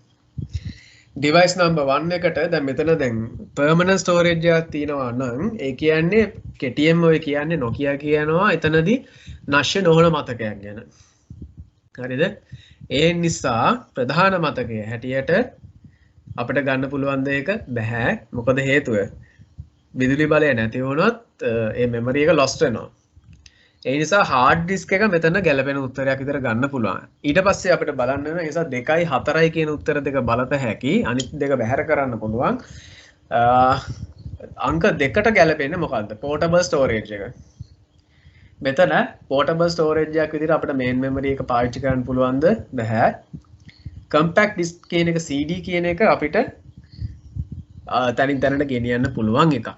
device number 1 එකට දැන් මෙතන දැන් permanent storage එකක් තියෙනවා නම් ඒ කියන්නේ KTM ඔය කියන්නේ Nokia කියනවා එතනදී නැශ්‍ය නොවන මතකයක් ගැන. හරිද? ඒ නිසා ප්‍රධාන මතකය හැටියට අපිට ගන්න පුළුවන් දෙයක බෑ. මොකද හේතුව විදුලි බලය නැති වුණොත් ඒ මෙමරි එක lost වෙනවා. ඒ නිසා hard disk එක මෙතන ගැලපෙන උත්තරයක් විතර ගන්න පුළුවන්. ඊට පස්සේ අපිට බලන්න වෙන නිසා 2යි 4යි කියන උත්තර දෙක බලත හැකි. අනිත් දෙක බැහැර කරන්න පුළුවන්. අංක 2ට ගැලපෙන්නේ මොකද්ද? portable storage එක. මෙතන portable storage එකක් විදිහට අපිට main memory එක පාවිච්චි කරන්න පුළුවන්ද? බැහැ. compact disk කියන එක CD කියන එක අපිට තනින් තැනට ගෙනියන්න පුළුවන් එකක්.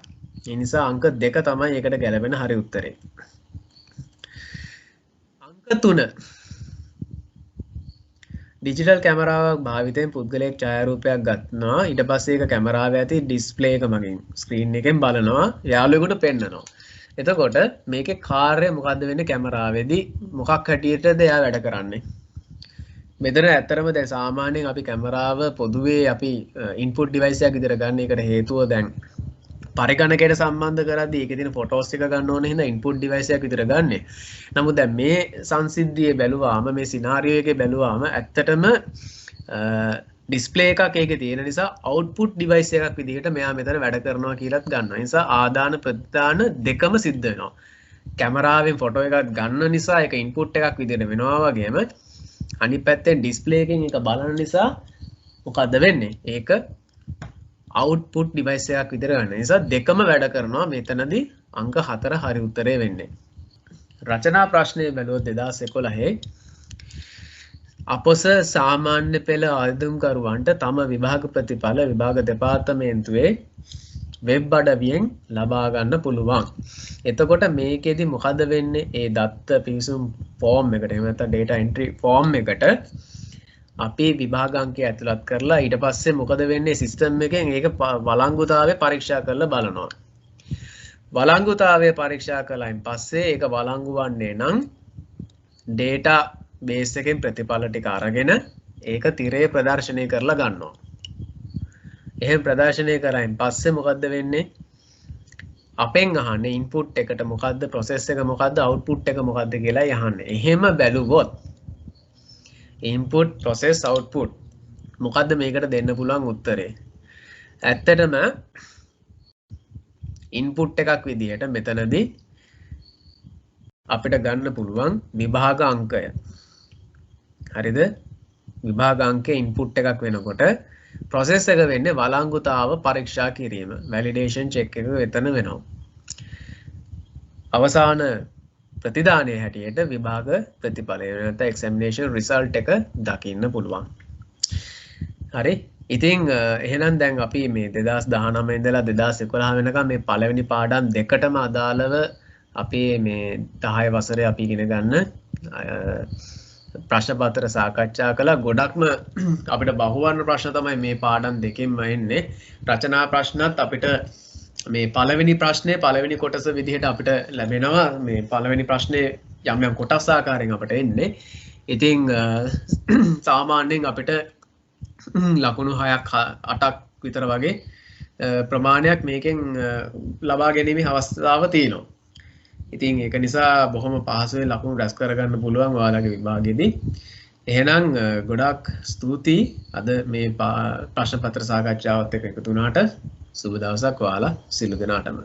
ඒ නිසා අංක 2 තමයි ඒකට ගැලපෙන හරි උත්තරේ. අංක 3 ඩිජිටල් කැමරාවක් භාවිතයෙන් පුද්ගලයෙක් ඡායාරූපයක් ගන්නවා. ඊට පස්සේ ඒක කැමරාවේ ඇති ඩිස්ප්ලේ එක මගින් ස්ක්‍රීන් එකෙන් බලනවා. යාළුවෙකුට පෙන්නනවා. එතකොට මේකේ කාර්යය මොකද්ද වෙන්නේ කැමරාවේදී? මොකක් හැටියටද එයා වැඩ කරන්නේ? මෙතන ඇත්තරම දැන් සාමාන්‍යයෙන් අපි කැමරාව පොදුවේ අපි ඉන්පුට් ඩිවයිස් එකක් විදිහට ගන්න. ඒකට හේතුව දැන් පරිගණකයට සම්බන්ධ කරද්දී ඒකේ තියෙන ෆොටෝස් එක ගන්න ඕන හින්දා ඉන්පුට් ඩිවයිස් එකක් විදිහට ගන්නෙ. නමුත් දැන් මේ සංසිද්ධියේ බැලුවාම මේ සිනාරියෝ එකේ බැලුවාම ඇත්තටම ඩිස්ප්ලේ එකක් ඒකේ තියෙන නිසා අවුට්පුට් ඩිවයිස් එකක් විදිහට මෙයා මෙතන වැඩ කරනවා කියලාත් ගන්නවා. ඒ නිසා ආදාන ප්‍රදාන දෙකම සිද්ධ වෙනවා. කැමරාවෙන් ෆොටෝ එකක් ගන්න නිසා ඒක ඉන්පුට් එකක් විදිහට වෙනවා වගේම අනිත් පැත්තෙන් ඩිස්ප්ලේ එකෙන් ඒක බලන නිසා මොකද්ද වෙන්නේ? ඒක අවුට්පුට් ඩිවයිස් එකක් විදිහට ගන්න. ඒ නිසා දෙකම වැඩ කරනවා. මෙතනදී අංක 4 හරි උත්තරේ වෙන්නේ. රචනා ප්‍රශ්නය බැලුවොත් 2011 අපොස සාමාන්‍ය පෙළ ආයුධම්කරුවන්ට තම විභාග ප්‍රතිඵල විභාග දෙපාර්තමේන්තුවේ වෙබ් අඩවියෙන් ලබා ගන්න පුළුවන්. එතකොට මේකෙදි මොකද වෙන්නේ? ඒ දත්ත පිවිසුම් ෆෝම් එකට එහෙම නැත්නම් data entry ෆෝම් එකට අපි විභාග අංකය ඇතුළත් කරලා ඊට පස්සේ මොකද වෙන්නේ? සිස්ටම් එකෙන් ඒක වළංගුතාවය පරීක්ෂා කරලා බලනවා. වළංගුතාවය පරීක්ෂා කළායින් පස්සේ ඒක වළංගු වන්නේ නම් data base එකෙන් ප්‍රතිඵල ටික අරගෙන ඒක තිරේ ප්‍රදර්ශනය කරලා ගන්නවා. එහෙම ප්‍රදර්ශනය කරායින් පස්සේ මොකද්ද වෙන්නේ? අපෙන් අහන්නේ ඉන්පුට් එකට මොකද්ද, ප්‍රොසෙස් එක මොකද්ද, අවුට්පුට් එක මොකද්ද කියලා අහන්නේ. එහෙම බැලුවොත් ඉන්පුට්, ප්‍රොසෙස්, අවුට්පුට් මොකද්ද මේකට දෙන්න පුළුවන් උත්තරේ? ඇත්තටම ඉන්පුට් එකක් විදිහට මෙතනදී අපිට ගන්න පුළුවන් විභාග අංකය. හරිද? විභාග අංකයේ ඉන්පුට් එකක් වෙනකොට ප්‍රොසෙස් එක වෙන්නේ වළංගුතාව පරීක්ෂා කිරීම. වැලිඩේෂන් චෙක් එක එතන වෙනවා. අවසාන ප්‍රතිදානයේ හැටියට විභාග ප්‍රතිඵලය නැත්නම් එක්සැමිනේෂන් රිසල්ට් එක දකින්න පුළුවන්. හරි. ඉතින් එහෙනම් දැන් අපි මේ 2019 ඉඳලා 2011 වෙනකම් මේ පළවෙනි පාඩම් දෙකටම අදාළව අපි මේ 10 වසරේ අපි ඉගෙන ගන්න ප්‍රශ්න පත්‍ර සාකච්ඡා කළා. ගොඩක්ම අපිට බහුවර්ණ ප්‍රශ්න තමයි මේ පාඩම් දෙකෙන්ම එන්නේ. රචනා ප්‍රශ්නත් අපිට මේ පළවෙනි ප්‍රශ්නේ පළවෙනි කොටස විදිහට අපිට ලැබෙනවා. මේ පළවෙනි ප්‍රශ්නේ යම් යම් කොටස් ආකාරයෙන් අපිට එන්නේ. ඉතින් සාමාන්‍යයෙන් අපිට ලකුණු 6ක් 8ක් විතර වගේ ප්‍රමාණයක් මේකෙන් ලබා ගැනීමේ අවස්ථාව තියෙනවා. ඉතින් ඒක නිසා බොහොම පහසුවෙන් ලකුණු රැස් කරගන්න පුළුවන් ඔයාලගේ විභාගෙදී. එහෙනම් ගොඩාක් ස්තුතියි අද මේ ප්‍රශ්න පත්‍ර සාකච්ඡාවත් එක්ක එකතු වුණාට. සුබ දවසක් ඔයාලා සියලු දෙනාටම.